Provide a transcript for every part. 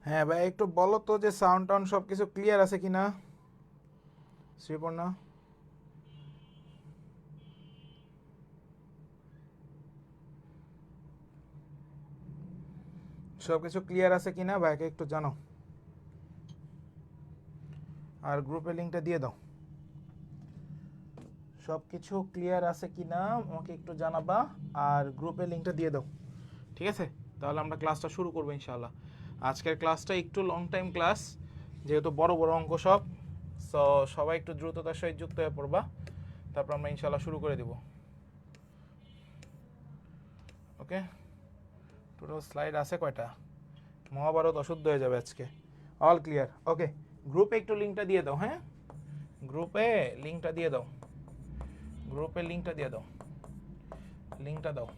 হ্যাঁ ভাই, একটু বলো তো যে সাউন্ড টাউন্ড সব কিছু ক্লিয়ার আছে কি না শ্রীপর্ণা? সব কিছু ক্লিয়ার আছে কি না ভাইকে একটু জানো, আর গ্রুপে লিঙ্কটা দিয়ে দাও। সব কিছু ক্লিয়ার আছে কি না আমাকে একটু জানাবা, আর গ্রুপে লিঙ্কটা দিয়ে দাও, ঠিক আছে? তাহলে আমরা ক্লাসটা শুরু করবো ইনশাআল্লাহ। আজকের ক্লাসটা একটু লং টাইম ক্লাস, যেহেতু বড় বড় অঙ্ক সব, সো সবাই একটু দ্রুততার সহিত যুক্ত হয়ে পড়বা, তারপর আমরা ইনশাআল্লাহ শুরু করে দেব। ওকে, টোটাল স্লাইড আছে কয়টা? মহাভারত অশুদ্ধ হয়ে যাবে আজকে। অল ক্লিয়ার, ওকে। গ্রুপে একটু লিঙ্কটা দিয়ে দাও। হ্যাঁ, গ্রুপে লিঙ্কটা দিয়ে দাও, গ্রুপে লিঙ্কটা দিয়ে দাও, লিঙ্কটা দাও।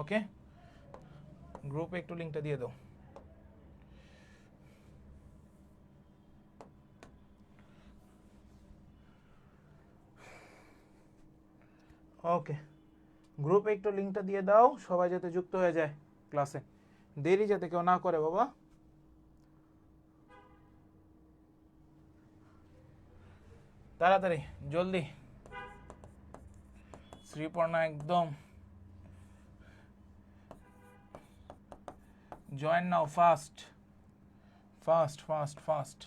ওকে, গ্রুপে একটু লিঙ্কটা দিয়ে দাও। ওকে, গ্রুপে একটু লিঙ্কটা দিয়ে দাও, সবাই যাতে যুক্ত হয়ে যায় ক্লাসে, দেরি যাতে কেউ না করে বাবা। তাড়াতাড়ি, জলদি। শ্রীপর্ণা একদম join now, fast fast fast fast.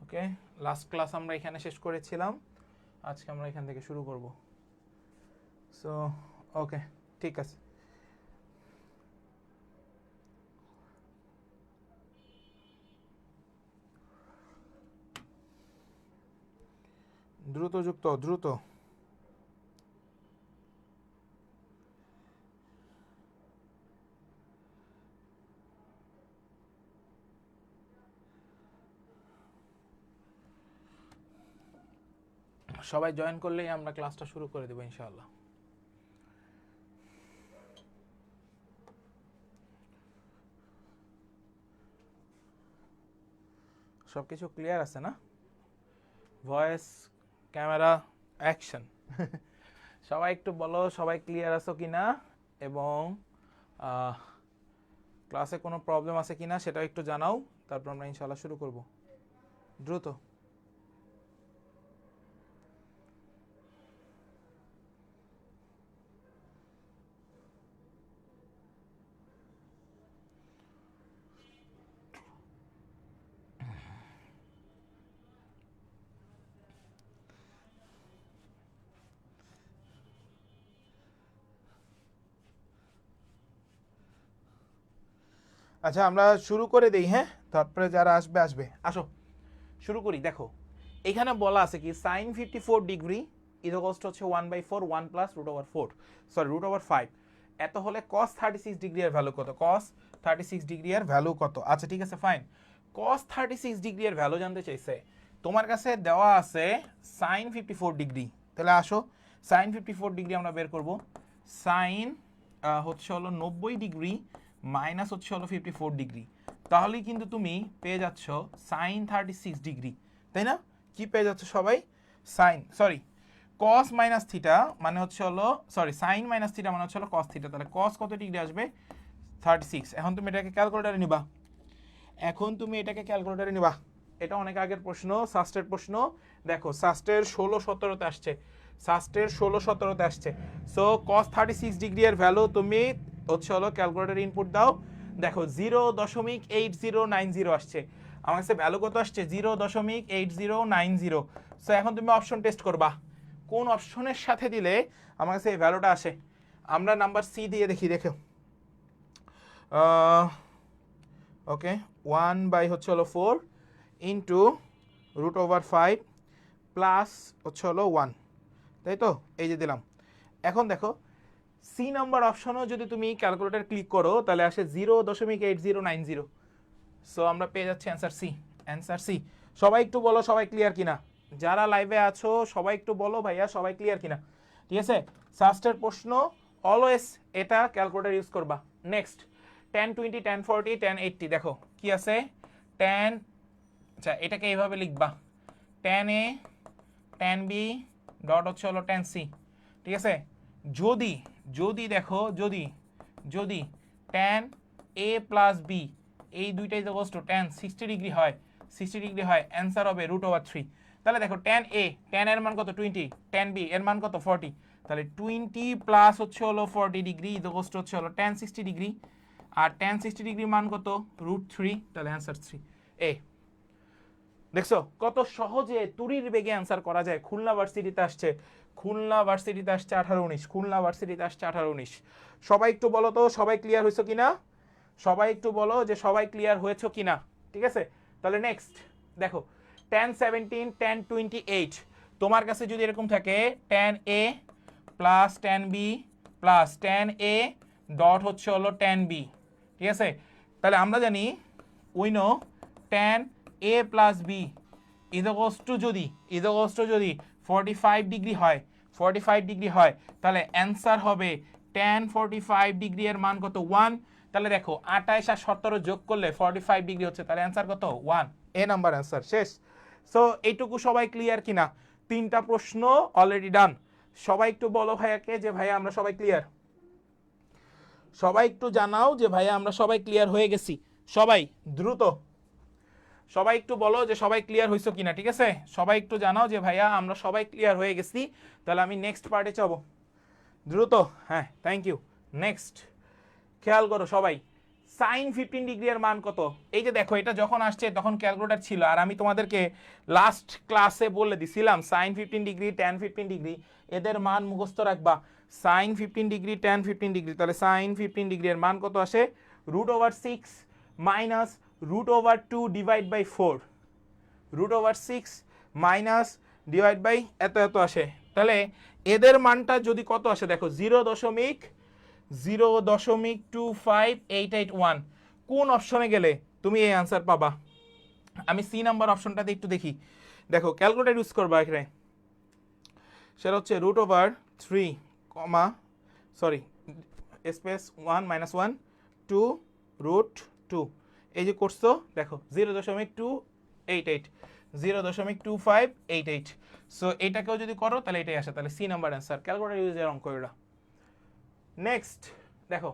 Okay, last class আমরা এখানে শেষ করেছিলাম, আজকে আমরা এখান থেকে শুরু করব। সো ওকে, ঠিক আছে। দ্রুত যুক্ত, দ্রুত। সবাই জয়েন করলেই আমরা ক্লাসটা শুরু করে দেবো ইনশাআল্লাহ। সব কিছু ক্লিয়ার আছে না? Voice, camera, action. সবাই একটু বলো সবাই ক্লিয়ার আছো কিনা, এবং ক্লাসে কোনো প্রবলেম আছে কিনা সেটাও একটু জানাও, তারপর আমরা ইনশাআল্লাহ শুরু করব। দ্রুত। আচ্ছা, আমরা শুরু করে দেই। হ্যাঁ, তারপরে যারা আসবে আসবে। আসো শুরু করি। দেখো এখানে বলা আছে কি, সাইন 54 ডিগ্রি ইকুয়ালস টু হচ্ছে 1/4 1 প্লাস √4, সরি √5। এত হলে cos 36 ডিগ্রি এর ভ্যালু কত? cos 36 ডিগ্রি এর ভ্যালু কত? আচ্ছা ঠিক আছে, ফাইন। cos 36 ডিগ্রি এর ভ্যালু জানতে চাইছে। তোমার কাছে দেওয়া আছে সাইন 54 ডিগ্রি, তাহলে আসো সাইন 54 ডিগ্রি আমরা বের করব। সাইন হচ্ছে হলো 90 ডিগ্রি মাইনাস হচ্ছে হলো 54 ডিগ্রি, তাহলেই কিন্তু তুমি পেয়ে যাচ্ছ সাইন 36 ডিগ্রি, তাই না? কি পেয়ে যাচ্ছ সবাই? Sine, sorry, cos minus theta মানে হচ্ছে হলো, সরি সাইন মাইনাস থিটা মানে হচ্ছে হলো কস থিটা, তাহলে কস কত ডিগ্রি আসবে? 36। এখন তুমি এটাকে ক্যালকুলেটারে নিবা, এখন তুমি এটাকে ক্যালকুলেটারে নিবা। এটা অনেক আগের প্রশ্ন, সাস্টের প্রশ্ন। দেখো সাস্টের 16-17তে আসছে, সাস্টের 16-17তে আসছে। সো কস 36 ডিগ্রি এর ভ্যালু তুমি হচ্ছে হলো ক্যালকুলেটারে ইনপুট দাও। দেখো 0.8090 আসছে, আমার কাছে ভ্যালু কত আসছে? 0.8090। সো এখন তুমি অপশন টেস্ট করবা, কোন অপশনের সাথে দিলে আমার কাছে এই ভ্যালুটা আসে। আমরা নাম্বার সি দিয়ে দেখি, দেখো ওকে, 1 হচ্ছে হলো 4 ইন্টু √5 প্লাস হচ্ছে হলো 1, তাই তো? এই যে দিলাম। এখন দেখো সি নাম্বার অপশনও যদি তুমি ক্যালকুলেটর ক্লিক করো তাহলে আসে 0.8090। সো আমরা পেয়ে যাচ্ছি অ্যান্সার সি, অ্যান্সার সি। সবাই একটু বলো সবাই ক্লিয়ার কিনা, যারা লাইভে আছো সবাই একটু বলো ভাইয়া সবাই ক্লিয়ার কিনা, ঠিক আছে? সাস্টের প্রশ্ন অলওয়েজ এটা ক্যালকুলেটর ইউজ করবা। নেক্সট 10 20 10 40 10 80, দেখো কি আছে 10, আচ্ছা এটাকে এইভাবে লিখবা 10a 10b ডট হচ্ছে হলো 10c, ঠিক আছে? যদি যদি দেখো যদি যদি tan a প্লাস বি এই দুইটাই ইজ টু tan 60 ডিগ্রি হয় 60 ডিগ্রি হয় অ্যান্সার হবে √3। তাহলে দেখো tan a tan এর মান কত 20, tan b এর মান কত 40, তাহলে 20 প্লাস হচ্ছে হলো 40 ডিগ্রি ইজ হচ্ছে হলো tan 60 ডিগ্রি, আর tan 60 ডিগ্রি মান কত √3, তাহলে অ্যান্সার 3 এ। দেখছো কত সহজে তুরির বেগে অ্যান্সার করা যায়। খুলনা ভার্সিটিতে আসছে, খুলনা ভার্সিটিতে আসছে 18-19, খুলনা ভার্সিটিতে আসছে 18-19। সবাই একটু বলো তো সবাই ক্লিয়ার হয়েছো কিনা, সবাই একটু বলো যে সবাই ক্লিয়ার হয়েছো কিনা, ঠিক আছে। তাহলে নেক্সট দেখো tan 17 tan 28, তোমার কাছে যদি এরকম থাকে tan a plus tan b plus tan a dot হচ্ছে হলো tan b, ঠিক আছে। তাহলে আমরা জানি we know tan a plus b যদি 45 ডিগ্রি হয় 45 ডিগ্রি হয়, তাহলে অ্যান্সার হবে tan 45 ডিগ্রি এর মান কত 1। তাহলে দেখো 28 আর 17 যোগ করলে 45 ডিগ্রি হচ্ছে, তাহলে অ্যান্সার কত 1, এ নাম্বার অ্যান্সার শেষ। সো এইটুকু সবাই ক্লিয়ার কিনা, তিনটা প্রশ্ন অলরেডি ডান। সবাই একটু বলো ভাইয়াকে যে ভাইয়া আমরা সবাই ক্লিয়ার, সবাই একটু জানাও যে ভাইয়া আমরা সবাই ক্লিয়ার হয়ে গেছি। সবাই দ্রুত সবাই একটু বলো যে সবাই ক্লিয়ার হয়েছো কিনা, ঠিক আছে। সবাই একটু জানাও যে ভাইয়া আমরা সবাই ক্লিয়ার হয়ে গেছি। তাহলে আমি নেক্সট পার্টে যাব দ্রুত। হ্যাঁ থ্যাংক ইউ। নেক্সট খেয়াল করো সবাই, সাইন 15 ডিগ্রি এর মান কত। এই যে দেখো এটা যখন আসছে তখন ক্যালকুলেটর ছিল, আর আমি তোমাদেরকে লাস্ট ক্লাসে বলে দিছিলাম সাইন 15 ডিগ্রি tan 15 ডিগ্রি এদের মান মুখস্থ রাখবা। সাইন 15 ডিগ্রি tan 15 ডিগ্রি, তাহলে সাইন 15 ডিগ্রি এর মান কত আসে √6 minus √2 divide by 4, √6 minus divide by এত এত আসে। তাহলে এদের মানটা যদি কত আসে দেখো 0.0258881, কোন অপশনে গেলে তুমি এই আনসার পাবা। আমি সি নাম্বার অপশনটাতে একটু দেখি। দেখো ক্যালকুলেটর ইউজ করবা এখানে, সেটা হচ্ছে √3 সরি স্পেস 1 - 1 2 √2, এই যে করছো দেখো 0.288 সো এটাকেও যদি করো তাহলে এটাই আসে, তাহলে সি নাম্বার অ্যান্সার ক্যালকুলেটর ইউজের অঙ্ক এটা। নেক্সট দেখো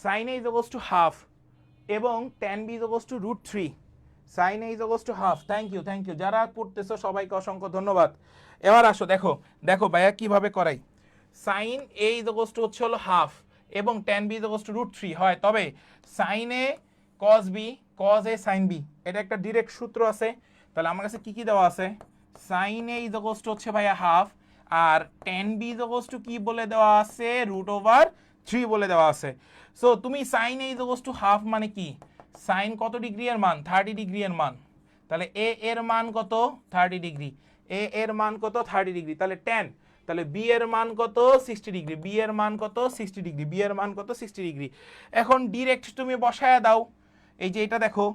sine A is to half এবং tan b is to √3, sine A is to half. Thank you যারা পড়তেছো সবাইকে অসংখ্য ধন্যবাদ। এবার আসো দেখো দেখো ভাইয়া কিভাবে করাই। সাইন এ ইজ টু হচ্ছে হলো হাফ এবং tan b ইজ টু √3 হয়, তবে sign A cos b cos a sin b এটা একটা ডিরেক্ট সূত্র আছে। তাহলে আমার কাছে কি কি দেওয়া আছে, সাইন এ ইজ হচ্ছে ভাইয়া হাফ, আর tan b ইজ কি বলে দেওয়া আছে √3 বলে দেওয়া আছে। সো তুমি সাইন এ ইজ হাফ মানে কি, সাইন কত ডিগ্রি এর মান 30 ডিগ্রি এর মান, তাহলে এ এর মান কত 30 ডিগ্রি, এ এর মান কত 30 ডিগ্রি, তাহলে tan, তাহলে বি এর মান কত 60 ডিগ্রি, বি এর মান কত 60 ডিগ্রি, বি এর মান কত 60 ডিগ্রি। এখন ডিরেক্ট তুমি বসায়া দাও, এই যে এটা দেখো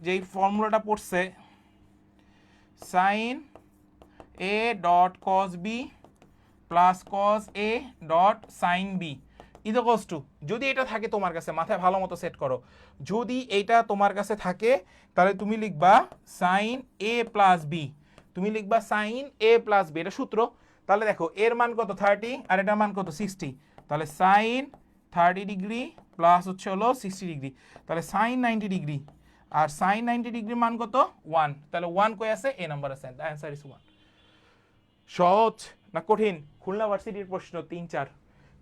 যে ফর্মুলাটা পড়ছে sine A dot cos B plus cos A dot sine B equals to, যদি এটা থাকে তোমার কাছে মাথায় ভালো মতো সেট করো, যদি এইটা তোমার কাছে থাকে তাহলে তুমি লিখবা সাইন এ প্লাস বি, তুমি লিখবা সাইন এ প্লাস বি, এটা সূত্র। তাহলে দেখো এর মান কত 30 আর এটার মান কত 60, তাহলে সাইন 30 ডিগ্রি প্লাস হচ্ছে হলো 60 ডিগ্রি, তাহলে সাইন 90 ডিগ্রি, আর সাইন 90 ডিগ্রি মান কত 1, তাহলে 1 কই আছে, এ নাম্বার আছে, দ্য অ্যান্সার ইজ 1। সহজ না কঠিন? খুলনা ভার্সিটির প্রশ্ন 3-4,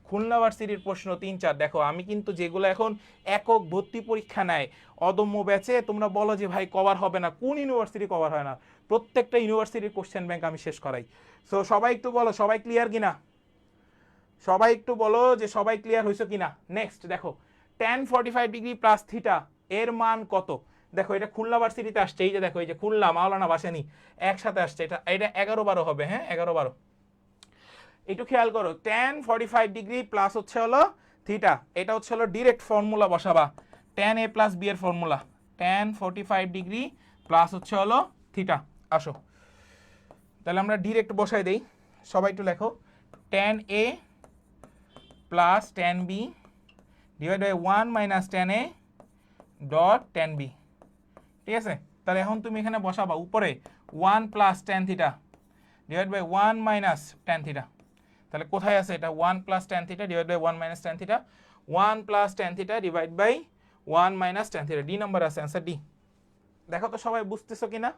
খুলনা ভার্সিটির প্রশ্ন 3-4। দেখো আমি কিন্তু যেগুলো এখন একক ভর্তি পরীক্ষা নেয় অদম্য ব্যাচে, তোমরা বলো যে ভাই কভার হবে না, কোন ইউনিভার্সিটি কভার হয় না, প্রত্যেকটা ইউনিভার্সিটির কোশ্চেন ব্যাংক আমি শেষ করাই। সো সবাই একটু বলো সবাই ক্লিয়ার কিনা, সবাই একটু বলো যে সবাই ক্লিয়ার হয়েছো কিনা। নেক্সট দেখো tan 45 ডিগ্রি প্লাস থিটা এর মান কত। দেখো এটা খুলনা ভার্সিটিতে আসছে, এই যে দেখো এই যে খুলনা মাওলানা ভাসানী একসাথে আসছে, এটা 11-12 হবে, হ্যাঁ 11-12। একটু খেয়াল করো tan 45 ডিগ্রি প্লাস হচ্ছে হলো থিটা, এটা হচ্ছে হলো ডিরেক্ট ফর্মুলা বসাবা, tan a প্লাস b এর ফর্মুলা, tan 45 ডিগ্রি প্লাস হচ্ছে হলো থিটা। আসো তাহলে আমরা ডিরেক্ট বসাই দেই, সবাই একটু লেখো tan a plus tan b divide by 1 minus tan a dot tan b, ঠিক আছে। তাহলে এখন তুমি এখানে বসাবা উপরে 1 plus tan theta divide by 1 minus tan theta, তাহলে কোথায় আছে এটা 1 plus tan theta divide by 1 minus tan theta, 1 plus tan theta divide by 1 minus tan theta, D number আছে, অ্যান্সার ডি। দেখো তো সবাই বুঝতেছো কিনা,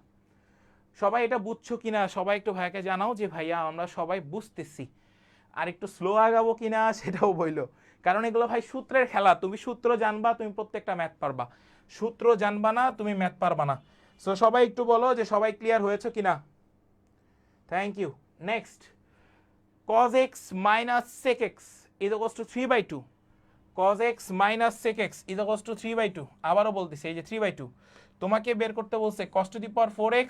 সবাই এটা বুঝছো কিনা, সবাই একটু ভাইয়াকে জানাও যে ভাইয়া আমরা সবাই বুঝতেছি। আর একটু স্লো আগাবো কিনা সেটাও বইলো, কারণ এগুলো ভাই সূত্রের খেলা, তুমি সূত্র জানবা তুমি প্রত্যেকটা ম্যাথ পারবা, সূত্র জানবা না তুমি ম্যাথ পারবা না। সো সবাই একটু বলো যে সবাই ক্লিয়ার হয়েছে কিনা। Thank you. Next, cos x minus sec x is equals to 3/2, cos x minus sec x is equals to 3/2, আবারও বলতেছি এই যে 3/2 তোমাকে বের করতে বলছে cos to the power 4x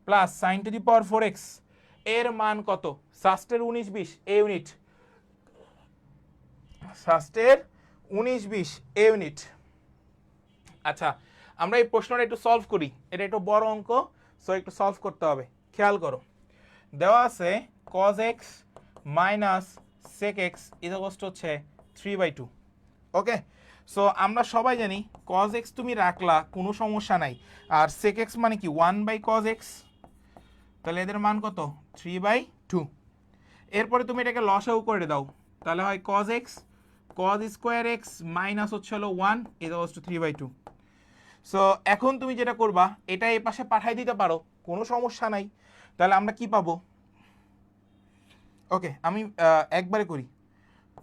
plus sin to the power 4x এর মান কত, সাস্টের 19-20 এ ইউনিট, সাস্টের 19-20 এ ইউনিট। আচ্ছা আমরা এই প্রশ্নটা একটু সলভ করি, এটা একটু বড় অঙ্ক, সো একটু সলভ করতে হবে। খেয়াল করো, দেওয়া আছে cos x minus sec x is equals to হচ্ছে 3/2। ওকে, সো আমরা সবাই জানি cos x তুমি রাখলা কোনো সমস্যা নাই, আর sec x মানে কি 1/cos x, তাহলে এদের মান কত 3/2। এরপরে তুমি এটাকে লসাগু করে দাও, তাহলে হয় cos x cos square x minus হচ্ছে হলো 1 ইজ ইকুয়ালস টু 3/2। সো এখন তুমি যেটা করবা এটা এই পাশে পাঠাই দিতে পারো, কোনো সমস্যা নাই। তাহলে আমরা কি পাবো, ওকে আমি একবারে করি,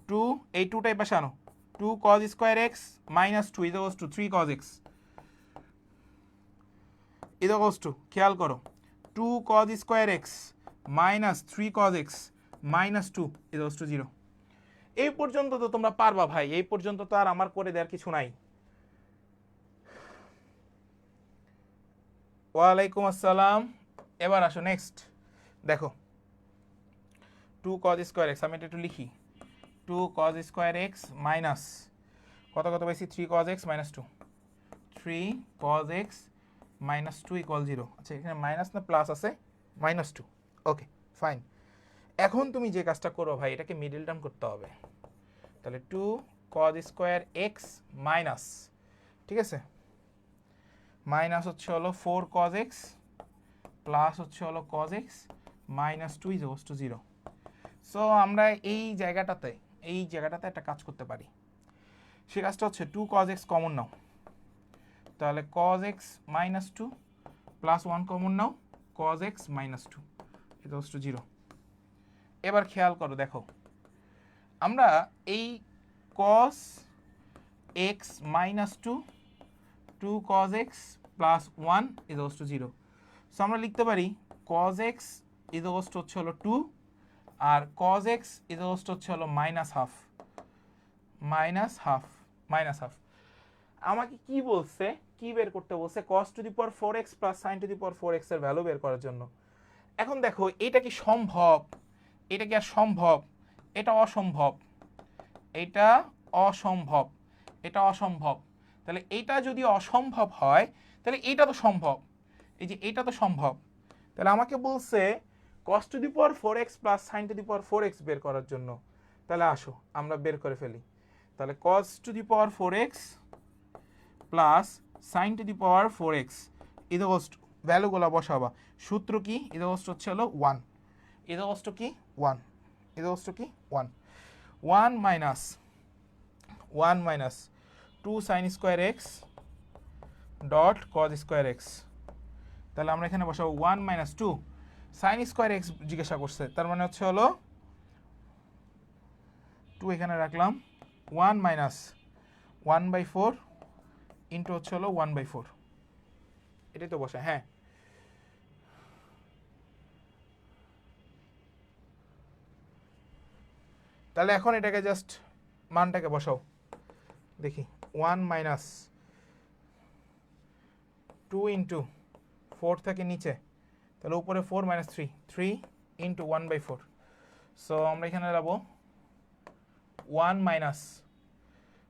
2 এই 2টা এই পাশে আনো, 2 cos square x minus 2 is equals two 3 cos x is equals two, খেয়াল করো 2 cos square x minus 3 cos x minus 2 is equals two 0। এই পর্যন্ত তো তোমরা পারবা ভাই, এই পর্যন্ত তো আর আমার করে দেওয়ার কিছু নাই। ওয়ালাইকুম আসসালাম। এবার আসো নেক্সট, দেখো 2 cos স্কোয়ার x, আমি এটা একটু লিখি, 2 cos স্কোয়ার x মাইনাস কত কত পাইছি 3 cos x minus 2, 3 cos x minus 2 equal 0। আচ্ছা এখানে মাইনাস না প্লাস আছে, মাইনাস 2। ওকে ফাইন, এখন তুমি যে কাজটা করো ভাই এটাকে মিডল টার্ম করতে হবে, তাহলে 2 cos স্কোয়ার x মাইনাস, ঠিক আছে, মাইনাস হচ্ছে হলো 4 cos x প্লাস হচ্ছে হলো cos x minus 2 is equals two 0। So আমরা এই জায়গাটাতে একটা কাজ করতে পারি, সে কাজটা হচ্ছে 2 cos x কমন নাও, তাহলে cos x minus 2 plus 1 common নাও, cos x minus 2 equals two 0। এবার খেয়াল করো, দেখো আমরা এই cos x minus 2 cos x plus 1 equals to 0। So আমরা লিখতে পারি cos x ইকুয়ালস টু হচ্ছে হলো 2 আর cos x ইকুয়ালস টু হচ্ছে হলো মাইনাস হাফ, আমাকে কি বলছে, কি বের করতে বলছে, cos to the power 4x plus sin to the power 4x এর ভ্যালু বের করার জন্য। এখন দেখো এটা কি সম্ভব, এটা কি আর সম্ভব, এটা অসম্ভব, এটা অসম্ভব, এটা অসম্ভব। তাহলে এটা যদি অসম্ভব হয় তাহলে এটা তো সম্ভব, এই যে এটা তো সম্ভব। তাহলে আমাকে বলছে cos to the power 4x plus sin to the power 4x বের করার জন্য। তাহলে আসো আমরা বের করে ফেলি, তাহলে cos to the power 4x plus sin to the power 4x equals to, ভ্যালুগুলো বসাবা, সূত্র কি, ইকুয়ালস টু হচ্ছে হলো 1, ইকুয়ালস টু কি 1, ইকুয়ালস টু কি 1, 1 minus 2 sin square x dot cos square x। তাহলে আমরা এখানে বসাবো 1 মাইনাস 2 sin স্কোয়ার x জিজ্ঞাসা করছে, তার মানে হচ্ছে হলো 2 এখানে রাখলাম, 1 মাইনাস 1/4 ইন্টু হচ্ছে হলো 1/4, এটাই তো বসে। হ্যাঁ তাহলে এখন এটাকে জাস্ট মানটাকে বসাও, দেখি 1 মাইনাস 2 ইন্টু 4 থেকে নিচে, তাহলে উপরে 4 মাইনাস 3 ইন্টু 1/4। সো আমরা এখানে যাবো 1 মাইনাস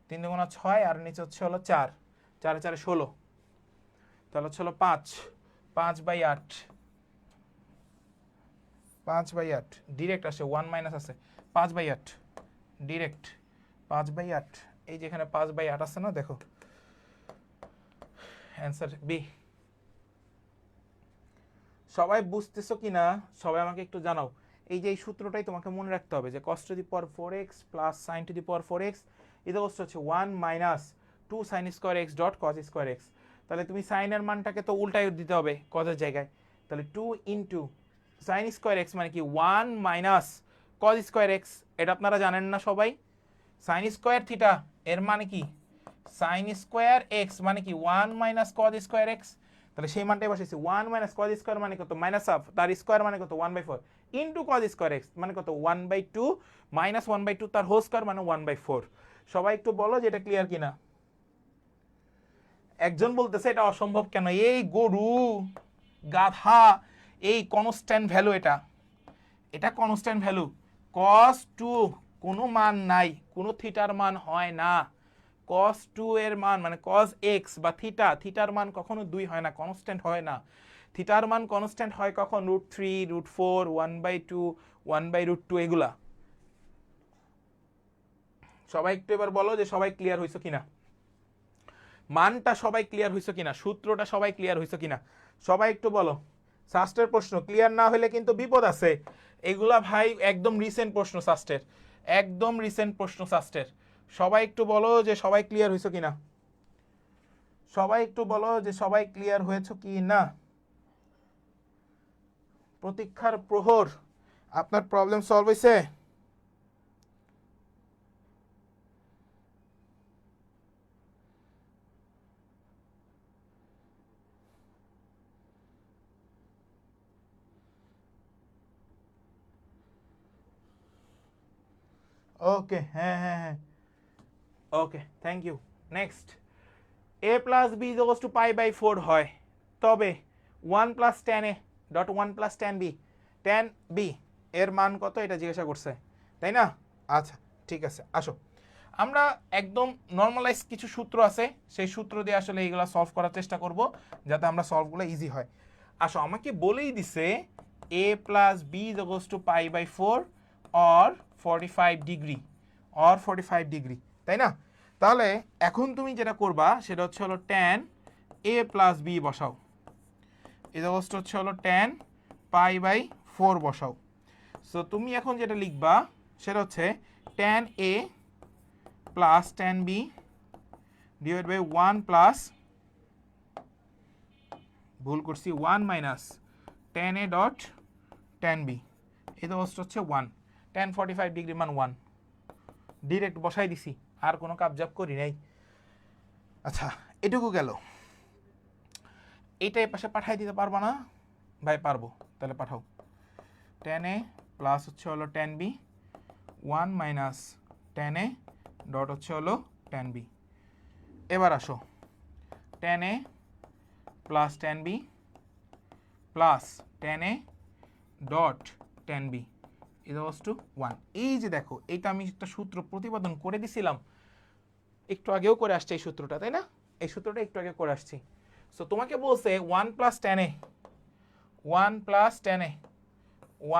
3 দুগুণা 6 আর নিচে হচ্ছে হলো 4, 4 4 16, তাহলে হচ্ছে হলো 5/8, 5/8 ডিরেক্ট আসে, 1 মাইনাস আছে 5/8 ডিরেক্ট, 5/8, এই যেখানে 5/8 আছে না, দেখো অ্যান্সার বি। সবাই বুঝতেছো কিনা সবাই আমাকে একটু জানাও, এই যে এই সূত্রটাই তোমাকে মনে রাখতে হবে যে cos to the power 4x plus sin to the power 4x equals হচ্ছে 1 minus 2 sin square x dot cos square x। তাহলে তুমি sin এর মানটাকে তো উল্টায় দিতে হবে cos এর জায়গায়, তাহলে 2 ইনটু sin স্কয়ার x মানে কি 1 মাইনাস cos স্কয়ার x। এটা আপনারা জানেন না সবাই, sin স্কয়ার থিটা এর মানে কি sin স্কয়ার x মানে কি 1 মাইনাস cos স্কয়ার x। তাহলে সেই মানটাই বসাইছি 1 মাইনাস cos স্কয়ার মানে কত মাইনাস হাফ, তার স্কয়ার মানে কত 1/4 ইনটু cos স্কয়ার x মানে কত 1/2 মাইনাস 1/2 তার হোল স্কয়ার মানে 1/4। সবাই একটু বলো যে এটা ক্লিয়ার কিনা। একজন বলতেছে এটা অসম্ভব কেন, এই গরু গাধা, এই কনস্ট্যান্ট ভ্যালু, এটা কনস্ট্যান্ট ভ্যালু। cos 2 কোনো মান নাই, কোনো থিটার মান হয় না। cos 2 এর মান মানে cos x বা থিটার মান কখনো 2 হয় না, কনস্ট্যান্ট হয় না। থিটার মান কনস্ট্যান্ট হয় কখন √3 √4 1/2 1/√2 এগুলা। সবাই একটু এবার বলো যে সবাই ক্লিয়ার হইছো কিনা, মানটা সবাই ক্লিয়ার হইছো কিনা, সূত্রটা সবাই ক্লিয়ার হইছো কিনা, সবাই একটু বলো। শাস্ত্রের প্রশ্ন ক্লিয়ার না হলে কিন্তু বিপদ আছে। এগুলা ভাই একদম রিসেন্ট প্রশ্ন শাস্ত্রের, একদম রিসেন্ট প্রশ্ন শাস্ত্রের। সবাই একটু বলো যে সবাই ক্লিয়ার হইছো কিনা, সবাই একটু বলো যে সবাই ক্লিয়ার হয়েছো কি না। প্রতীক্ষার প্রহর, আপনার প্রবলেম সলভ হয়েছে? ওকে, হ্যাঁ হ্যাঁ হ্যাঁ, okay thank you. Next, a plus B is to pi by 4 হয়, তবে 1 plus 10a dot 1 plus 10b, 10b এর মান কত এটা জিজ্ঞাসা করছে, তাই না? আচ্ছা ঠিক আছে, আসো আমরা একদম নর্মালাইজ কিছু সূত্র আছে, সেই সূত্র দিয়ে আসলে এইগুলো সলভ করার চেষ্টা করব যাতে আমরা সলভগুলো ইজি হয়। আসো আমাকে বলেই দিছে a plus B is to pi by 4 or 45 degree, or 45 degree, তাই না? তাহলে এখন তুমি যেটা করবা সেটা হচ্ছে হলো tan a প্লাস বি বসাও, ইজ হচ্ছে হলো tan পাই বাই 4 বসাও। সো তুমি এখন যেটা লিখবা সেটা হচ্ছে tan a plus tan b divide by 1 plus, ভুল করছি, 1 minus tan a dot tan b, এই হচ্ছে 1, tan 45 ডিগ্রি মান 1, ডিরেক্ট বসাই দিছি, আর কোনো কাবজাব করি নাই। আচ্ছা এটুকু গেল, এইটা এই পাশে পাঠাই দিতে পারবা না ভাই? পারবো, তাহলে পাঠাও। tan a প্লাস হচ্ছে হলো tan b 1 minus tan a dot হচ্ছে হলো tan b। এবার আসো tan a plus tan b plus tan a dot tan b is to 1। এই যে দেখো, এইটা আমি একটা সূত্র প্রতিপাদন করে দিছিলাম, একটু আগেও করে আসছে এই সূত্রটা, তাই না? এই সূত্রটা একটু আগে করে আসছি। সো তোমাকে বলছে 1 plus tan a 1 plus tan a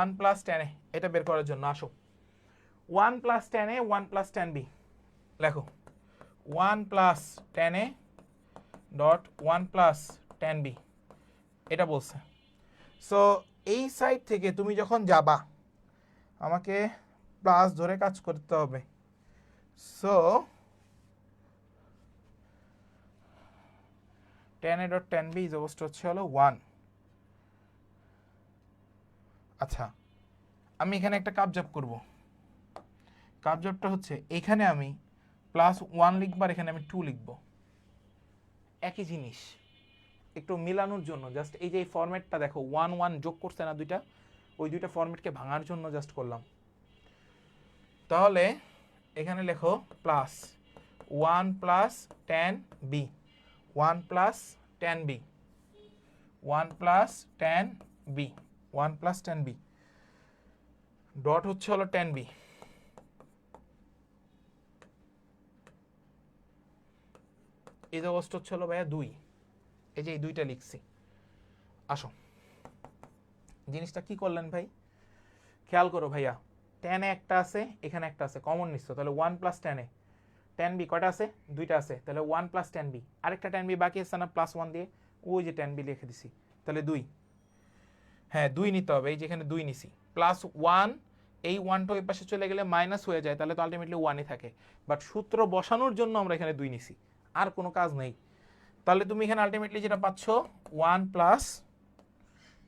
1 plus tan a এটা বের করার জন্য আসো 1 plus tan a 1 plus tan b লেখো, 1 plus tan a dot 1 plus tan b এটা বলছে। সো এই সাইড থেকে তুমি যখন যাবা আমাকে প্লাস ধরে কাজ করতে হবে। So tan a dot tan b is হচ্ছে হলো 1। আচ্ছা আমি এখানে একটা কাবজাব করব, কাবজাবটা হচ্ছে এখানে আমি প্লাস 1 লিখব আর এখানে আমি 2 লিখব, একই জিনিস, একটু মিলানোর জন্য জাস্ট এই যে এই ফরম্যাটটা দেখো 1 1 যোগ করছে না দুইটা, ওই দুইটা ফরম্যাটকে ভাঙার জন্য জাস্ট করলাম। তাহলে এখানে লেখো plus 1 plus tan b 1 plus tan b 1 plus tan b 1 plus tan b dot হচ্ছে হলো tan b, এই যে অবস্থা হচ্ছে হলো ভাইয়া 2, এই যে এই দুইটা লিখছি। আসো জিনিসটা কি করলেন ভাই, খেয়াল করো ভাইয়া, tan a একটা আছে এখানে একটা আছে, কমন নিচ্ছ, তাহলে 1 plus tan a, tan b কয়টা আছে? দুইটা আছে, তাহলে 1 প্লাস tan b, আরেকটা tan b বাকি আছে না প্লাস 1 দিয়ে, ওই যে tan b লিখে দিছি, তাহলে 2। হ্যাঁ 2 নিতে হবে, এই যেখানে 2 নিছি, প্লাস 1, এই 1টা ওই পাশে চলে গেলে মাইনাস হয়ে যায়, তাহলে তো আলটিমেটলি 1ই থাকে। বাট সূত্র বসানোর জন্য আমরা এখানে 2 নিছি, আর কোনো কাজ নেই। তাহলে তুমি এখানে আলটিমেটলি যেটা পাচ্ছ 1 প্লাস,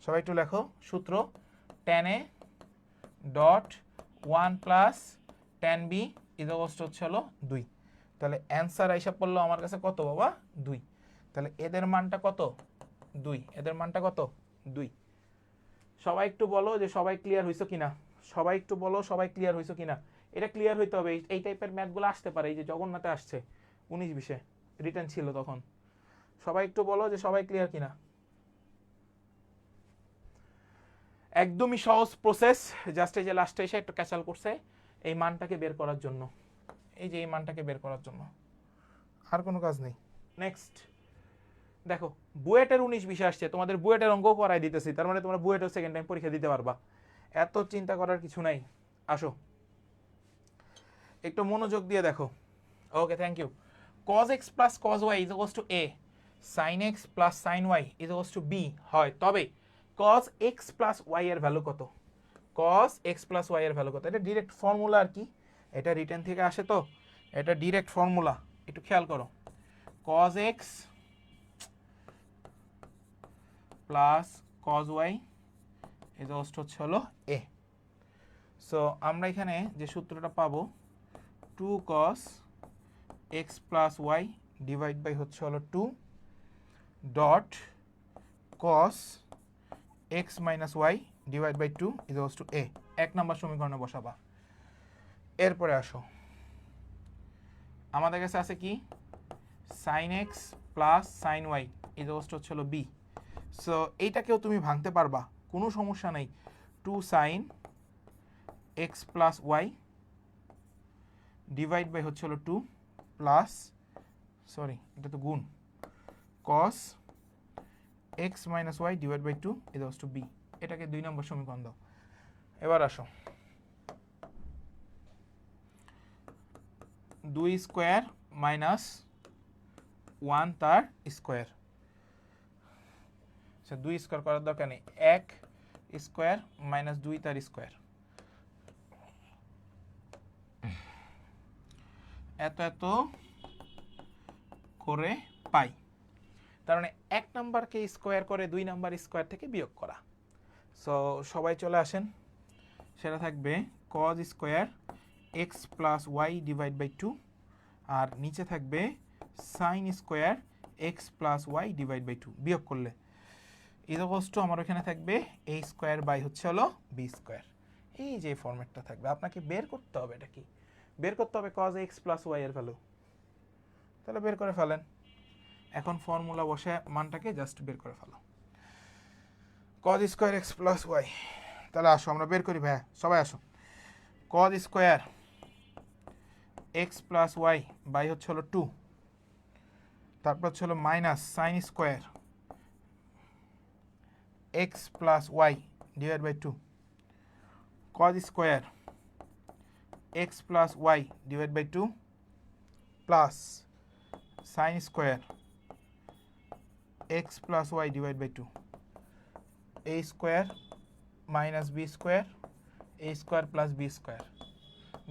সবাই একটু লেখো সূত্র, tan a dot 1 plus tan b equals to হচ্ছে হলো 2। তাহলে অ্যান্সার হিসাব করলো আমার কাছে কত বাবা, 2। তাহলে এদের মানটা কত, 2, এদের মানটা কত, 2। সবাই একটু বলো যে সবাই ক্লিয়ার হইছো কিনা, সবাই একটু বলো সবাই ক্লিয়ার হইছো কিনা। এটা ক্লিয়ার হইতে হবে, এই টাইপের ম্যাথগুলো আসতে পারে, এই যে জগন্নাথে আসছে 19-20-এ রিটার্ন ছিল তখন। সবাই একটু বলো যে সবাই ক্লিয়ার কিনা। একদমই সহজ প্রসেস, জাস্ট এই যে লাস্টে এসে একটু ক্যাচাল করছে এই মানটাকে বের করার জন্য, এই যে এই মানটাকে বের করার জন্য, আর কোনো কাজ নেই। নেক্সট দেখো, বুয়েটের 19-20 আসছে, তোমাদের বুয়েটের অঙ্ক করাই দিতেছি, তার মানে তোমরা বুয়েটের সেকেন্ড টাইম পরীক্ষা দিতে পারবা, এত চিন্তা করার কিছু নাই। আসো একটু মনোযোগ দিয়ে দেখো। Okay, thank you. cos x plus cos y is equals to a, sin x plus sin y is equals to b হয়, তবে cos x প্লাস y এর ভ্যালু কত, cos x প্লাস y এর ভ্যালু কত। এটা direct formula আর কি, এটা written থেকে আসে, তো এটা ডিরেক্ট ফর্মুলা, একটু খেয়াল করো। cos x plus cos y is equals to হচ্ছে হলো a। সো আমরা এখানে যে সূত্রটা পাবো 2 cos x plus y divide by হচ্ছে হলো 2 dot cos x minus y divide by 2 equals to a, 1 নম্বর সমীকরণে বসাবা। এরপরে আসো, আমাদের কাছে আছে কি, sin x plus sin y equals to হচ্ছে হলো b। সো এইটাকেও তুমি ভাঙতে পারবা, কোনো সমস্যা নেই। 2 sin x plus y divide by হচ্ছে হলো 2 প্লাস, সরি এটা তো গুণ, cos x minus y divide by 2 equals to b। এটাকে 2 নম্বর সমীকরণ দাও। এবার আসো, 2 স্কোয়ার মাইনাস 1 তার স্কোয়ার, 2 স্কোয়ার করার দরকার নেই, 1 স্কোয়ার মাইনাস 2 তার স্কোয়ার, এত এত করে পাই। তার মানে 1 নাম্বারকে স্কোয়ার করে 2 নাম্বার স্কোয়ার থেকে বিয়োগ করা। সো সবাই চলে আসেন, সেটা থাকবে cos square x plus Y divide by 2, আর নিচে থাকবে sin square x plus Y divide by 2, বিয়োগ করলে ইকুয়ালস টু আমার ওখানে থাকবে a স্কোয়ার বাই হচ্ছে হলো b স্কোয়ার। এই যে ফরম্যাটটা থাকবে, আপনাকে বের করতে হবে, এটা কি বের করতে হবে, cos x প্লাস ওয়াই এর ভ্যালু। তাহলে বের করে ফেলেন, এখন ফর্মুলা বসে মানটাকে জাস্ট বের করে ফেলো, cos square x plus Y. তাহলে আসো আমরা বের করি ভাইয়া, সবাই আসো। cos square x plus Y by হচ্ছে হলো 2, তারপর হচ্ছে হলো minus sine square x plus Y divide by 2, cos square x plus Y divide by 2 plus sine square x plus Y divide by 2, a square minus B square, a square plus B square,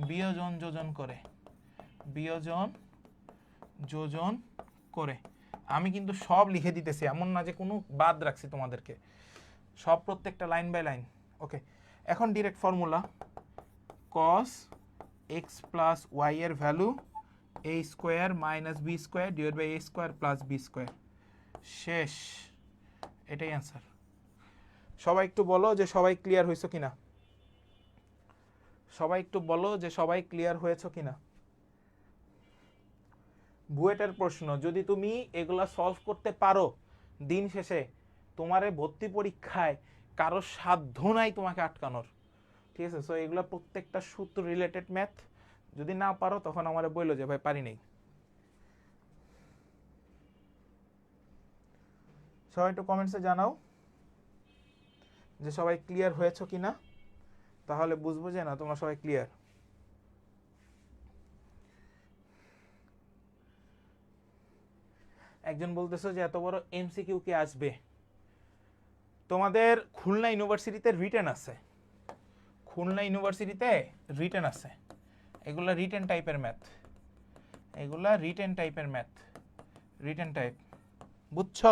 বিয়োজন যোজন করে, বিয়োজন যোজন করে। আমি কিন্তু সব লিখে দিতেছি, এমন না যে কোনো বাদ রাখছি তোমাদেরকে, সব প্রত্যেকটা লাইন বাই লাইন। ওকে, এখন direct formula, cos x plus Y এর value a square minus B square divide by a square plus B square, শেষ। এটাই অ্যান্সার। সবাই একটু বলো যে সবাই ক্লিয়ার হয়েছো কিনা, সবাই একটু বলো যে সবাই ক্লিয়ার হয়েছো কিনা। বুয়েটের প্রশ্ন যদি তুমি এগুলা সলভ করতে পারো, দিন শেষে তোমারে ভর্তি পরীক্ষায় কারো সাধ্য নাই তোমাকে আটকানোর, ঠিক আছে। সো এগুলো প্রত্যেকটা সূত্র রিলেটেড ম্যাথ, যদি না পারো তখন আমারে বললো যে ভাই পারি নেই। সবাই একটু কমেন্টসে জানাও যে সবাই ক্লিয়ার হয়েছো কিনা, তাহলে বুঝবো যে না তোমরা সবাই ক্লিয়ার। একজন বলতেছো যে এত বড় এমসিকিউ কি আসবে, তোমাদের খুলনা ইউনিভার্সিটিতে রিটেন আছে, খুলনা ইউনিভার্সিটিতে রিটেন আছে, এগুলা রিটেন টাইপের ম্যাথ, এগুলা রিটেন টাইপের ম্যাথ, রিটেন টাইপ, বুঝছো?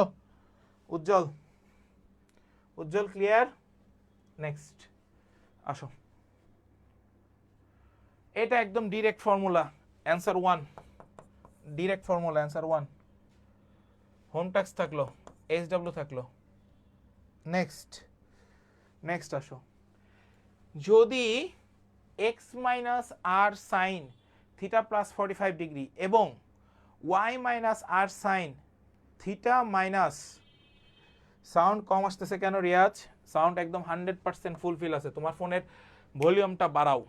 উজ্জ্বল, উজ্জ্বল ক্লিয়ার? নেক্সট আসো, এটা একদম direct formula, answer 1, direct formula answer 1, home tax থাকলো, SW থাকলো। নেক্সট, নেক্সট আসো, যদি x মাইনাস আর সাইন থিটা প্লাস 45 ডিগ্রি এবং y মাইনাস আর সাইন থিটা মাইনাস, সাউন্ড কম আসতেছে কেন রিয়াজ? সাউন্ড একদম 100% ফুলফিল আছে, তোমার ফোনের ভলিউমটা বাড়াও,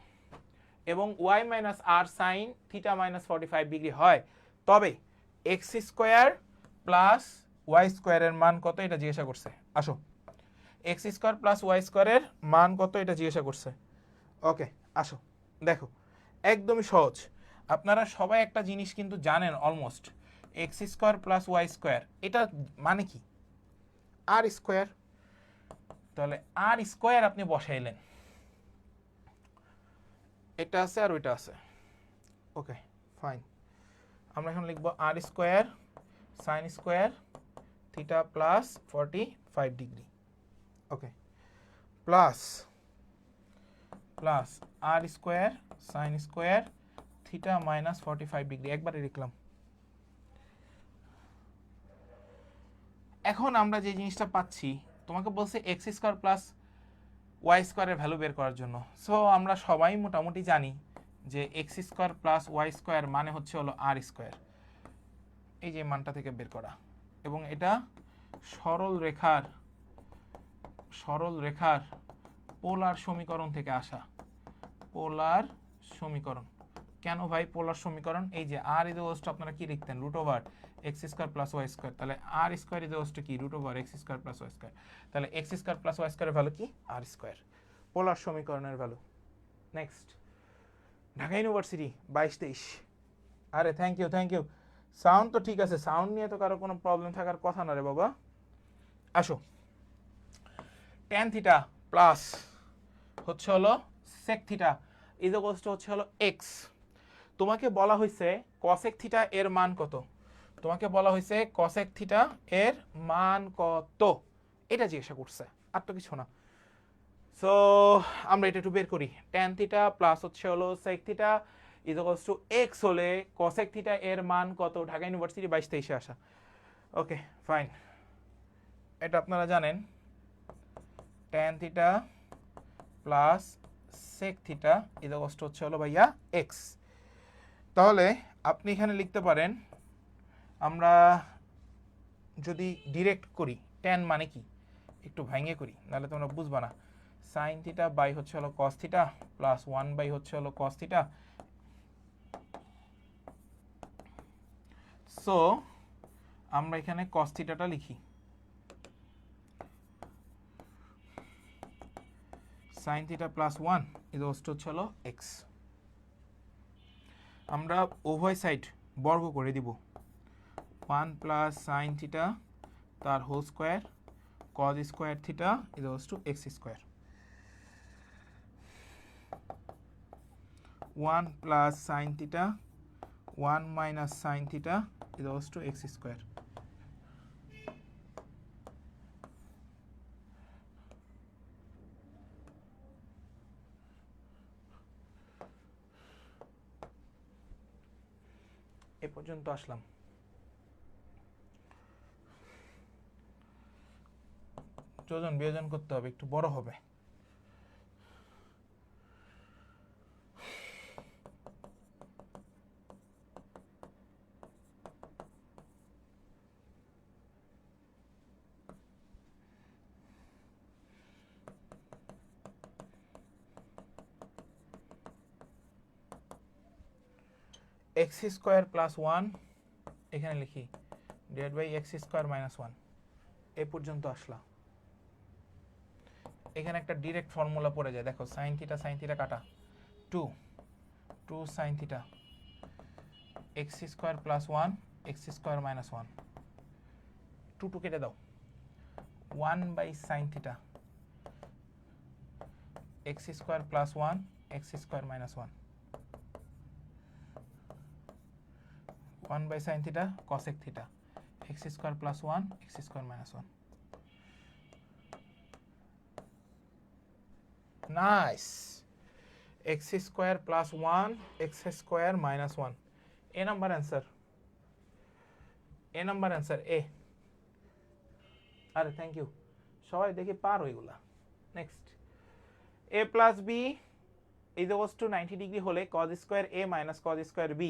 এবং y মাইনাস আর সাইন থিটা মাইনাস 45 ডিগ্রি হয়, তবে এক্স স্কোয়ার প্লাস ওয়াই স্কোয়ারের মান কত এটা জিজ্ঞাসা করছে। আসো, এক্স স্কোয়ার প্লাস ওয়াই স্কোয়ারের মান কত এটা জিজ্ঞাসা করছে। ওকে আসো দেখো, একদমই সহজ, আপনারা সবাই একটা জিনিস কিন্তু জানেন almost, X square plus Y square এটা মানে কি? R square. তাহলে আর স্কোয়ার আপনি বসাইলেন, এটা আছে আর ওইটা আছে, ওকে ফাইন। আমরা এখন লিখব R square sine square theta plus 45 degree, okay, plus plus R square sine square theta minus 45 degree, একবারে লিখলাম। এখন আমরা যে জিনিসটা পাচ্ছি, তোমাকে বলছে এক্স স্কোয়ার প্লাস ওয়াই স্কোয়ারের ভ্যালু বের করার জন্য। সো আমরা সবাই মোটামুটি জানি যে X square plus Y square মানে হচ্ছে হলো আর স্কোয়ার, এই যে মানটা থেকে বের করা, এবং এটা সরল রেখার পোলার সমীকরণ থেকে আসা, পোলার সমীকরণ। কেন ভাই পোলার সমীকরণ? এই যে আর ইজ টু আপনারা কি লিখতেন, root over X square plus Y square, তাহলে আর স্কোয়ার ইজ টু কি, root over X square plus Y square, তাহলে এক্স স্কোয়ার প্লাস ওয়াই স্কোয়ারের ভ্যালু কি, আর স্কোয়ার, পোলার সমীকরণের ভ্যালু। নেক্সট, ঢাকা ইউনিভার্সিটি 22-23, আরে thank you thank you, sound তো ঠিক আছে, সাউন্ড নিয়ে তো কারো কোনো প্রবলেম থাকার কথা না রে বাবা। আসো, ট্যান থিটা প্লাস হচ্ছে হলো sec theta is equals to হচ্ছে হলো এক্স। তোমাকে বলা হয়েছে কসেক থিটা এর মান কত, তোমাকে বলা হয়েছে কসেক থিটা এর মান কত, এটা জিজ্ঞাসা করছে, আর তো কিছু না। সো আমরা এটা একটু বের করি, ট্যান থিটা প্লাস হচ্ছে হলো sec theta is equals to X হলে কসেক থিটা এর মান কত, ঢাকা ইউনিভার্সিটি 22-23-এ আসা। ওকে ফাইন, এটা আপনারা জানেন, tan theta plus sec theta is equals to হচ্ছে হলো ভাইয়া এক্স। তাহলে আপনি এখানে লিখতে পারেন, আমরা যদি ডিরেক্ট করি ট্যান মানে কি, একটু ভাঙিয়ে করি নাহলে তোমরা বুঝবা না, সাইন থিটা বাই হচ্ছে হলো কস থিটা প্লাস 1 বাই হচ্ছে হলো কস থিটা। সো আমরা এখানে কস থিটাটা লিখি, সাইন থিটা প্লাস 1 ইজ হচ্ছে হলো এক্স। আমরা উভয় সাইড বর্গ করে দিব, 1 প্লাস সাইন থিটা তার whole square cos square theta is to X square, 1 plus sine theta 1 minus sine theta is to X square. এ পর্যন্ত আসলাম। যোজন বিয়োজন করতে হবে, একটু বড় হবে। এক্স স্কোয়ার প্লাস 1 এখানে লিখি divide by X square minus 1, এ পর্যন্ত আসলাম। এখানে একটা ডিরেক্ট ফর্মুলা পড়ে যায়, দেখো সাইন থিটা কাটা 2 sine theta x square plus 1 x square minus 1, 2 কেটে দাও, 1/sin θ x² + 1 x² - 1 1/sin θ cosec θ x² + 1 x² - 1 nice x² + 1 x² - 1 এ নাম্বার অ্যান্সার এ আরে থ্যাংক ইউ সবাই দেখি পার ওইগুলা নেক্সট a + b = 90 ডিগ্রি হলে cos² a - cos² b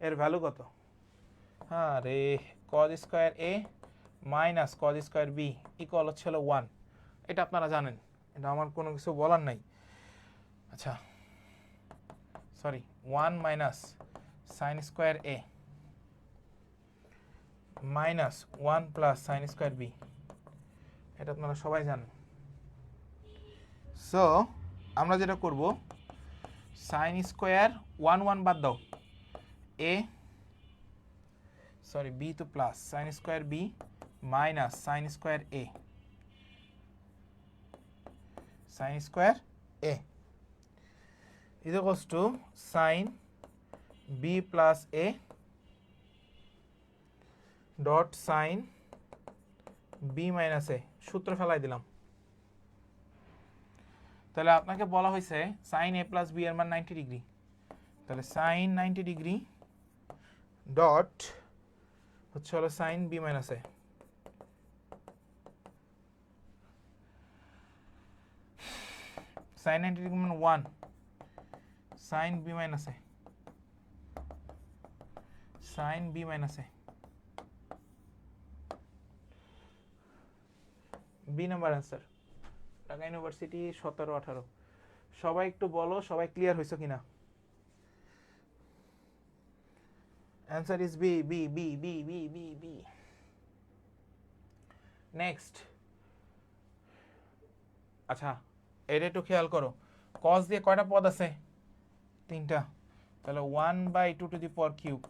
এর value কত আরে cos² a - cos² b equal হচ্ছে 1 এটা আপনারা জানেন এটা আমার কোনো কিছু বলার নাই আচ্ছা sorry 1 - sin² a - 1 + sin² b এটা আপনারা সবাই জানেন সো আমরা যেটা করব sin² 1 1 বাদ দাও a সরি b তো plus sin² b - sin² a sin² a = sin b + a dot sin b - a সূত্র ফেলাই দিলাম তাহলে আপনাকে বলা হয়েছে sin a + b এর মান 90 ডিগ্রি তাহলে sin 90 ডিগ্রি ডট হচ্ছে হলো sin b - a sin 90 degree মানে 1 sin b - a sin b - a B number answer Dhaka university 17 18 সবাই একটু বলো সবাই ক্লিয়ার হইছো কিনা answer is B B B B B B B next আচ্ছা এটা একটু খেয়াল করো cos দিয়ে কয়টা পদ আছে তিনটা তাহলে 1/2³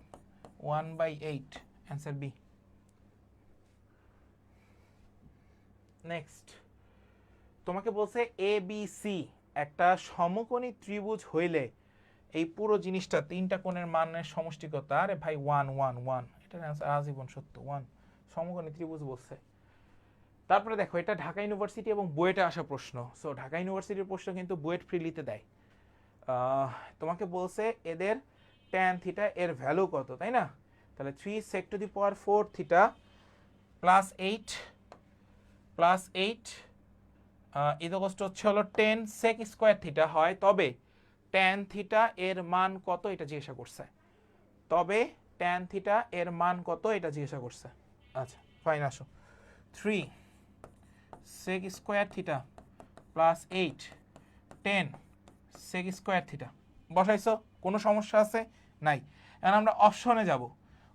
1/8 অ্যান্সার বি নেক্সট তোমাকে বলছে এ বি সি একটা সমকোণী ত্রিভুজ হইলে এই পুরো জিনিসটা তিনটা কোণের মানের সমষ্টি কত আরে ভাই 1 1 1 এটার অ্যান্সার আজীবন সত্য 1 সমকোণী ত্রিভুজ বলছে তারপরে দেখো এটা ঢাকা ইউনিভার্সিটি এবং বুয়েটে আসা প্রশ্ন সো ঢাকা ইউনিভার্সিটির প্রশ্ন কিন্তু বুয়েট ফ্রিলিতে দেয় তোমাকে বলছে এদের tan θ এর ভ্যালু কত তাই না তাহলে 3 sec⁴ θ + 8 হচ্ছে হলো 10 sec² θ হয় তবে tan θ এর মান কত এটা জিজ্ঞাসা করছে তবে tan θ এর মান কত এটা জিজ্ঞাসা করছে আচ্ছা ফাইন আসো 3 sec² θ + 8 10 sec² θ বসাইছো কোনো সমস্যা আছে নাই এখন আমরা অপশনে যাব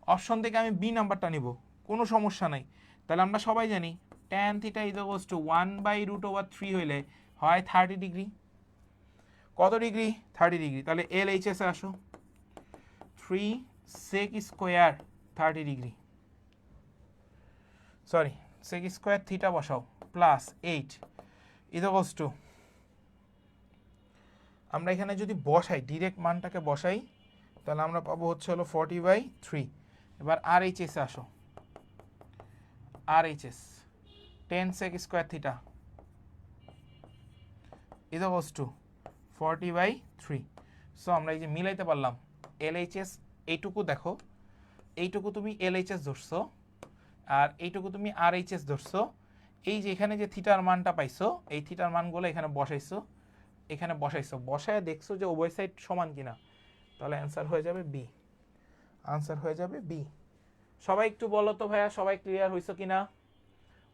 অপশন থেকে আমি বি নাম্বারটা নিব কোনো সমস্যা নাই তাহলে আমরা সবাই জানি tan θ = 1/√3 হইলে হয় 30 ডিগ্রি কত ডিগ্রি 30 ডিগ্রি তাহলে LHS এ আসো 3 sec² 30 ডিগ্রি সরি sec² θ বসাও +8 = আমরা এখানে যদি বসাই ডাইরেক্ট মানটাকে বসাই তাহলে আমরা পাবো হচ্ছে হলো 40/3 এবার RHS এ আসো RHS 10 sec² θ = 40/3 সো আমরা এই যে মিলাইতে পারলাম LHS এইটুকু দেখো এইটুকু তুমি LHS ধরছো আর এইটুকু তুমি RHS ধরছো এই যে এখানে যে থিটার মানটা পাইছো এই থিটার মানগুলো এখানে বসায় দেখছো যে উভয় সাইড সমান কিনা তাহলে অ্যান্সার হয়ে যাবে বি সবাই একটু বলো তো ভাইয়া সবাই ক্লিয়ার হইছো কিনা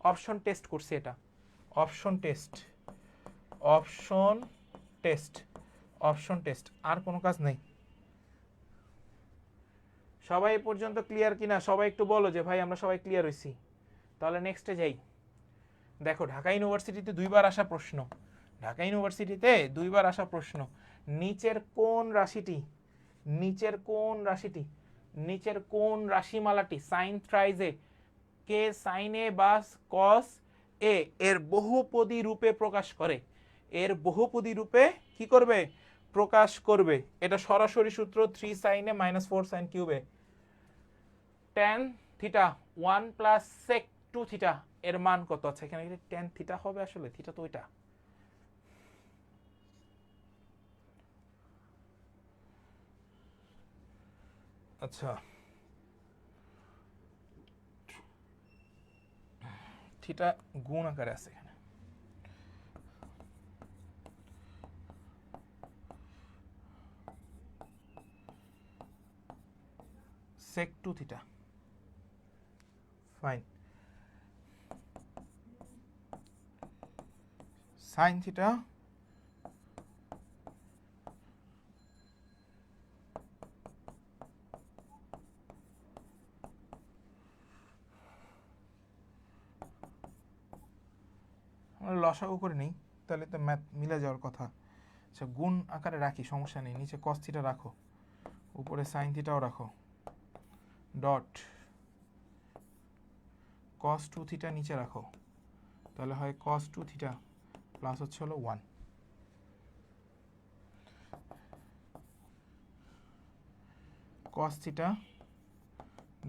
অপশন টেস্ট করছি এটা অপশন টেস্ট আর কোনো কাজ নেই সবাই এ পর্যন্ত ক্লিয়ার কিনা সবাই একটু বলো যে ভাই আমরা সবাই ক্লিয়ার হইছি তাহলে নেক্সটে যাই দেখো ঢাকা ইউনিভার্সিটিতে দুইবার আসা প্রশ্ন নিচের কোন রাশিমালাটি সাইন ট্রাইজে কে সাইন এ বা কস এ এর বহুপদী রূপে প্রকাশ করে, এর বহুপদী রূপে কি করবে, প্রকাশ করবে। এটা সরাসরি সূত্র 3 সাইনে -4 সাইন কিউবে tan theta 1 plus sec 2 theta এর মান কত আছে এখানে, tan থিটা হবে, আসলে থিটা তো ওইটা। আচ্ছা থিটা গুণ আকারে আছে এখানে, sec 2 theta, fine. sin theta আমরা লসাগু করে নেই, তাহলে তো ম্যাথ মিলে যাওয়ার কথা। আচ্ছা গুণ আকারে রাখি, সমস্যা নেই, নিচে cos থিটা রাখো, উপরে sin থিটাও রাখো, ডট cos 2 থিটা নিচে রাখো, তাহলে হয় cos 2 থিটা প্লাস হচ্ছে হলো 1, cos theta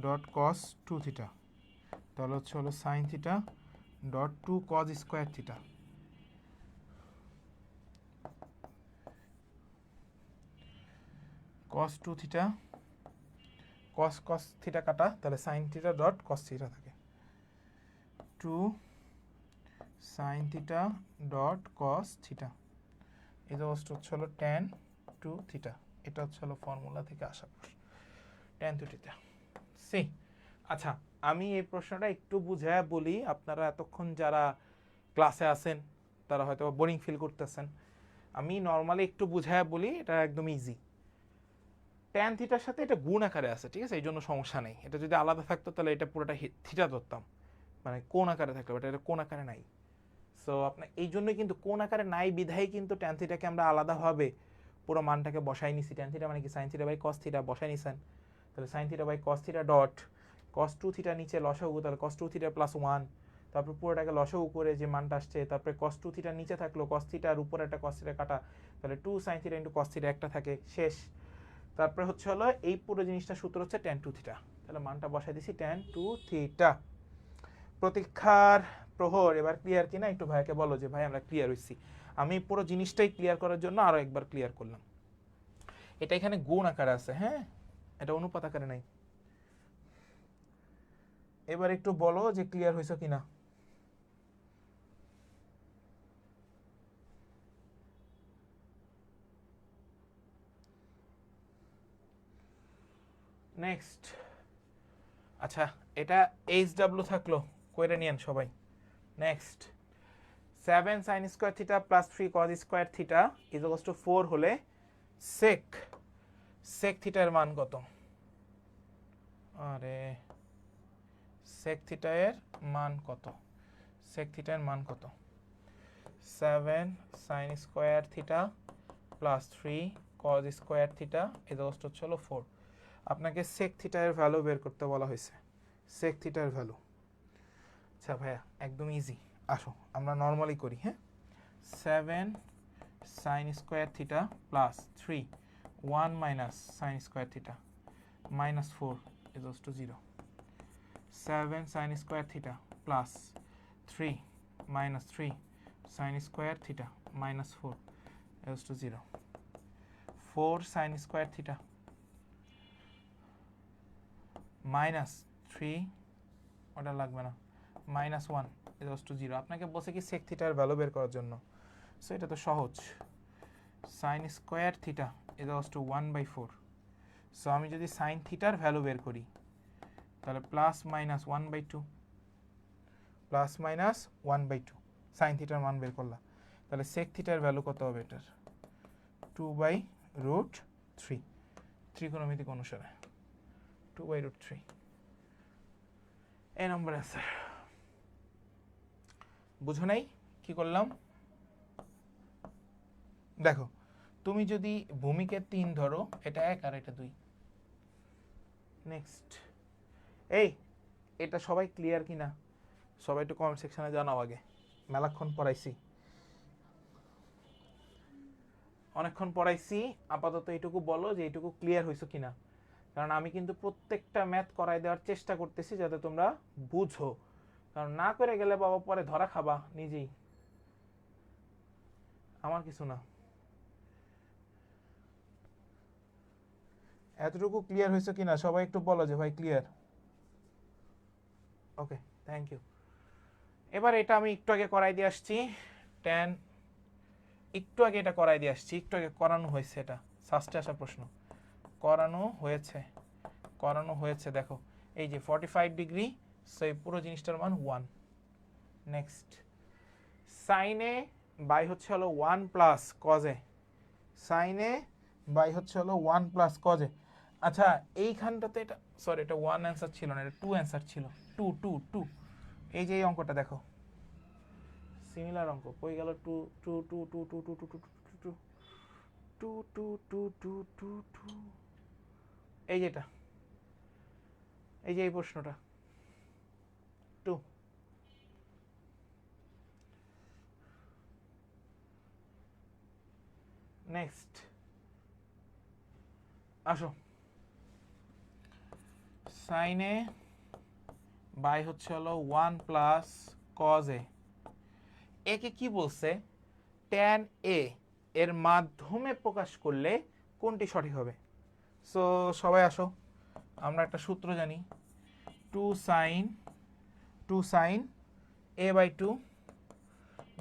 dot cos 2 theta, তাহলে হচ্ছে হলো sin theta dot 2 cos square theta, cos 2 theta cos theta কাটা, তাহলে sin theta dot cos theta থাকে, 2 sin theta dot cos theta, এটা হচ্ছে হলো tan 2 থিটা। এটা হচ্ছে হলো ফর্মুলা থেকে আসা tan 2 থিটা সি। আচ্ছা আমি এই প্রশ্নটা একটু বুঝায় বলি, আপনারা এতক্ষণ যারা ক্লাসে আছেন তারা হয়তো বোরিং ফিল করতেছেন, আমি নর্মালি একটু বুঝায় বলি, এটা একদম ইজি। ট্যান থিটার সাথে এটা গুণ আকারে আছে, ঠিক আছে, এই জন্য সমস্যা নেই। এটা যদি আলাদা থাকতো তাহলে এটা পুরোটা থিটা ধরতাম, মানে কোণ আকারে থাকতো, এটা কোণ আকারে নাই। সো আপনার এই জন্যই কিন্তু কোণ আকারে নাই বিধায় কিন্তু ট্যান থিটাকে আমরা আলাদাভাবে পুরো মানটাকে বসাই নিছি। ট্যান থিটা মানে কি sine theta by cos theta বসাই নিছেন, তাহলে sine theta by cos theta dot cos 2 theta নিচে লসাগু, তাহলে কস 2 থিটা প্লাস 1, তারপর পুরোটাকে লসাগু করে যে মানটা আসছে, তারপরে কস 2 থিটা নিচে থাকলো, কস থিটার উপরে একটা কস থিটা কাটা, তাহলে 2 sine theta into cos theta একটা থাকে, শেষ। তারপরে হচ্ছে হলো এই পুরো জিনিসটা সূত্র হচ্ছে tan 2 থিটা, তাহলে মানটা বসাই দিছি tan 2 থিটা। প্রতীক্ষার প্রহর এবার ক্লিয়ার কিনা একটু ভাইয়াকে বলো যে ভাই আমরা ক্লিয়ার হইছি। আমি পুরো জিনিসটাই ক্লিয়ার করার জন্য আরো একবার ক্লিয়ার করলাম। এটা এখানে গুণ আকারে আছে, হ্যাঁ, এটা অনুপাত আকারে নাই। এবার একটু বলো যে ক্লিয়ার হয়েছে কিনা। নেক্সট, আচ্ছা এটা HW থাকলো, কইরে নিয়েন সবাই। Next 7 sin square theta plus 3 cos square theta is equals two 4 হলে sec থিটার মান কত? আরে sec থিটা এর মান কত? sec থিটার মান কত? 7 sin square theta plus 3 cos square theta is equals two হলো 4। আপনাকে sec থিটা এর ভ্যালু বের করতে বলা হয়েছে, sec থিটা এর ভ্যালু। আচ্ছা ভাইয়া একদম ইজি, আসো আমরা নরমালি করি, হ্যাঁ। 7 sin square theta plus 3 1 minus sin square theta minus 4 is equals to 0. 7 sin square theta plus 3 minus 3 sin square theta minus 4 is equals to 0. 4 sin square theta minus 3 ওটা লাগবে না, minus 1 is equals to 0। আপনাকে বলছে কি sec theta এর value বের করার জন্য, সো এটা তো সহজ। sin square theta is equals to 1/4। So আমি যদি সাইন থিটার ভ্যালু বের করি তাহলে plus minus 1/2, plus minus 1/2 sine থিটার মান বের করলাম, তাহলে সেক থিটার ভ্যালু কত হবে এটার? 2/√3 ত্রিকোণমিতিক অনুসারে 2/√3। এই নম্বর আছে, বুঝো নাই কি করলাম? দেখো তুমি যদি ভূমিকে 3 ধরো, এটা 1 আর এটা 2। নেক্সট, এই এটা সবাই ক্লিয়ার কিনা? সবাই একটু কমেন্ট সেকশনে জানাও আগে। মেলাক্ষণ পড়াইছি, অনেকক্ষণ পড়াইছি, আপাতত এইটুকু বলো যে এইটুকু ক্লিয়ার হয়েছে কিনা, কারণ আমি কিন্তু প্রত্যেকটা ম্যাথ করাই দেওয়ার চেষ্টা করতেছি যাতে তোমরা বুঝো, কারণ না করে গেলে বাবা পরে ধরা খাবা নিজেই, আমার কিছু না। এতটুকু ক্লিয়ার হয়েছে কিনা সবাই একটু বলো যে ভাই ক্লিয়ার। Okay, thank you. এবার এটা আমি একটু আগে করাই দিয়ে আসছি, ট্যান একটু আগে এটা করাই দিয়ে আসছি, একটু আগে করানো হয়েছে, এটা ফার্স্টে আসা প্রশ্ন, করানো হয়েছে দেখো এই যে 45 ডিগ্রি, সেই পুরো জিনিসটার মান 1। নেক্সট, সাইনে বাই হচ্ছে হলো 1 প্লাস কজে, সাইনে বাই হচ্ছে হলো 1 প্লাস কজে। আচ্ছা এইখানটাতে এটা সরি, এটা 1 অ্যান্সার ছিল না, এটা 2 অ্যান্সার ছিল, 2 2 2। এই যে এই অঙ্কটা দেখো, সিমিলার অঙ্ক, কই গেল 2 2 2 2 2 2 2 2 2 2 2 2 2 2, এই যেটা, এই যে এই প্রশ্নটা 2। নেক্সট আসো, সাইনে বাই হচ্ছে হলো 1 প্লাস কজ এ, একে কি বলছে, ট্যান এ এর মাধ্যমে প্রকাশ করলে কোনটি সঠিক হবে। সো সবাই আসো, আমরা একটা সূত্র জানি, 2 sine A by 2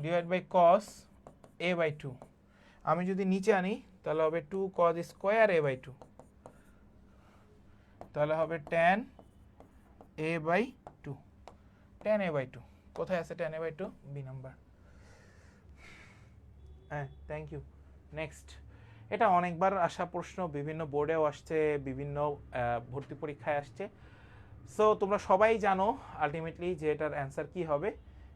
divide by cos A by 2। আমি যদি নিচে আনি তাহলে হবে 2 কজ স্কোয়ার এ বাই 2, তাহলে হবে tan A by 2, tan A by 2 কোথায় আছে, tan A by 2 B number. হ্যাঁ, থ্যাংক ইউ। নেক্সট, এটা অনেকবার আসা প্রশ্ন, বিভিন্ন বোর্ডেও আসছে, বিভিন্ন ভর্তি পরীক্ষায় আসছে। সো তোমরা সবাই জানো আলটিমেটলি যে এটার অ্যান্সার কি হবে,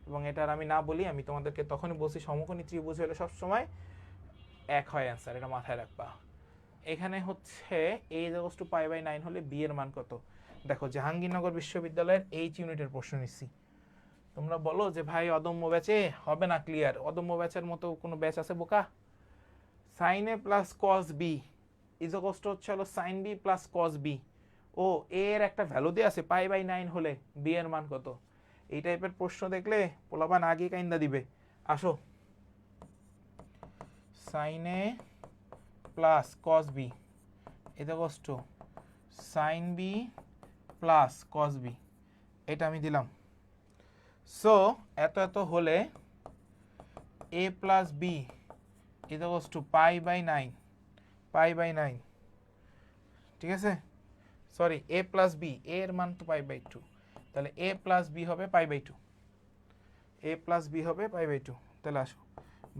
এবং এটার আমি না বলি, আমি তোমাদেরকে তখনই বলছি সমকোণী ত্রিভুজ হলে সবসময় এক হয় অ্যান্সার, এটা মাথায় রাখবা। এখানে হচ্ছে a equals to pi by 9 হলে b এর মান কত। দেখো জাহাঙ্গীরনগর বিশ্ববিদ্যালয়ের এইচ ইউনিটের প্রশ্ন নিচ্ছি, তোমরা বলো যে ভাই অদম্য ব্যাচে হবে না ক্লিয়ার, অদম্য ব্যাচের মতো কোনো ব্যাচ আছে বোকা। Sine A plus cos B equals to হচ্ছে হলো sine B plus cos B, ও এ এর একটা ভ্যালু দিয়ে আছে পাই বাই 9 হলে বি এর মান কত। এই টাইপের প্রশ্ন দেখলে পোলাপান আগে কাইন্দা দিবে। আসো, sine A plus cos B equals to sine B plus cos B, এটা আমি দিলাম। সো এত এত হলে A plus B equals to pi by 9, pi by 9, ঠিক আছে। সরি, এ প্লাস বি, এর মান তো পাই বাই 2, তাহলে এ প্লাস বি হবে pi by 2, A plus B হবে পাই বাই 2। তাহলে আসো,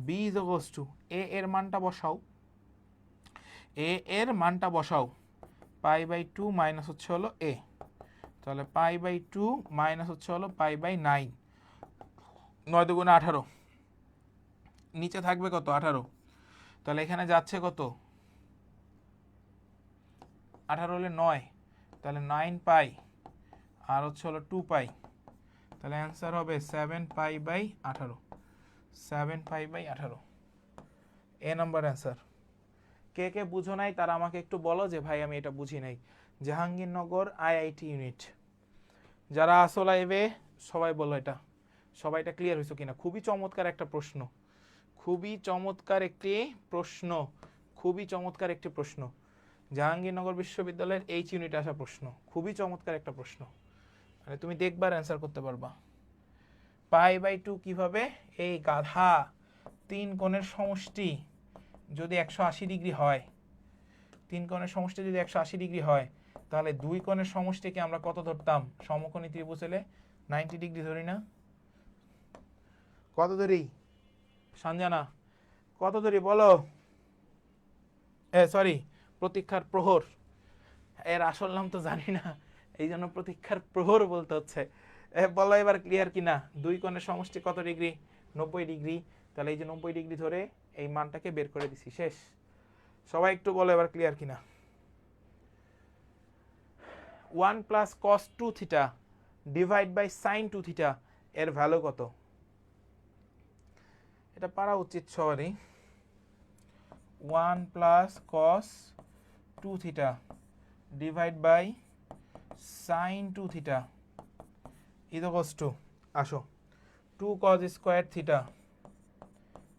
বি ইকুয়ালস টু এ এর মানটা বসাও, এ এর মানটা বসাও, পাই বাই 2 মাইনাস হচ্ছে হলো এ, তাহলে পাই বাই 2 মাইনাস হচ্ছে হলো পাই বাই 9, 9 দুগুণে 18, নিচে থাকবে কত 18, তাহলে এখানে যাচ্ছে কত 18 হলে 9, তাহলে 9 পাই আর হচ্ছে হলো 2 পাই, তাহলে অ্যান্সার হবে 7 pi by 18, 7 pi by 18, A number answer. কে কে বুঝো নাই তারা আমাকে একটু বলো যে ভাই আমি এটা বুঝি নাই। জাহাঙ্গীরনগর আইআইটি ইউনিট যারা আসো লাইভে সবাই বলো এটা, সবাই এটা ক্লিয়ার হয়েছে কিনা। খুবই চমৎকার একটা প্রশ্ন, খুবই চমৎকার একটি প্রশ্ন, খুবই চমৎকার একটি প্রশ্ন, জাহাঙ্গীরনগর বিশ্ববিদ্যালয়ের এইচ ইউনিটে আসা প্রশ্ন, খুবই চমৎকার একটা প্রশ্ন, মানে তুমি দেখবার অ্যান্সার করতে পারবা। পাই বাই 2 কিভাবে, এই গাধা 3 কোণের সমষ্টি যদি 180 ডিগ্রি হয়, 3 কোণের সমষ্টি যদি 180 ডিগ্রি হয়, তাহলে 2 কোণের সমষ্টিকে আমরা কত ধরতাম, সমকোণী ত্রিভুজ হলে 90 ডিগ্রি ধরি না, কত ধরি সঞ্জনা, কত ধরি বলো, সরি প্রতীক্ষার প্রহর, এর আসল নাম তো জানি না, এই জন্য প্রতীক্ষার প্রহর বলতে হচ্ছে। বলো এবার ক্লিয়ার কিনা, 2 কোণের সমষ্টি কত ডিগ্রি, 90 ডিগ্রি, তাহলে এই যে 90 ডিগ্রি ধরে এই মানটাকে বের করে দিছি, শেষ। সবাই একটু বলো এবার ক্লিয়ার কিনা। 1 plus cos 2 theta divide by sine 2 theta, এর ভ্যালু কত? এটা পারা উচিত সবারই। 1 plus cos 2 theta divide by sine 2 theta equals to, আসো 2 cos square theta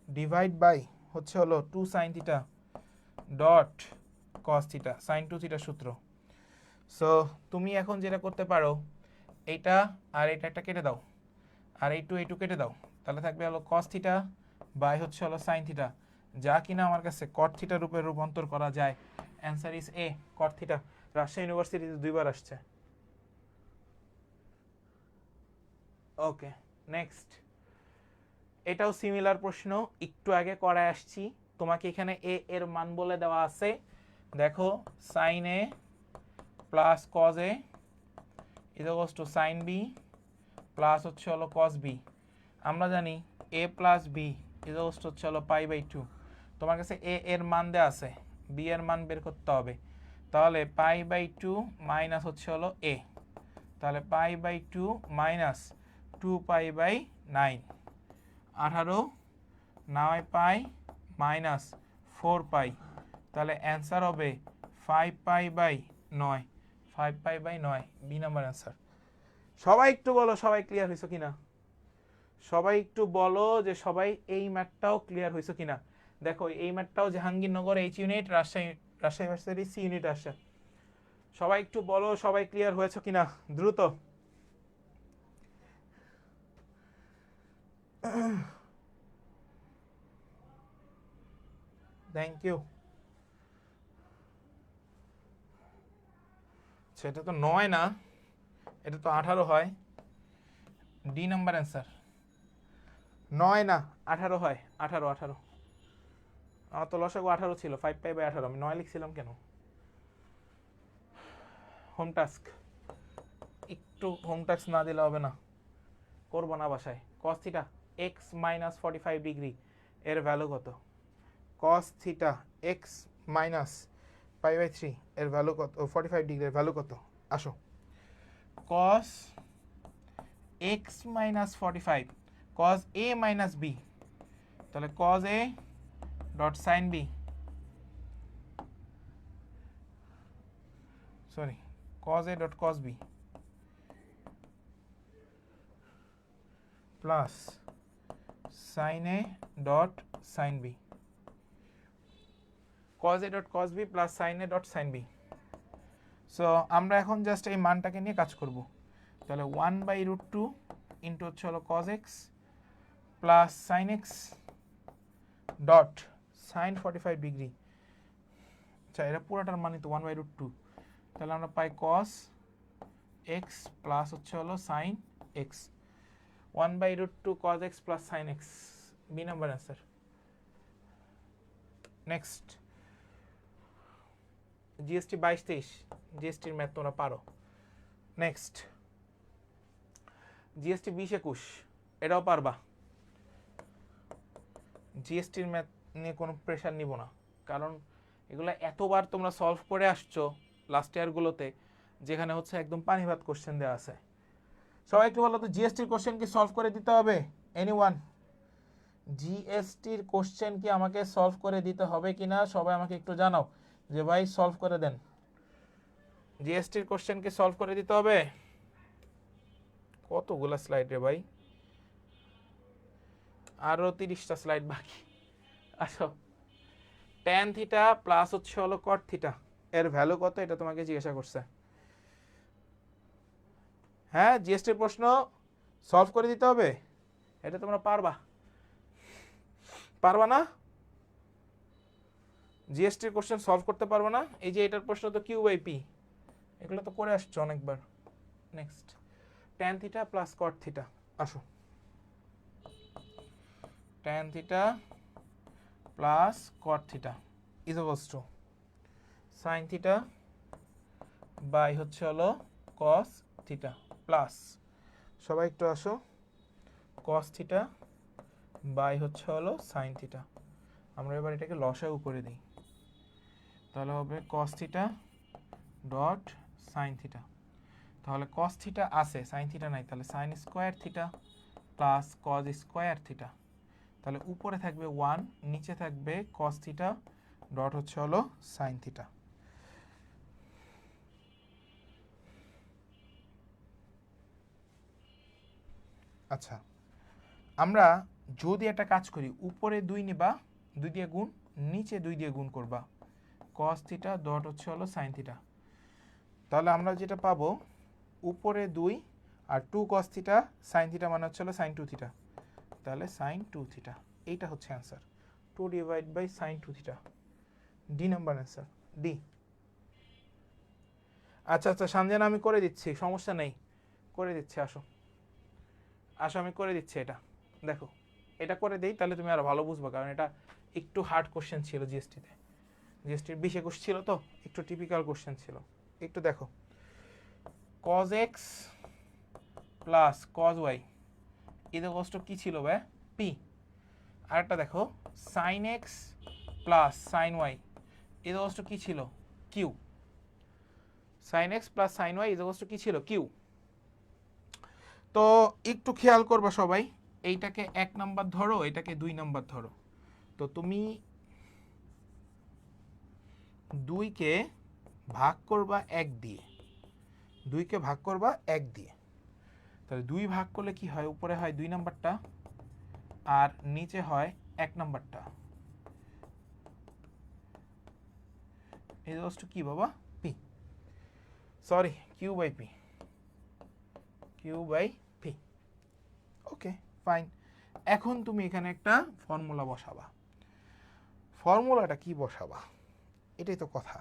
divide by হচ্ছে হলো 2 sine theta dot cos theta, sine 2 theta সূত্র। সো তুমি এখন যেটা করতে পারো, এইটা আর এটা একটা কেটে দাও, আর এই টু কেটে দাও, তাহলে থাকবে হলো কস থিটা বাই হচ্ছে হলো সাইন থিটা, যা কিনা আমার কাছে কট থিটা রূপে রূপান্তর করা যায়। Answer is a, caught theta. Rajshahi ইউনিভার্সিটিতে 2বার আসছে। ওকে, নেক্সট। এটাও সিমিলার প্রশ্ন, একটু আগে করায় আসছি। তোমাকে এখানে এ এর মান বলে দেওয়া আছে, দেখো sine A plus cos A equals to sine B plus হচ্ছে হলো কস বি। আমরা জানি A plus B equals to হচ্ছে হলো পাই বাই 2। তোমার কাছে এ এর মান দেওয়া আছে, বি এর মান বের করতে হবে। তাহলে পাই বাই 2 মাইনাস হচ্ছে হলো এ, তাহলে pi by 2 minus 2 pi by 9, 18 9 pi minus 4 pi, তাহলে অ্যান্সার হবে 5 pi by 9, 5 pi by 9, B number answer. সবাই একটু বলো সবাই ক্লিয়ার হয়েছে কিনা, সবাই একটু বলো যে সবাই এই ম্যাথটাও ক্লিয়ার হয়েছে কিনা। দেখো এই ম্যাথটাও Jahangirnagar H unit, Rajshahi university C unit আসছে। সবাই একটু বলো সবাই ক্লিয়ার হয়েছে কিনা, দ্রুত। Thank you. সেটা তো 9 না, এটা তো 18 হয়, ডি নাম্বার অ্যান্সার। 9 না 18 হয়, 18 আমার তো লসাগু 18 ছিল, 5 পাই বাই 18, আমি 9 লিখছিলাম কেন? হোম টাস্ক, একটু হোম টাস্ক না দিলে হবে না, করবো না বাসায়। Cos theta X minus 45 degree এর ভ্যালু কত? Cos theta X minus pi by 3 এর ভ্যালু কত? 45 ডিগ্রি এর ভ্যালু কত? আসো, cos X minus 45 cos A minus B, তাহলে cos A dot sine B, sorry cos a dot cos b plus sin a dot sin b, cos a dot cos b plus sin a dot sin b। So আমরা এখন just এই মানটাকে নিয়ে কাজ করব। তাহলে 1/√2 into হচ্ছে হলো cos x plus sin x dot sin 45 degree. আচ্ছা এটা পুরোটার মানে তো 1/√2, তাহলে আমরা পাই cos x প্লাস হচ্ছে হলো sin x, 1/√2 cos x plus sin x, B number answer. Next, GST 22-23, জিএসটির ম্যাথ তোমরা পারো। নেক্সট, জিএসটি 20-21, এটাও পারবা। জিএসটির ম্যাথ নিয়ে কোনো প্রেশার নিব না, কারণ এগুলো এতবার তোমরা সলভ করে আসছো লাস্ট ইয়ারগুলোতে, যেখানে হচ্ছে একদম পানিভাত কোশ্চেন দেওয়া আছে। সবাই একটু বলো তো, জিএসটির কোশ্চেন কি সলভ করে দিতে হবে? এনিওয়ান, জিএসটির কোশ্চেন কি আমাকে সলভ করে দিতে হবে কিনা সবাই আমাকে একটু জানাও, যে ভাই সলভ করে দেন। জিএসটির কোশ্চেন কি সলভ করে দিতে হবে? কতগুলা স্লাইড রে ভাই, আরো 30টা স্লাইড বাকি। আসো, ট্যান থিটা প্লাস হচ্ছে হলো কট থিটা এর ভ্যালু কত, এটা তোমাকে জিজ্ঞাসা করছে। হ্যাঁ, জিএসটির প্রশ্ন সলভ করে দিতে হবে, এটা তোমরা পারবা? পারবা না? জিএসটির কোশ্চেন সলভ করতে পারবা না? এই যে এটার প্রশ্ন তো কিউ বাই পি, এগুলো তো করে আসছো অনেকবার। Next, tan theta plus cot theta. আসো, tan theta plus cot theta equals to sine theta by হচ্ছে হলো কস থিটা প্লাস, সবাই একটু আসো, কস থিটা বাই হচ্ছে হলো সাইন থিটা। আমরা এবার এটাকে লসাগু করে দিই, তাহলে হবে কস থিটা ডট সাইন থিটা। তাহলে কস থিটা আছে, সাইন থিটা নাই, তাহলে sign square theta plus cos square theta. তাহলে উপরে থাকবে 1, নিচে থাকবে কস থিটা ডট হচ্ছে হলো সাইন থিটা। আচ্ছা, আমরা যদি একটা কাজ করি, উপরে 2 নিবা 2 দিয়ে গুণ, নিচে 2 দিয়ে গুণ করবা, কস থিটা ডট হচ্ছে হলো সাইন থিটা। তাহলে আমরা যেটা পাবো উপরে 2 আর 2 কস থিটা সাইন থিটা মানে হচ্ছে হলো সাইন 2 থিটা। তাহলে সাইন 2 থিটা, এইটা হচ্ছে answer, 2 divide by sine 2 theta. D number answer, D. আচ্ছা আচ্ছা সানজানা, আমি করে দিচ্ছি, সমস্যা নেই, করে দিচ্ছি, আসো আসো আমি করে দিচ্ছি। এটা দেখো, এটা করে দেই তাহলে তুমি আরো ভালো বুঝবা, কারণ এটা একটু হার্ড কোশ্চেন ছিল জিএসটিতে, জিএসটির 20 21 ছিল তো, একটু টিপিক্যাল কোশ্চেন ছিল। একটু দেখো, cos x plus cos y equals to কি ছিল ভাই? পি। আরেকটা দেখো, sin x plus sin y equals to কি ছিল? Q. sin x plus sin y equals to কি ছিল? কিউ। তো একটু খেয়াল করবা সবাই, এইটাকে 1 নাম্বার ধরো, এটাকে 2 নাম্বার ধরো। তো তুমি 2 কে ভাগ করবা 1 দিয়ে, 2 কে ভাগ করবা 1 দিয়ে। তাহলে 2 ভাগ করলে কি হয়? উপরে হয় 2 নাম্বারটা আর নিচে হয় 1 নাম্বারটা। ইকুয়ালস টু কি বাবা? P. Sorry, Q by P, Q by P. Okay fine. এখন তুমি এখানে একটা ফর্মুলা বসাবা। ফর্মুলাটা কি বসাবা? এটাই তো কথা।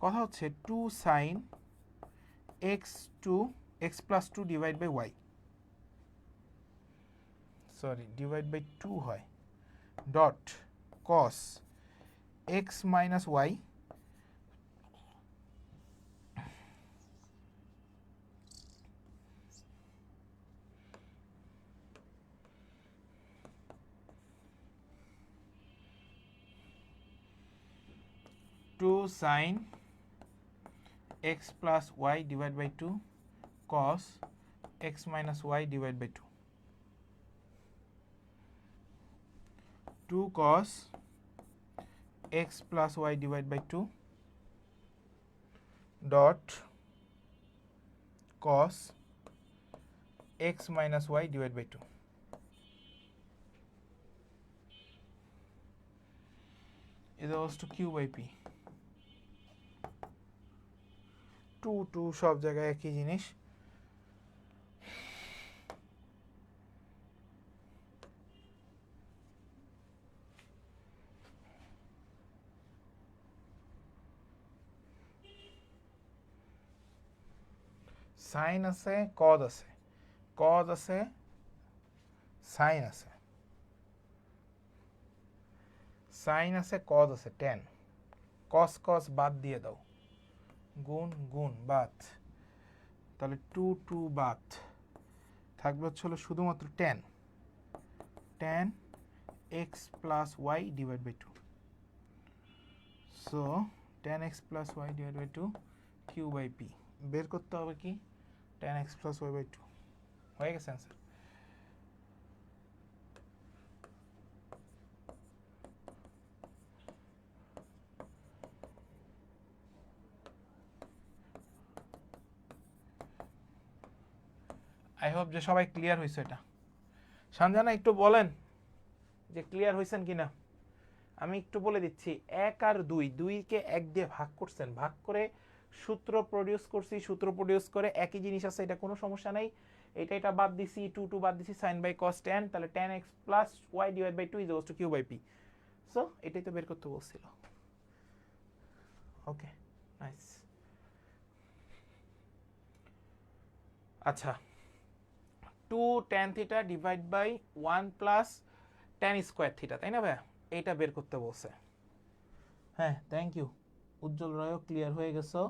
কথা হচ্ছে 2 sin x plus 2 divide by y, sorry divide by 2 হয়, dot cos x minus y two sine x plus Y divide by 2 cos x minus y divide by 2, 2 cos x plus y divided by 2 dot cos x minus y divided by 2 is equals to q by p. 2 2 সব জায়গায় একই জিনিস। Sign আছে, cause আছে, cause আছে, sign আছে, sign আছে, cause আছে, টেন। কস কস বাদ দিয়ে দাও, গুণ গুণ বাদ, তাহলে 2 2 বাদ থাকবে হচ্ছে হলো শুধুমাত্র tan, tan x plus Y divide by 2। So tan x plus Y divide by 2 Q by P. বের করতে হবে কি? Tan x plus Y by 2 হয়ে গেছে অ্যান্সার। আই হোপ যে সবাই ক্লিয়ার হয়েছে। এটা সঞ্জনা একটু বলেন যে ক্লিয়ার হয়েছেন কিনা। আমি একটু বলে দিচ্ছি, 1 আর 2, 2কে 1 দিয়ে ভাগ করছেন, ভাগ করে সূত্র প্রডিউস করছি, সূত্র প্রডিউস করে একই জিনিস আছে, এটা কোনো সমস্যা নাই। এটা এটা বাদ দিছি, 2 2 বাদ দিছি, sin বাই cos tan, তাহলে tan x plus y divide by 2 is equals to q by p। So এটাই তো বের করতে বলছিল। Okay nice. আচ্ছা, 2 tan theta divide by 1 plus tan square theta, তাই না ভাইয়া? এইটা বের করতে বলছে। হ্যাঁ থ্যাংক ইউ, উজ্জ্বল রায়ও ক্লিয়ার হয়ে গেছো,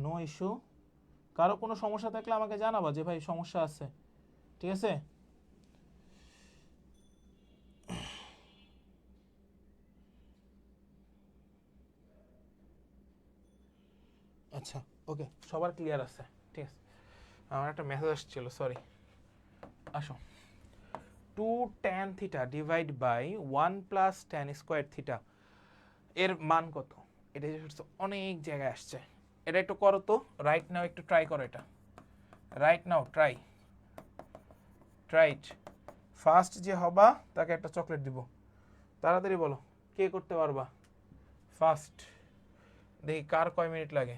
নো ইস্যু। কারো কোনো সমস্যা থাকলে আমাকে জানাবা যে ভাই সমস্যা আছে, ঠিক আছে? আচ্ছা ওকে, সবার ক্লিয়ার আছে, ঠিক আছে। আমার একটা মেসেজ আসছিল, সরি। আসো। Two tan theta divide by 1 + tan² theta এর মান কত? এটা অনেক জায়গায় আসছে, এটা একটু করো তো, রাইট নাও একটু ট্রাই করো, এটা right now try it. First যে হবা তাকে একটা চকলেট দিব, তাড়াতাড়ি বলো কে করতে পারবা ফার্স্ট, দেখি কার কয় মিনিট লাগে,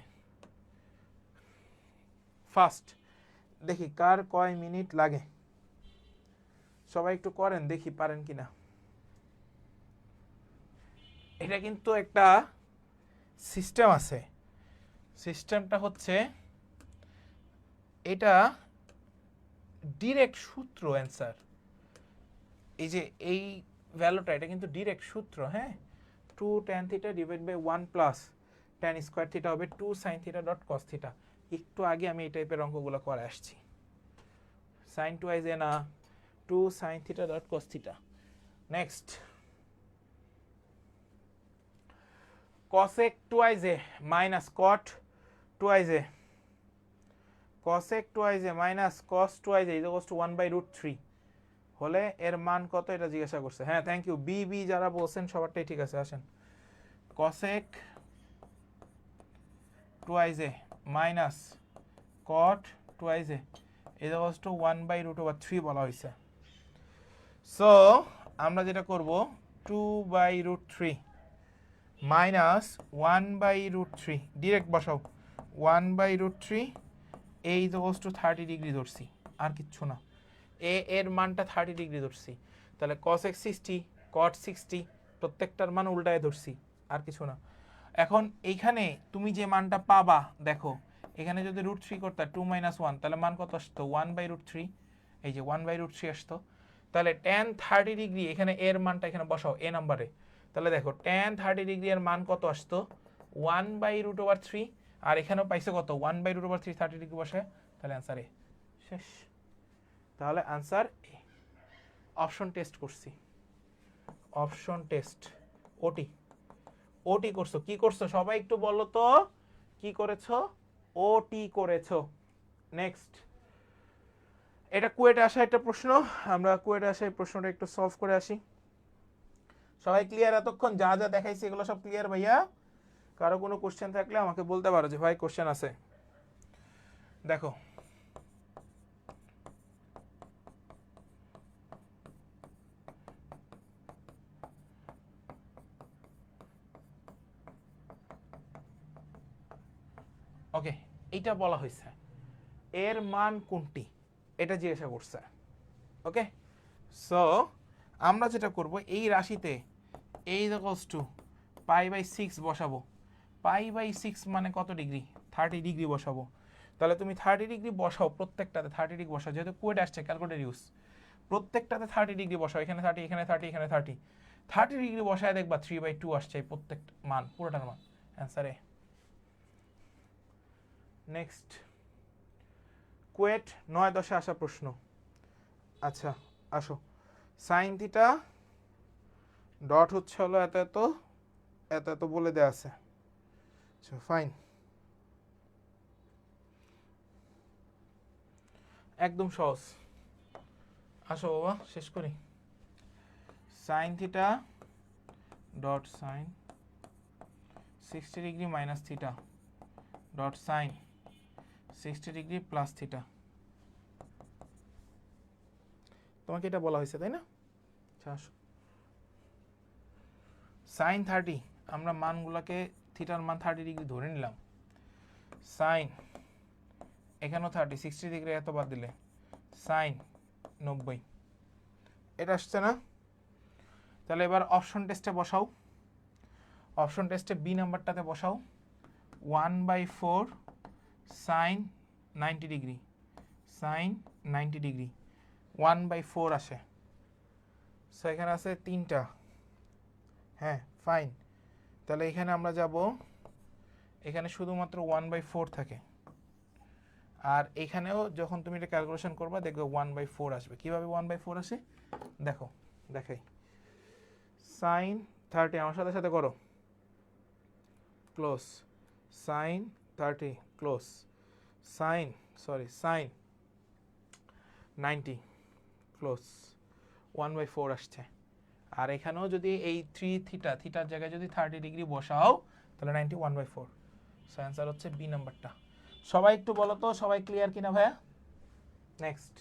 ফার্স্ট দেখি কার কয় মিনিট লাগে, সবাই একটু করেন দেখি পারেন কিনা। এটা কিন্তু একটা সিস্টেম আছে, সিস্টেমটা হচ্ছে এটা ডিরেক্ট সূত্র অ্যান্সার, এই যে এই ভ্যালুটা এটা কিন্তু ডিরেক্ট সূত্র, হ্যাঁ, 2 tan theta divide by 1 + tan² theta হবে 2 sin theta dot cos theta. একটু আগে আমি এই টাইপের অঙ্কগুলো করে আসছি, sin 2i না 2 sin theta dot cos theta. Next cosec 2i minus cot 2i cosec 2i minus cos 2i equals to 1/√3 হলে এর মান কত এটা জিজ্ঞাসা করছে। হ্যাঁ থ্যাংক ইউ, বি যারা বলছেন সবারটাই ঠিক আছে, আসেন। cosec 2i minus cot 2i equals to 1/√3 বলা হয়েছে। সো আমরা যেটা করব 2/√3 মাইনাস 1/√3 ডিরেক্ট বসাও, 1/√3 এই ইকুয়ালস টু 30 ডিগ্রি ধরছি, আর কিচ্ছু না, এর মানটা 30 ডিগ্রি ধরছি, তাহলে cosec 60 cot 60 প্রত্যেকটার মান উল্টায় ধরছি, আর কিছু না। এখন এইখানে তুমি যে মানটা পাবা দেখো, এখানে যদি √3 করতে 2 - 1 তাহলে মান কত আসতো 1/√3, এই যে 1/√3 আসতো, তাহলে tan 30 ডিগ্রি এখানে এর মানটা এখানে বসাও এ নাম্বারে, তাহলে দেখো tan 30 ডিগ্রি এর মান কত আসতো 1/√3, আর এখানেও পাইছে কত 1/√3 30 ডিগ্রি বসে, তাহলে অ্যান্সার এ শেষ। তাহলে আনসার এ। অপশন টেস্ট করছি, অপশন টেস্ট, ওটি করছো, কি করছো সবাই একটু বলো তো কি করেছো, ওটি করেছো। নেক্সট, এটা কুয়েটে আসা একটা প্রশ্ন, আমরা কুয়েটে আসা এই প্রশ্নটা একটু সলভ করে আসি। সবাই ক্লিয়ার এতক্ষণ যা যা দেখাইছি এগুলো সব ক্লিয়ার ভাইয়া? কারো কোনো কোশ্চেন থাকলে আমাকে বলতে পারো যে ভাই কোশ্চেন আছে। দেখো ওকে, এইটা বলা হয়েছে এর মান কোনটি এটা জিজ্ঞাসা করছে। ওকে, সো আমরা যেটা করব এই রাশিতে এই ইকুয়ালস টু π/6 বসাবো, π/6 মানে কত ডিগ্রি 30 ডিগ্রি বসাবো, তাহলে তুমি 30 ডিগ্রি বসাও, প্রত্যেকটাতে 30 ডিগ্রি বসাও, যেহেতু কোয়েট আসছে ক্যালকুলেটর ইউজ, প্রত্যেকটাতে 30 ডিগ্রি বসাও, এখানে 30 এখানে 30 এখানে 30 ডিগ্রি বসায় দেখবা 3/2 আসছে প্রত্যেক মান, পুরোটার মান, অ্যান্সারে। নেক্সট, কুয়েট 9-10 আসা প্রশ্ন। আচ্ছা আসো, সাইন থিটা ডট হচ্ছে হলো এত এত এত এত বলে দেওয়া আছে, আচ্ছা ফাইন, একদম সহজ, আসো বাবা শেষ করি। Sine theta dot sine 60 degree minus theta dot sine 60 degree plus theta, তোমাকে এটা বলা হয়েছে তাই না? আচ্ছা আসো, সাইন 30 আমরা মানগুলোকে থিটার মান 30 ডিগ্রি ধরে নিলাম, সাইন এখানেও 30 60 ডিগ্রি এত বাদ দিলে সাইন 90, এটা আসছে না? তাহলে এবার অপশন টেস্টে বসাও, অপশন টেস্টে বি নাম্বারটাতে বসাও 1/4 সাইন 90 ডিগ্রি, সাইন 90 ডিগ্রি 1/4 আসে, সো এখানে আছে 3টা, হ্যাঁ ফাইন, তাহলে এখানে আমরা যাব, এখানে শুধুমাত্র 1/4 থাকে, আর এখানেও যখন তুমি এটা ক্যালকুলেশন করবা দেখবে 1/4 আসবে। কিভাবে 1/4 আসে দেখো, দেখাই, সাইন 30 আমার সাথে সাথে করো, close, sine 30 close, sine 90 close, 1/4 আসছে। আর এখানেও যদি এই 3 থিটা, থিটার জায়গায় যদি 30 ডিগ্রি বসাও তাহলে 91/4। সো অ্যান্সার হচ্ছে বি নাম্বারটা। সবাই একটু বলো তো, সবাই ক্লিয়ার কিনা ভাইয়া? নেক্সট,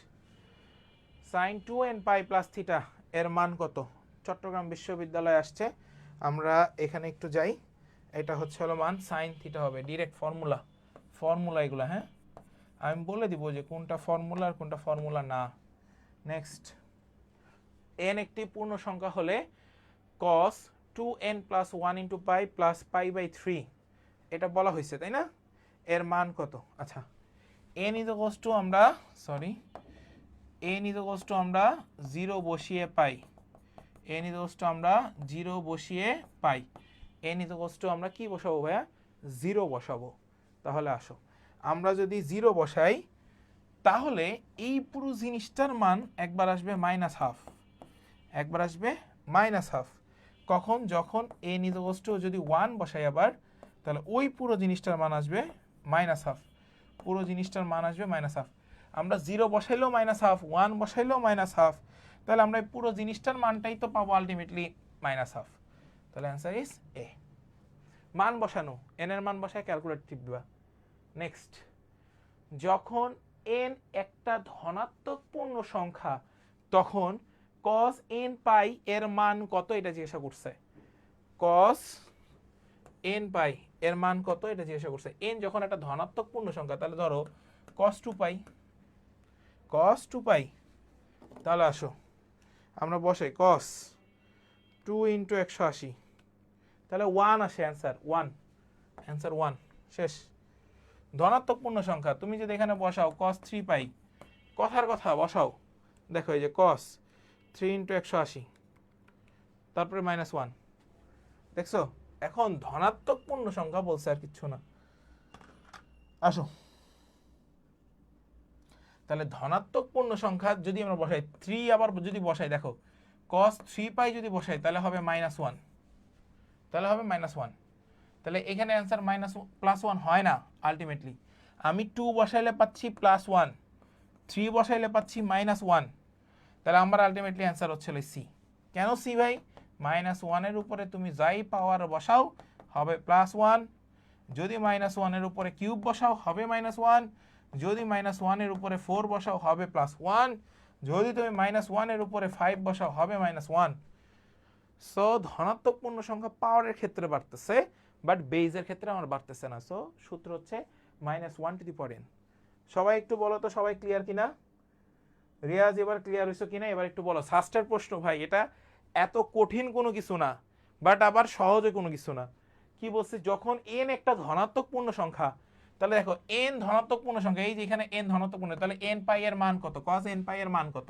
sin 2n পাই প্লাস থিটা এর মান কত? চট্টগ্রাম বিশ্ববিদ্যালয়ে আসছে, আমরা এখানে একটু যাই। এটা হচ্ছে হলো মান sin থিটা হবে, ডিরেক্ট ফর্মুলা এগুলো। হ্যাঁ, আমি বলে দিব যে কোনটা ফর্মুলা আর কোনটা ফর্মুলা না। নেক্সট, n একটি পূর্ণ সংখ্যা হলে cos 2n plus 1 into pi plus pi by 3 এটা বলা হয়েছে, তাই না? এর মান কত? আচ্ছা, n ইজ ইকুয়ালস টু আমরা n ইজ ইকুয়ালস টু আমরা 0 বসিয়ে পাই, n ইজ ইকুয়ালস টু আমরা 0 বসিয়ে পাই, n ইজ ইকুয়ালস টু আমরা কি বসাবো ভাইয়া? 0 বসাবো। তাহলে আসো, আমরা যদি 0 বসাই তাহলে এই পুরো জিনিসটার মান একবার আসবে -1/2, একবার আসবে -1/2। কখন? যখন n ইজ ইকুয়ালস টু যদি 1 বসাই আবার, তাহলে ওই পুরো জিনিসটার মান আসবে -1/2, পুরো জিনিসটার মান আসবে -1/2। আমরা 0 বসাইলেও -1/2, 1 বসাইলেও -1/2, তাহলে আমরা এই পুরো জিনিসটার মানটাই তো পাবো আলটিমেটলি -1/2। তাহলে অ্যান্সার ইজ এ। মান বসানো, n এর মান বসায় ক্যালকুলেটর টিপ দিবা। নেক্সট, যখন n একটা ধনাত্মক পূর্ণ সংখ্যা তখন cos n পাই এর মান কত এটা জিজ্ঞাসা করছে। cos n পাই এর মান কত এটা জিজ্ঞাসা করছে। n যখন একটা ধনাত্মক পূর্ণ সংখ্যা, তাহলে ধরো cos 2 পাই, cos 2 পাই, তাহলে আসো আমরা বসাই cos 2 ইন্টু 180, তাহলে 1 আসে অ্যান্সার 1, অ্যান্সার 1 শেষ। ধনাত্মক পূর্ণ সংখ্যা তুমি যদি এখানে বসাও cos 3 পাই, কথার কথা বসাও, দেখো এই যে cos 3 ইন্টু 180, তারপরে -1, দেখছো? এখন ধনাত্মক পূর্ণ সংখ্যা বলছে, আর কিচ্ছু না। আসো, তাহলে ধনাত্মক পূর্ণ সংখ্যা যদি আমরা বসাই 3, আবার যদি বসাই দেখো cos 3 পাই যদি বসাই তাহলে হবে -1, তাহলে হবে -1। তাহলে এখানে অ্যান্সার +1 হয় না আলটিমেটলি। আমি 2 বসাইলে পাচ্ছি +1, 3 বসাইলে পাচ্ছি -1, তাহলে আমার আলটিমেটলি অ্যান্সার হচ্ছে সি। কেন সি ভাই? -1 এর উপরে তুমি যাই পাওয়ার বসাও হবে +1, যদি -1 এর উপরে কিউব বসাও হবে -1, যদি -1 এর উপরে 4 বসাও হবে +1, যদি তুমি -1 এর উপরে 5 বসাও হবে -1। সো ধনাত্মক পূর্ণ সংখ্যা পাওয়ারের ক্ষেত্রে বাড়তেছে, বাট বেজের ক্ষেত্রে আমার বাড়তেছে না। সো সূত্র হচ্ছে -1/n। সবাই একটু বলো তো, সবাই ক্লিয়ার কিনা? রিয়াজ এবার ক্লিয়ার হইছো কিনা? এবার একটু বলো। সাস্টের প্রশ্ন ভাই, এটা এত কঠিন কোনো কিছু না, বাট আবার সহজে কোনো কিছু না। কি বলছে? যখন n একটা ধনাত্মক পূর্ণ সংখ্যা, তাহলে দেখো n ধনাত্মক পূর্ণ সংখ্যা, এই যে এখানে n ধনাত্মক পূর্ণ, তাহলে n পাই এর মান কত? cos n পাই এর মান কত?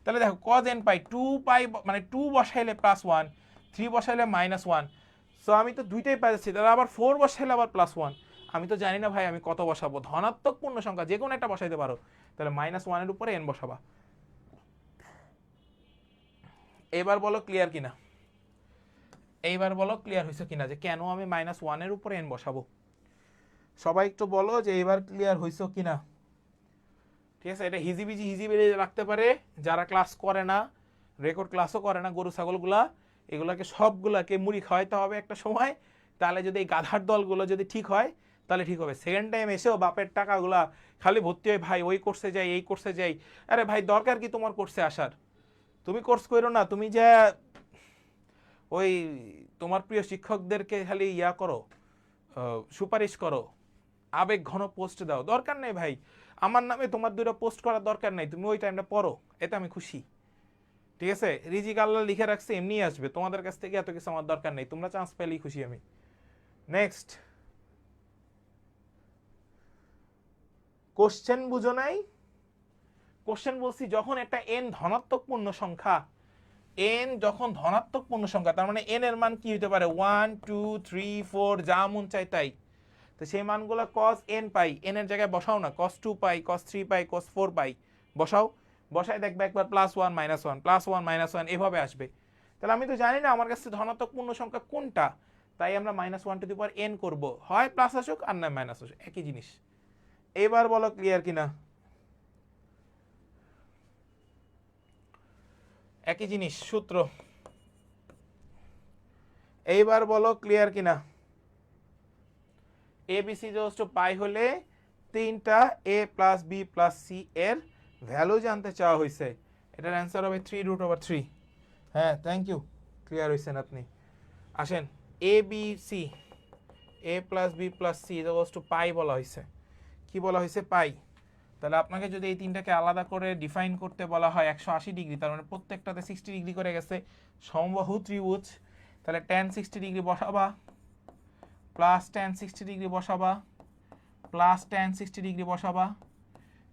তাহলে দেখো cos n পাই 2 পাই, মানে 2 বসাইলে +1, 3 বসাইলে -1। সো আমি তো দুইটাই পাই যাচ্ছি, তাহলে আবার 4 বসাইলে আবার +1। আমি তো জানি না ভাই আমি কত বসাবো। ধনাত্মক পূর্ণ সংখ্যা যে কোনো একটা বসাইতে পারো, তাহলে -1 এর উপরে n বসাবা। এবার বলো ক্লিয়ার কিনা, এইবার বলো ক্লিয়ার হয়েছে কিনা যে কেন আমি -1 এর উপরে n বসাবো। সবাই একটু বলো যে এবার ক্লিয়ার হয়েছে কিনা। ঠিক আছে, এটা হিজিবিজি রাখতে পারে যারা ক্লাস করে না, রেকর্ড ক্লাসও করে না, গরু ছাগলগুলা, এগুলাকে সবগুলাকে মুড়ি খাওয়াইতে হবে একটা সময়। তাহলে যদি এই গাধার দলগুলো যদি ঠিক হয় তাহলে ঠিক হবে। সেকেন্ড টাইম এসেও বাপের টাকাগুলা খালি ভর্তি হয়, ভাই ওই কোর্সে যাই, এই কোর্সে যাই। আরে ভাই দরকার কি তোমার কোর্সে আসার? তুমি কোর্স করো না, তুমি যা ওই তোমার প্রিয় শিক্ষকদেরকে খালি ইয়া করো, সুপারিশ করো, আবেগ ঘন পোস্ট দাও, দরকার নেই ভাই। আমার নামে তোমার 2টা পোস্ট করার দরকার নেই, তুমি ওই টাইমটা পড়ো, এতে আমি খুশি। ঠিক আছে, রিজিক আল্লাহ লিখে রাখছে, এমনি আসবে, তোমাদের কাছ থেকে এত কিছু আমার দরকার নেই, তোমরা চান্স পেলেই খুশি আমি। নেক্সট কোশ্চেন বুঝো নাই? কোশ্চেন বলছি যখন একটা n ধনাত্মক পূর্ণ সংখ্যা, n যখন ধনাত্মক পূর্ণ সংখ্যা, তার মানে n এর মান কি হতে পারে? 1 2 3 4 যা মন চাই তাই। তো সেই মানগুলো cos n পাই, n এর জায়গায় বসাও না, cos 2 পাই, cos 3 পাই, cos 4 পাই, বসাও। বসাই দেখবে একবার +1 -1 +1 -1 এভাবে আসবে। তাহলে আমি তো জানি না আমার কাছে ধনাত্মক পূর্ণ সংখ্যা কোনটা, তাই আমরা -1n করব, হয় প্লাস আসুক আর না মাইনাস আসুক, একই জিনিস। এবার বলো ক্লিয়ার কিনা। একই জিনিস সূত্র। এইবার বলো ক্লিয়ার কিনা। এ বি সি ইকুয়ালস টু পাই হলে তিনটা এ প্লাস বি প্লাস সি এর ভ্যালু জানতে চাওয়া হয়েছে। এটার অ্যান্সার হবে 3√3। হ্যাঁ, থ্যাংক ইউ, ক্লিয়ার হয়েছেন আপনি। আসেন, A B C, A plus B plus C equals to pi বলা হয়েছে। কি বলা হয়েছে? পাই। তাহলে আপনাকে যদি এই তিনটাকে আলাদা করে ডিফাইন করতে বলা হয় 180 ডিগ্রি, তার মানে প্রত্যেকটাতে 60 ডিগ্রি করে গেছে, সমবাহু ত্রিভুজ। তাহলে tan 60 ডিগ্রি বসাবা, প্লাস tan 60 ডিগ্রি বসাবা, প্লাস tan 60 ডিগ্রি বসাবা।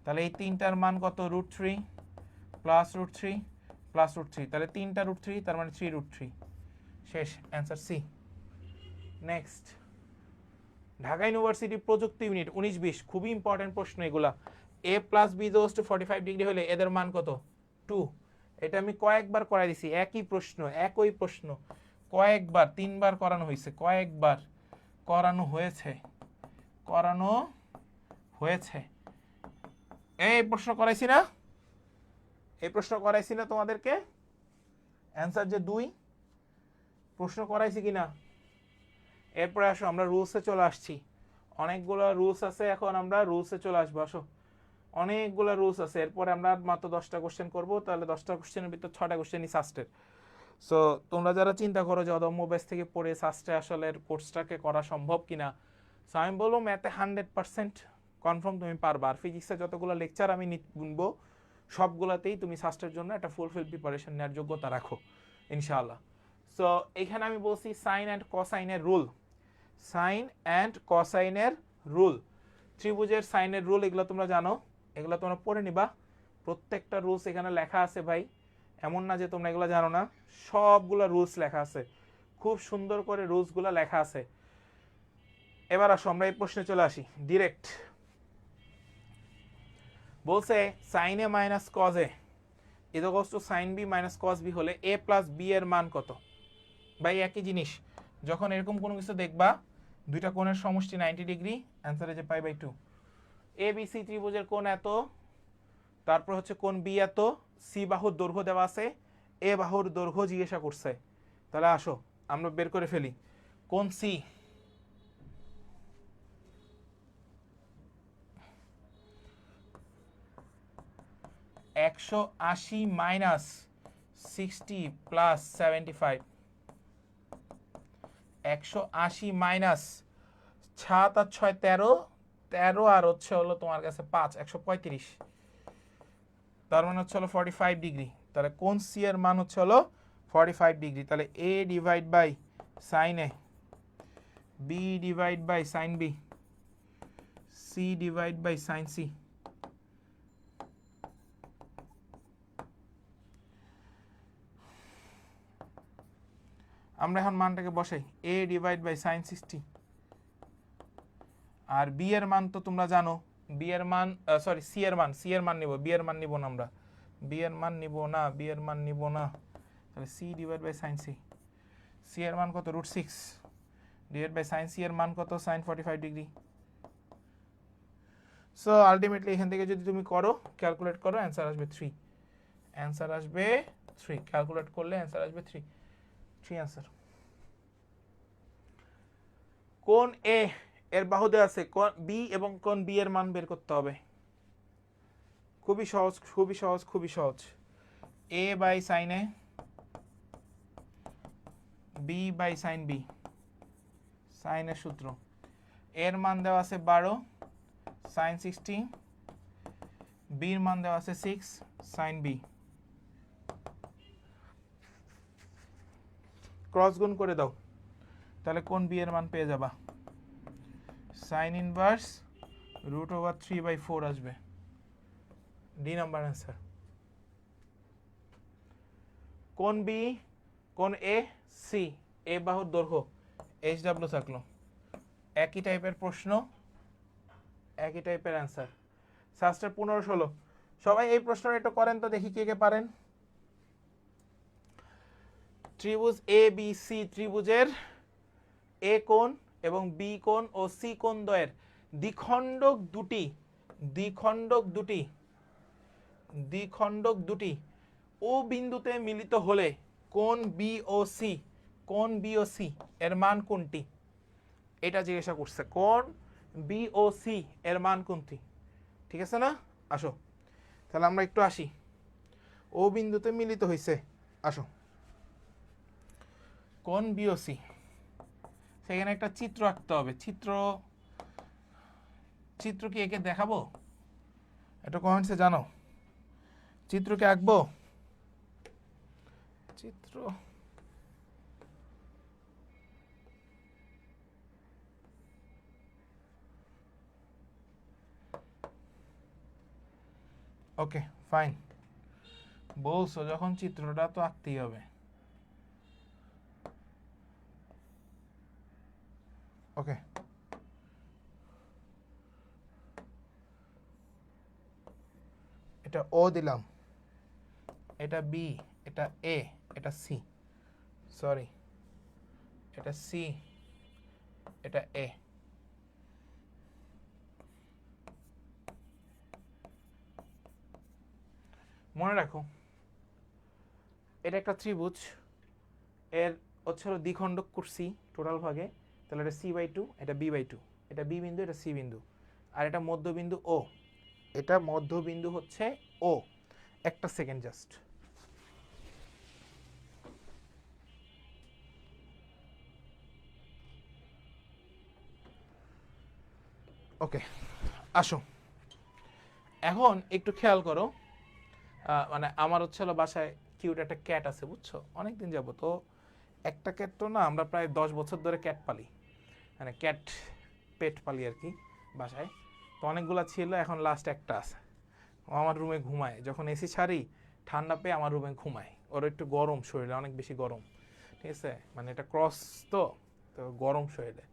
তাহলে এই তিনটার মান কত? √3 প্লাস √3 প্লাস √3। তাহলে তিনটা √3, তার মানে 3√3। শেষ, answer C. Next, Dhaka university প্রযুক্তি ইউনিট 19-20, খুবই ইম্পর্টেন্ট প্রশ্ন এগুলা। A plus B equals to 45 degree হলে এদের মান কত? 2। এটা আমি কয়েকবার করাই দিছি, একই প্রশ্ন, একই প্রশ্ন কয়েকবার, 3বার করানো হয়েছে, কয়েকবার করানো হয়েছে, করানো হয়েছে। এই প্রশ্ন করাইছি না? এই প্রশ্ন করাইছি না তোমাদেরকে? অ্যান্সার যে 2। প্রশ্ন করাইছি কিনা? এরপরে আসো, আমরা রুলসে চলে আসছি। অনেকগুলো রুলস আছে, এখন আমরা রুলসে চলে আসবো। আসো, অনেকগুলো রুলস আছে। এরপরে আমরা মাত্র 10টা কোশ্চেন করবো, তাহলে 10টা কোশ্চেনের ভিতর 6টা কোশ্চেনই সাস্টের। সো তোমরা যারা চিন্তা করো যে অদম্য ব্যাচ থেকে পড়ে সাস্টে আসলে কোর্সটাকে করা সম্ভব কিনা, সো আমি বলবো ম্যাথে 100% কনফার্ম তুমি পারবা। আর ফিজিক্সে যতগুলো লেকচার আমি গুনবো সবগুলোতেই তুমি সাস্টের জন্য একটা ফুলফিল প্রিপারেশন নেওয়ার যোগ্যতা রাখো ইনশাআল্লাহ। সো এখানে আমি বলছি সাইন অ্যান্ড কসাইনের রুল, সাইন অ্যান্ড কসাইনের রুল, ত্রিভুজের সাইনের রুল, এগুলো তোমরা জানো, এগুলো তোমরা পড়ে নিবা। প্রত্যেকটা রুলস এখানে লেখা আছে ভাই, এমন না যে তোমরা এগুলো জানো না, সবগুলো রুলস লেখা আছে, খুব সুন্দর করে রুলসগুলো লেখা আছে। এবার আসো আমরা এই প্রশ্নে চলে আসি ডিরেক্ট। বলছে sine A minus cos A equals to sine B minus cos B হলে এ প্লাস বি এর মান কত? ভাই একই জিনিস, যখন এরকম কোনো কিছু দেখবা, দুইটা কোণের সমষ্টি 90 ডিগ্রি, অ্যান্সারে যে π/2। এ বি সি ত্রিভুজের কোণ এত, তারপর হচ্ছে কোণ বি এত, সি বাহুর দৈর্ঘ্য দেওয়া আছে, এ বাহুর দৈর্ঘ্য জিজ্ঞাসা করছে। তাহলে আসো আমরা বের করে ফেলি। কোণ সি, (180 মাইনাস 60 প্লাস 75), 180 মাইনাস 7 আর 6 13, 13 আর হচ্ছে হলো তোমার কাছে 5, 135, তার মানে হচ্ছে হলো 45 ডিগ্রি। তাহলে কোণ সি এর মান হচ্ছে হলো 45 ডিগ্রি। তাহলে A divide by sine A, B divide by sine B, C divide by sine C. আমরা এখন মানটাকে বসাই, এ ডিভাইড বাই সাইন 60, আর বি এর মান তো তোমরা জানো, বি এর মান সরি সি এর মান নিব, বি এর মান নিব না আমরা, বি এর মান নিব না, বি এর মান নিব না। তাহলে C divide by sine C, C এর মান কত? √6 ডিভাইড বাই সাইন সি এর মান কত? Sign 45 degree. সো আলটিমেটলি এখান থেকে যদি তুমি করো, ক্যালকুলেট করো, অ্যান্সার আসবে 3, অ্যান্সার আসবে 3, ক্যালকুলেট করলে অ্যান্সার আসবে 3 অ্যান্সার। কোণ এ এর বাহু দেওয়া আছে, কোণ বি এবং কোণ বি এর মান বের করতে হবে। খুবই সহজ, খুবই সহজ, খুবই সহজ। A by sine A, B by sine B, সাইনের সূত্র। এর মান দেওয়া আছে 12 সাইন 60, বির মান দেওয়া আছে 6 সাইন বি। ক্রস গুণ করে দাও, তাহলে কোন বি এর মান পেয়ে যাবা, সাইন ইনভার্স √3/4 আসবে। D number answer. কোন বি, কোন এ, সি, এ বাহুর দৈর্ঘ্য HW থাকলো। একই টাইপের প্রশ্ন, একই টাইপের অ্যান্সার। শাস্ত্রের 15-16 সবাই এই প্রশ্নটা একটু করেন তো দেখি কে কে পারেন। ত্রিভুজ এ বি সি ত্রিভুজের এ কোণ এবং বি কোণ ও সি কোণ দ্বয়ের দ্বিখণ্ডক দুটি ও বিন্দুতে মিলিত হলে কোণ বিওসি, কোণ বিওসি এর মান কোনটি, এটা জিজ্ঞাসা করছে। কোণ বিওসি এর মান কোনটি, ঠিক আছে না? আসো তাহলে আমরা একটু আসি, ও বিন্দুতে মিলিত হয়েছে, আসো কোণ বিওসি, সেখানে একটা চিত্র আঁকতে হবে। চিত্র কি একে দেখাবো? এটা কমেন্টসে জানো, চিত্র কি আঁকবো? চিত্র ওকে ফাইন, বলছো যখন চিত্রটা তো আঁকতেই হবে। ওকে এটা ও দিলাম, এটা বি, এটা এ, এটা সি, সরি এটা সি, এটা এ। মনে রাখো এটা একটা ত্রিভুজ, এর হচ্ছে হলো দ্বিখণ্ডক করছি টোটাল ভাগে, তাহলে এটা c/2, এটা b/2, এটা বি বিন্দু, এটা সি বিন্দু, আর এটা মধ্যবিন্দু ও, এটা মধ্যবিন্দু হচ্ছে ও। একটা সেকেন্ড জাস্ট, ওকে আসো এখন একটু খেয়াল করো, মানে আমার হচ্ছে হলো বাসায় কিউট একটা ক্যাট আছে বুঝছো, অনেকদিন যাব তো, একটা ক্যাট তো না, আমরা প্রায় 10 বছর ধরে ক্যাট পালি, মানে ক্যাট পেট পালি আর কি বাসায়। তো অনেকগুলা ছিল, এখন লাস্ট একটা আছে। ও আমার রুমে ঘুমায়, যখন এসি ছাড়ি ঠান্ডা পেয়ে আমার রুমে ঘুমায়। ওর একটু গরম শরীরে, অনেক বেশি গরম, ঠিক আছে, মানে এটা ক্রস তো, তো গরম শরীরে।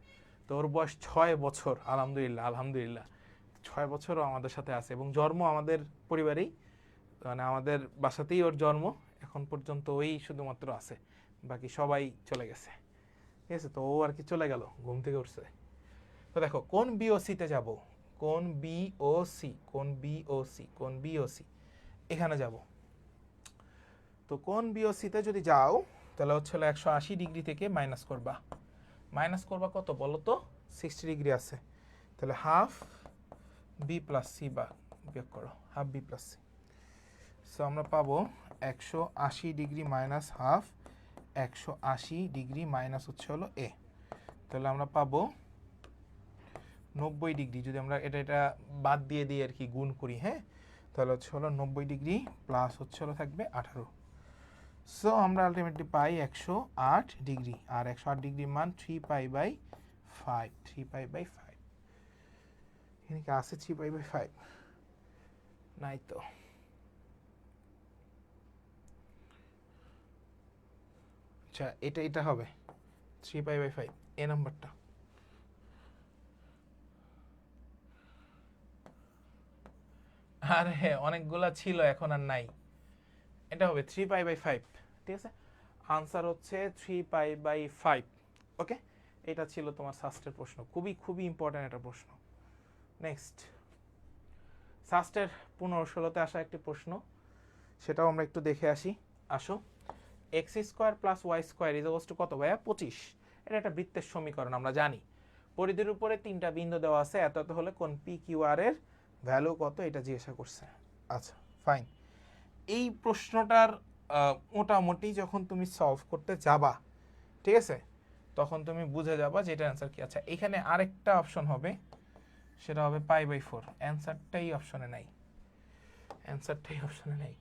তো ওর বয়স 6 বছর, আলহামদুলিল্লাহ আলহামদুলিল্লাহ, 6 বছরও আমাদের সাথে আছে, এবং জন্ম আমাদের পরিবারেই, মানে আমাদের বাসাতেই ওর জন্ম, এখন পর্যন্ত ওই শুধুমাত্র আছে, বাকি সবাই চলে গেছে, ঠিক আছে। তো ও আর কি চলে গেল, ঘুম থেকে উঠছে। তো দেখো কোন বিওসিতে যাব, কোন বিওসি, কোন বিওসি, কোন বিওসি, এখানে যাব। তো কোন বিওসিতে যদি যাও তাহলে হচ্ছে 180 ডিগ্রি থেকে মাইনাস করবা, মাইনাস করবা কত বলো তো, 60 ডিগ্রি আছে, তাহলে হাফ বি প্লাস সি, বা বিয়োগ করো half B plus C. So আমরা পাবো 180 degree minus half, 180 degree minus হচ্ছে হলো এ, তাহলে আমরা পাবো 90 ডিগ্রি। যদি আমরা এটা বাদ দিয়ে দিই আর কি, গুণ করি, হ্যাঁ, তাহলে হচ্ছে হলো 90 ডিগ্রি প্লাস হচ্ছে হলো থাকবে 18। সো আমরা আলটিমেটলি পাই 108 ডিগ্রি, আর 108 ডিগ্রির মান 3π/5, 3π/5। এখানে কি আছে 3π/5? নাই তো। আচ্ছা এটা হবে 3π/5, এ নাম্বারটা। আর হ্যাঁ অনেকগুলা ছিল, এখন আর নাই, এটা হবে 3π/5, ঠিক আছে। আনসার হচ্ছে 3π/5। ওকে, এটা ছিল তোমার সাস্টের প্রশ্ন, খুবই খুবই ইম্পর্ট্যান্ট একটা প্রশ্ন। নেক্সট, সাস্টের 15-16তে আসা একটি প্রশ্ন, সেটাও আমরা একটু দেখে আসি। আসো, x² + y² কত ভাইয়া? 25। এটা একটা বৃত্তের সমীকরণ, আমরা জানি পরিধির উপরে 3টা বিন্দু দেওয়া আছে, এত এত হলে কোন PQR এর ভ্যালু কত, এটা জিজ্ঞাসা করছে। আচ্ছা ফাইন, এই প্রশ্নটার মোটামুটি যখন তুমি সলভ করতে যাবা, ঠিক আছে, তখন তুমি বুঝে যাবা যে এটার অ্যান্সার কি। আচ্ছা এখানে আরেকটা অপশন হবে, সেটা হবে π/4, অ্যান্সারটাই অপশনে নাই, অ্যান্সারটাই অপশনে নাই।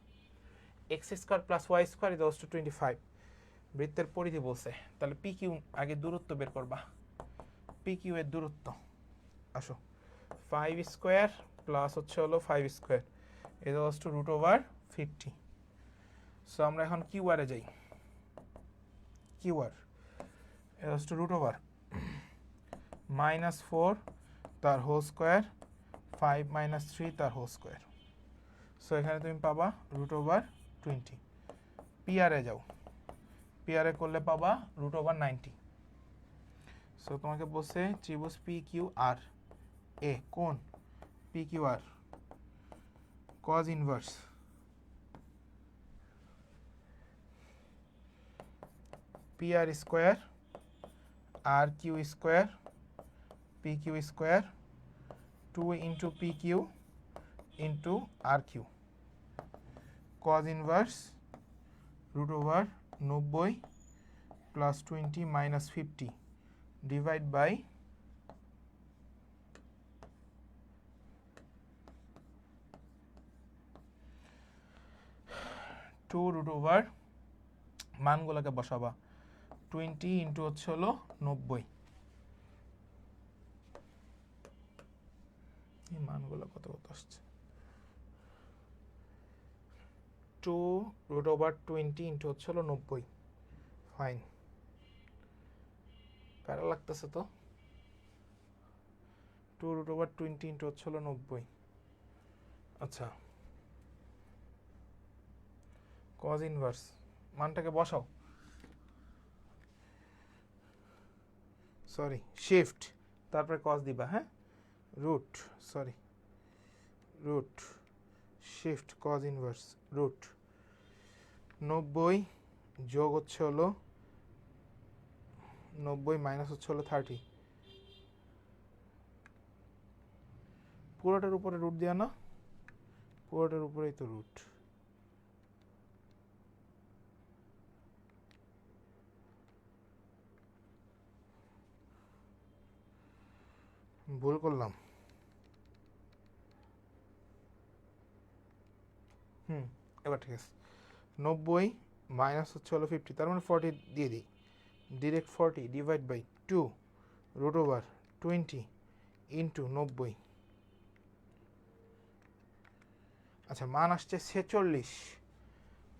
x² + y² = 25, বৃত্তের পরিধি বলছে, তাহলে PQ আগে দূরত্ব বের করবা, PQ এর দূরত্ব। আসো 5² প্লাস হচ্ছে হলো 5² √50। সো আমরা এখন কিউআরে যাই, কিউআর √(-4 তার হোল স্কোয়ার 5 - 3 তার হোল স্কোয়ার। সো এখানে তুমি পাবা √20। পিআরে যাও, পিআরে করলে পাবা √90। সো তোমাকে বলছে ত্রিভুজ PQR এ কোন PQR cos inverse PR square RQ square PQ square 2 into PQ into RQ cos inverse root over 90 plus 20 minus 50 divide by 2 root over মানগুলোকে বসাবা 20 ইন্টু হচ্ছে হলো 90 এই মানগুলো কত কত আসছে 2 রুট ওভার 20 ইন্টু হচ্ছে হলো 90 ফাইন প্যারা লাগতেছে তো 2 রুট ওভার 20 ইন্টু হচ্ছে হলো 90 আচ্ছা cos ইনভার্স মানটাকে বসাও সরি শিফট তারপরে cos দিবা হ্যাঁ root sorry root shift cos inverse root 90 যোগ হচ্ছে হলো 90 মাইনাস হচ্ছে হলো 30 পুরোটার উপরে রুট দেওয়া না পুরোটার উপরেই তো রুট ভুল করলাম এবার ঠিক আছে 90 মাইনাস হচ্ছে হলো 50 তার মানে 40 দিয়ে দিই direct 40 divide by 2 root over 20 into 90 আচ্ছা মান আসছে 46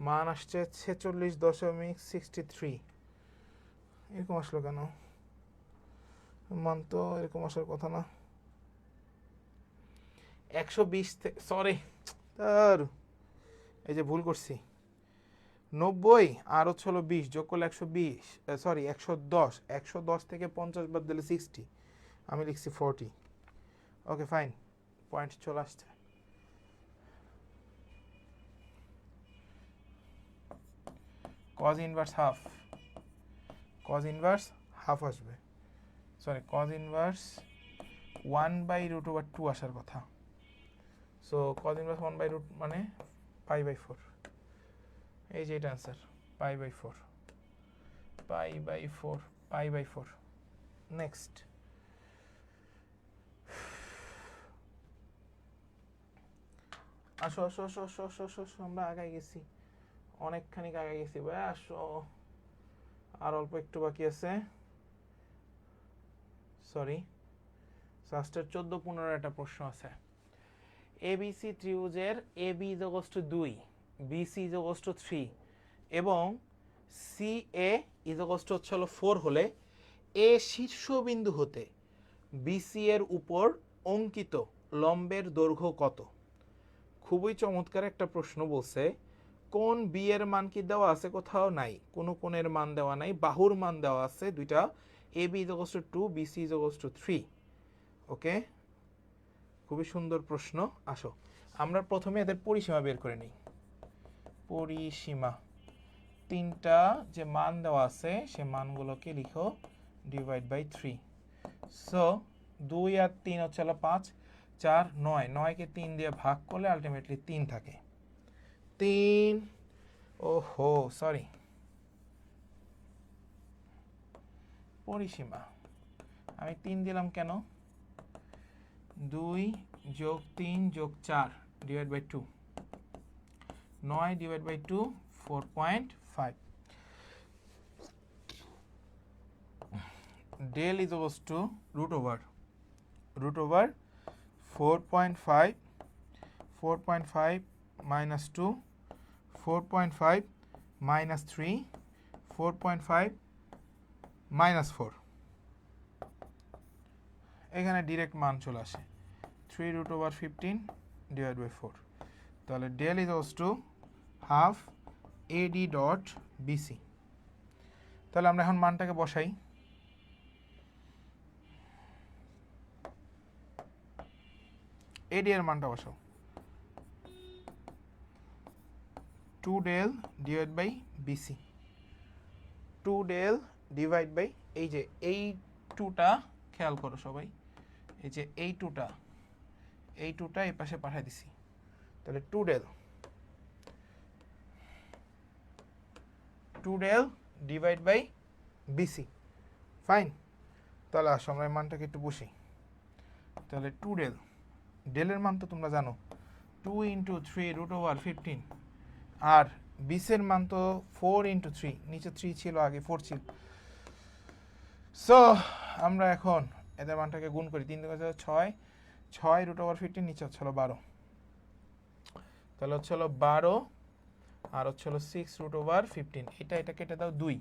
মান আসছে 46.63 এরকম আসলো কেন মান তো এরকম আসার কথা না 120 সরি তার এই যে ভুল করছি 90 আর হচ্ছে হলো 20 যোগ করলে 120 সরি 110 110 থেকে 50 বাদ দিলে 60 আমি লিখছি 40 ওকে ফাইন পয়েন্ট চলে আসছে cos ইনভার্স হাফ আসবে সরি cos ইনভার্স 1/√2 আসার কথা সো cos ইনভার্স 1/√, মানে π/4 এই যে এটা आंसर π/4 নেক্সট আসো আসো আসো আসো আসো আসো আসো আমরা আগায় গেছি অনেকখানি আগায় গেছি ভাই আসো আর অল্প একটু বাকি আছে সরি সাস্টার 14-15 একটা প্রশ্ন আছে এবিসি ত্রিভুজের AB = 2 BC = 3 এবং CA = 4 হলে A শীর্ষবিন্দু হতে BC এর উপর অঙ্কিত লম্বের দৈর্ঘ্য কত খুবই চমৎকার একটা প্রশ্ন বলছে কোন বি এর মান কি দেওয়া আছে কোথাও নাই কোনো কোণের মান দেওয়া নাই বাহুর মান দেওয়া আছে দুইটা AB = 2 BC = 3 ওকে খুবই সুন্দর প্রশ্ন আসো আমরা প্রথমে এদের পরিসীমা বের করে নিই পরিসীমা তিনটা যে মান দেওয়া আছে সে মানগুলোকে লিখো ডিভাইড বাই 3 সো 2 আর 3 হচ্ছে 5 4 9 9 কে 3 দিয়ে ভাগ করলে আলটিমেটলি 3 থাকে 3 ওহো সরি পরিসীমা আমি 3 দিলাম কেন 2 যোগ 3 যোগ 4 divide by 2 9 divide by 2 4.5 del is equals to root over 4.5 minus 2 4.5 minus 3 4.5 minus 4 এখানে ডাইরেক্ট মান চলে আসে 3 root over 15 divided by 4 তাহলে del is equals to half AD dot BC তাহলে আমরা এখন মানটাকে বসাই AD এর মানটা বসাও 2 del divided by BC two del divide by এই যে এই টুটা খেয়াল করো সবাই, এই যে এই টুটা এই পাশে পাঠিয়ে দিছি, তাহলে two del divide by BC. Fine, তাহলে আসো আমরা এই মানটাকে একটু বসি। তাহলে টু ডেলের মান তো তোমরা জানো 2 × 3 √15, আর বিসের মান তো 4 × 3, নিচে 3 ছিল আগে 4 ছিল। সো আমরা এখন এদের মানটাকে গুণ করি, 3 × 6, 6 √15, নিচে হচ্ছে 12, তাহলে হচ্ছে 12 আর হচ্ছে 6 √15, এটা কেটে দাও 2,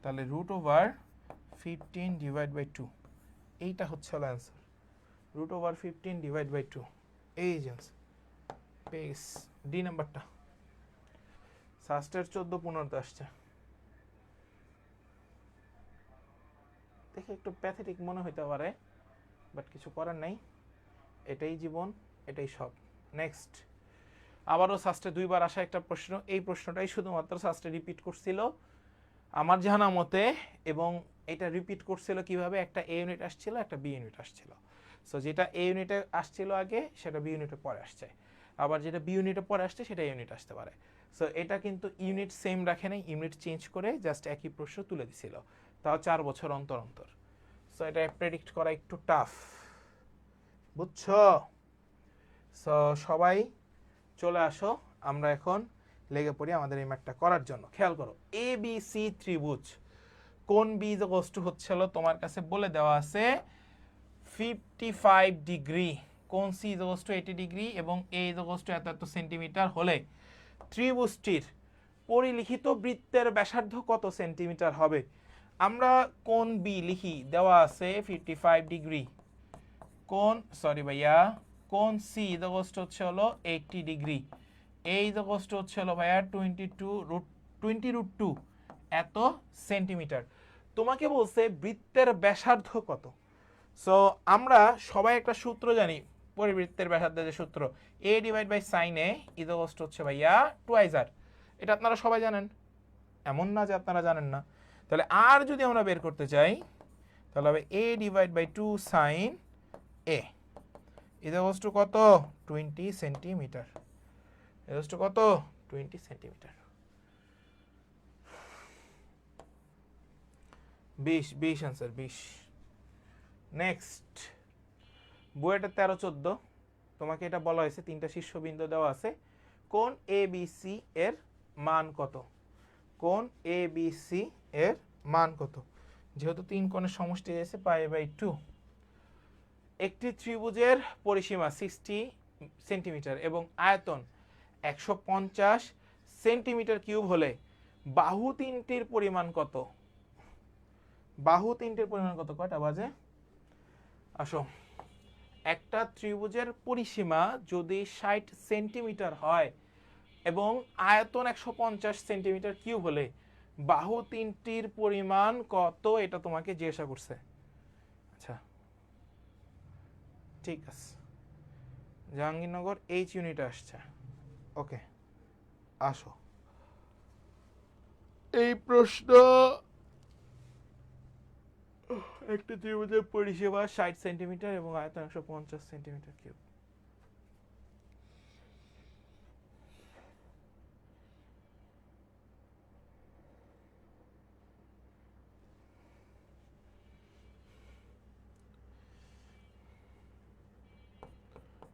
তাহলে √15 ডিভাইড বাই 2, এইটা হচ্ছে অ্যান্সার, √15 ডিভাইড বাই 2, এই যে পেস ডি নাম্বারটা। সাস্টের 14 আসছে, দেখে একটু প্যাথেটিক মনে হইতে পারে, বাট কিছু করার নাই, এটাই জীবন, এটাই সব। নেক্সট, আবারও সাস্টে 2 বার আসা একটা প্রশ্ন, এই প্রশ্নটাই শুধুমাত্র সাস্টে রিপিট করছিল আমার জানা মতে, এবং এটা রিপিট করছিল কিভাবে, একটা এ ইউনিট আসছিল, একটা বি ইউনিট আসছিল। সো যেটা এ ইউনিটে আসছিল আগে সেটা বি ইউনিটে পরে আসছে, আবার যেটা বি ইউনিটে পরে আসছে সেটা ইউনিট আসতে পারে। সো এটা কিন্তু ইউনিট সেম রাখে নাই, ইউনিট চেঞ্জ করে জাস্ট একই প্রশ্ন তুলে দিছিল, তাও 4 বছর অন্তর অন্তর। সো এটা প্রেডিক্ট করা একটু টাফ, বুঝছো? সো সবাই চলে আসো, আমরা এখন লেগে পড়ি আমাদের এই ম্যাথটা করার জন্য। খেয়াল করো, এ বি সি ত্রিভুজ, কোন বি বস্তু হচ্ছিল তোমার কাছে বলে দেওয়া আছে 55 ডিগ্রি, কোন সি বস্তু 80 ডিগ্রি, এবং এ বস্তু এত এত সেন্টিমিটার হলে ত্রিভুজটির পরিলিখিত বৃত্তের ব্যাসার্ধ কত সেন্টিমিটার হবে। আমরা কোন বি লিখি, দেওয়া আছে 55 ডিগ্রি, কোন সরি ভাইয়া কোন সি বস্তু হচ্ছে হলো 80 ডিগ্রি, এই বস্তু হচ্ছে হলো ভাইয়া 20√2 এত সেন্টিমিটার। তোমাকে বলছে বৃত্তের ব্যাসার্ধ কত। সো আমরা সবাই একটা সূত্র জানি, পরিবৃত্তের ব্যাসার্ধের যে সূত্র, a divide by sine A is হচ্ছে ভাইয়া 2r, এটা আপনারা সবাই জানেন, এমন না যে আপনারা জানেন না। তাহলে আর যদি আমরা বের করতে চাই তাহলে হবে a divide by 2 sine A is কত 20 সেন্টিমিটার, ইজ কত 20 সেন্টিমিটার। 20 आंसर 20। নেক্সট, বইটা 13-14, তোমাকে এটা বলা হয়েছে 3টা শীর্ষবিন্দু দেওয়া আছে, কোন এ বি সি এর মান কত, কোন এ বি সি এর মান কত। যেহেতু 3 কোণের সমষ্টি আছে π/2, একটি ত্রিভুজের পরিসীমা 60 সেন্টিমিটার এবং আয়তন 150 সেন্টিমিটার কিউব হলে বাহু তিনটির পরিমাণ কত। বাহু তিনটির পরিমাণ কত, কয়টা বাজে, আসো। একটা ত্রিভুজের পরিসীমা যদি 60 সেন্টিমিটার হয় এবং আয়তন 150 সেন্টিমিটার কিউব হলে বাহু তিনটির পরিমাণ কত, এটা তোমাকে জিজ্ঞাসা করছে। আচ্ছা ঠিক আছে, জাহাঙ্গীরনগর এইচ ইউনিট আসছে, ওকে আসো। এই প্রশ্ন, একটি ত্রিভুজের পরিসীমা 60 সেন্টিমিটার এবং আয়তন 150 সেন্টিমিটার কিউব।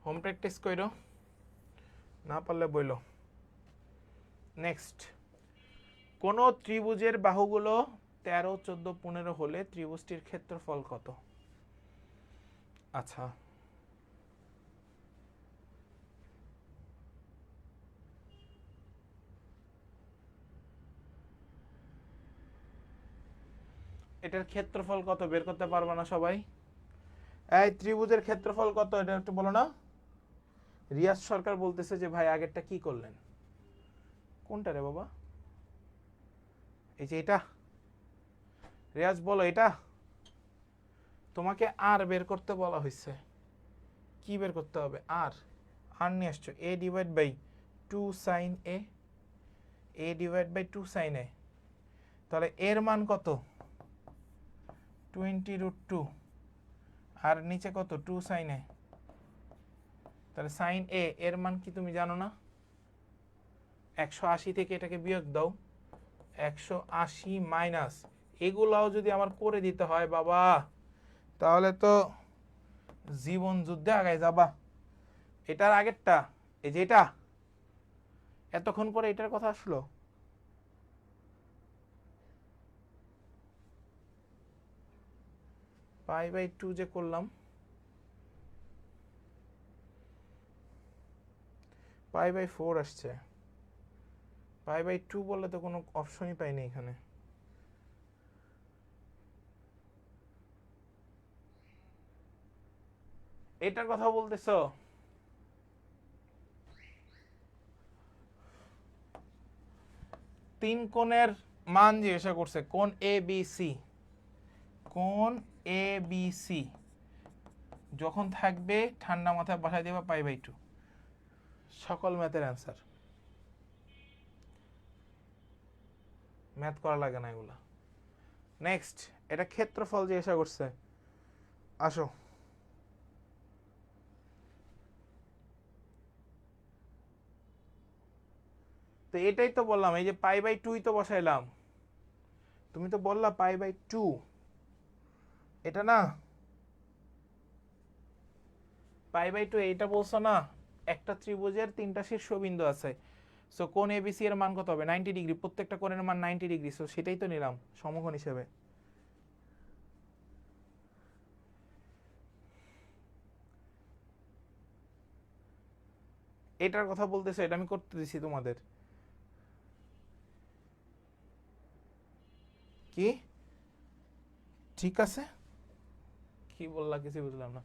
হোম প্র্যাকটিস কইরো, না পারলে বইলো। নেক্সট, কোন ত্রিভুজের বাহুগুলো 13, 14, 15 হলে ত্রিভুজটির ক্ষেত্রফল কত। আচ্ছা এটার ক্ষেত্রফল কত বের করতে পারবে না সবাই? এই ত্রিভুজের ক্ষেত্রফল কত এটা একটু বলো না। রিয়াজ সরকার বলতেছে যে ভাই আগেরটা কি করলেন, কোনটা রে বাবা, এই যে এটা, রিয়াজ বলো এটা, তোমাকে আর বের করতে বলা হয়েছে, কি বের করতে হবে, আর নিয়ে আসছো, a divide by 2 sine a, a divide by 2 sine a, তাহলে এর মান কত 20√2 আর নিচে কত 2 sin a, তাহলে sin a এর মান কি তুমি জানো না? 180 থেকে এটাকে বিয়োগ দাও, 180 মাইনাস, এগুলাও যদি আমার করে দিতে হয় বাবা, তাহলে তো জীবন যুদ্ধে আগায় যাবা। এটার আগেরটা, এই যে এটা, এতক্ষণ পরে এটার কথা আসলো। π/2 যে করলাম, π/4 আসছে। π/2 বললে তো কোনো অপশনই পাইনি এখানে। এটার কথা বলতেছ? তিন কোণের মান জিজ্ঞাসা করছে, কোণ ABC, কোণ ABC যখন থাকবে ঠান্ডা মাথায় বসাই দেবা π/2, সকল ম্যাথের অ্যান্সার। ম্যাথ করা লাগে না এগুলা। নেক্সট, এটা ক্ষেত্রফল জিজ্ঞাসা করছে, আসো। তো এটাই তো বললাম, এই যে π/2 তো বসাইলাম, তুমি তো বললা π/2, এটা না π/2, এইটা বলছো না, একটা ত্রিভুজের তিনটা শীর্ষবিন্দু আছে, সো কোণ ABC এর মান কত হবে 90 ডিগ্রি, প্রত্যেকটা কোণের মান 90 ডিগ্রি, সো সেটাই তো নিলাম সমকোণ হিসেবে। এটার কথা বলতেছে, এটা আমি করতে দিছি তোমাদের। কি ঠিক আছে, কি বললা কিছু বুঝলাম না।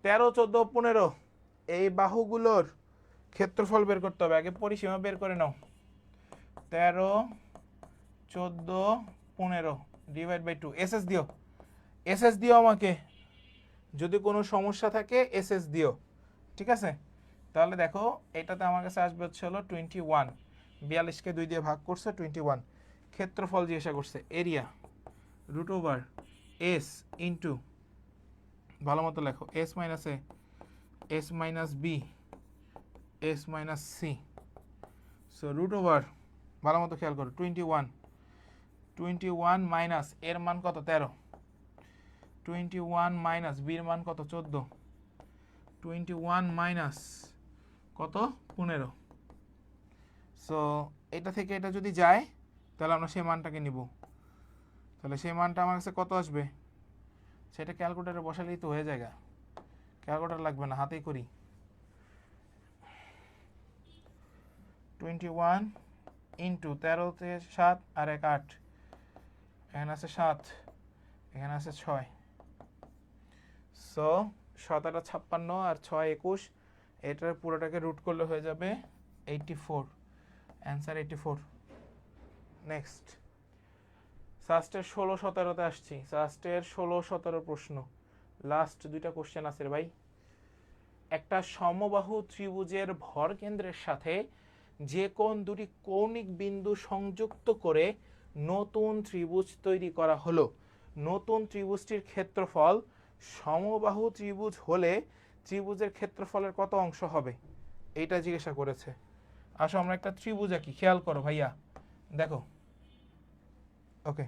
13, 14, 15 এই বাহুগুলোর ক্ষেত্রফল বের করতে হবে, আগে পরিসীমা বের করে নাও। 13, 14, 15 /2, এসএস দিও, এসএস দিও আমাকে, যদি কোনো সমস্যা থাকে এসএস দিও, ঠিক আছে? তাহলে দেখো এটাতে আমার কাছে আসবে হচ্ছে হলো 21, 42কে 2 দিয়ে ভাগ করছে 21। ক্ষেত্রফল জিজ্ঞাসা করছে, এরিয়া √S ইন্টু, ভালো মতো লেখো, S minus A, S minus B, S minus C, so √, ভালো মতো খেয়াল করো, 21 মাইনাস এর মান কত 13, 21 মাইনাস বির মান কত 14, 21 মাইনাস কত 15। সো এটা থেকে এটা যদি যায় তাহলে আমরা সেই মানটাকে নিব, তাহলে সেই মানটা আমার কাছে কত আসবে, সেটা ক্যালকুলেটরে বসালেই তো হয়ে যায়, ক্যালকুলেটর লাগবে না, হাতেই করি। 21 ইন্টু 13 তে 7 আর 1 8, এখানে আছে 7, এখানে আছে 6, সো 7 8 56 আর 6 21, এটার পুরোটাকে রুট করলে হয়ে যাবে 84, অ্যান্সার 84। নেক্সট, সাস্টের 16 17তে আসছি, সাস্টের 16 17 প্রশ্ন, লাস্ট দুইটা কোশ্চেন আছে ভাই। একটা সমবাহু ত্রিভুজের ভর কেন্দ্রের সাথে যে কোন দুটি কৌণিক বিন্দু সংযুক্ত করে নতুন ত্রিভুজ তৈরি করা হলো, নতুন ত্রিভুজটির ক্ষেত্রফল সমবাহু ত্রিভুজ হলে ত্রিভুজের ক্ষেত্রফলের কত অংশ হবে, এইটা জিজ্ঞাসা করেছে। আসো আমরা একটা ত্রিভুজ আঁকি, খেয়াল করো ভাইয়া, দেখো, ওকে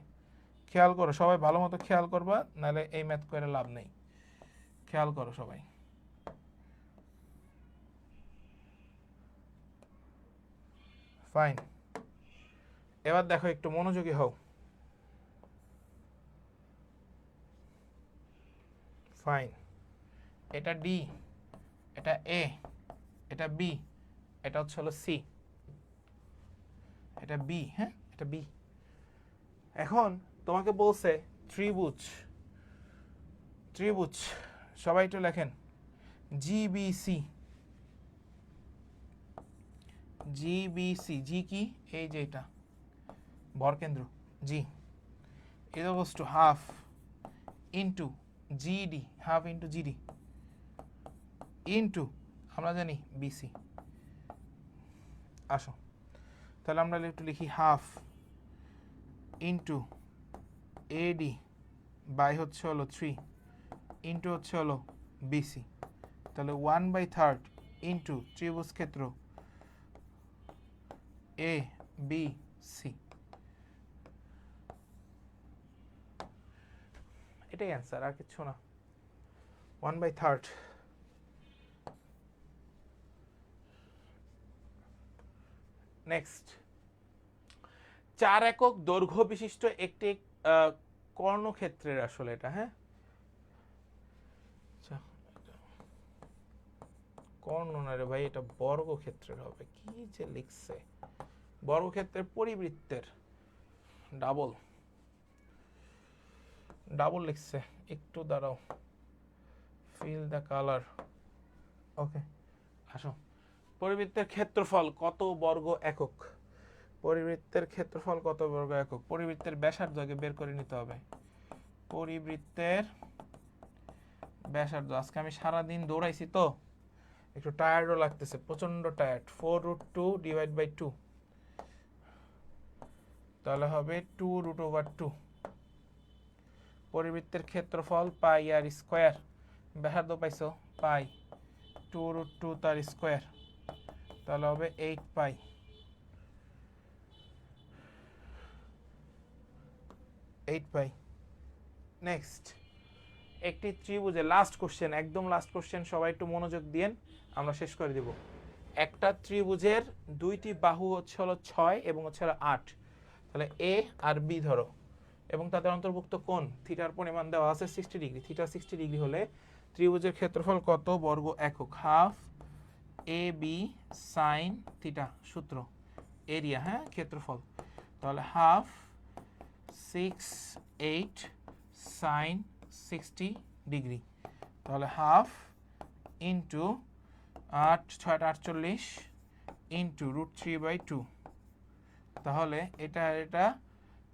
খেয়াল করো সবাই, ভালো মতো খেয়াল করবা, নাহলে এই ম্যাথ করে লাভ নেই। খেয়াল করো সবাই, ফাইন। এবার দেখো একটু মনোযোগী হও, ফাইন। এটা ডি, এটা এ, এটা বি, এটা হচ্ছে হলো সি, এটা বি, হ্যাঁ এটা বি। এখন তোমাকে বলছে ত্রিভুজ, ত্রিভুজ সবাই একটু লেখেন, জিবিসি, জিবিসি, জি কি, এই যে এটা ভরকেন্দ্র G, is to half into GD, half into GD into আমরা জানি বিসি। আসো তাহলে আমরা একটু লিখি হাফ ইন্টু এডি বাই হচ্ছে হলো 3 ইন্টু হচ্ছে হলো বিসি, তাহলে 1/3 ইন্টু ত্রিভুজ ক্ষেত্র এ বি সি, এটাই অ্যান্সার, আর কিছু না। 1/3। নেক্সট, 4 একক দৈর্ঘ্য বিশিষ্ট একটি কর্ণক্ষেত্রের, আসলে এটা হ্যাঁ কর্ণ না রে ভাই, এটা বর্গক্ষেত্রের হবে, কি যে লিখছে, বর্গক্ষেত্রের পরিবৃত্তের ডাবল ডাবল লিখছে, একটু দাঁড়াও, ফিল দ্য কালার। ওকে, আসো, পরিবৃত্তের ক্ষেত্রফল কত বর্গ একক, পরিবৃত্তের ক্ষেত্রফল কত বর্গ একক, পরিবৃত্তের ব্যাসার্ধ আগে বের করে নিতে হবে। পরিবৃত্তের ব্যাসার্ধ, আজকে আমি সারাদিন দৌড়াইছি তো একটু টায়ার্ডও লাগতেছে, প্রচন্ড টায়ার্ড। 4√2 ডিভাইড বাই 2, তাহলে হবে 2√2। পরিবৃত্তের ক্ষেত্রফল পাই আর স্কোয়ার, ব্যাসার্ধ পাইছো পাই, 2√2 তার স্কোয়ার, তাহলে হবে 8 পাই। নেক্সট, একটি ত্রিভুজে, লাস্ট কোশ্চেন, একদম লাস্ট কোশ্চেন, সবাই একটু মনোযোগ দিয়েন, আমরা শেষ করে দিব। একটা ত্রিভুজের দুইটি বাহু হচ্ছে হলো 6 এবং হচ্ছে হলো 8, তাহলে এ আর বি ধরো, এবং তাদের অন্তর্ভুক্ত কোণ থিটার পরিমাণ দেওয়া আছে 60 ডিগ্রি। থিটা 60 ডিগ্রি হলে ত্রিভুজের ক্ষেত্রফল কত বর্গ একক, half A B sine theta, সূত্র এরিয়া, হ্যাঁ ক্ষেত্রফল, তাহলে হাফ 6/8 সাইন 60 ডিগ্রি, তাহলে হাফ ইন্টু 8×6 = 48 ইন্টু √3/2, তাহলে এটা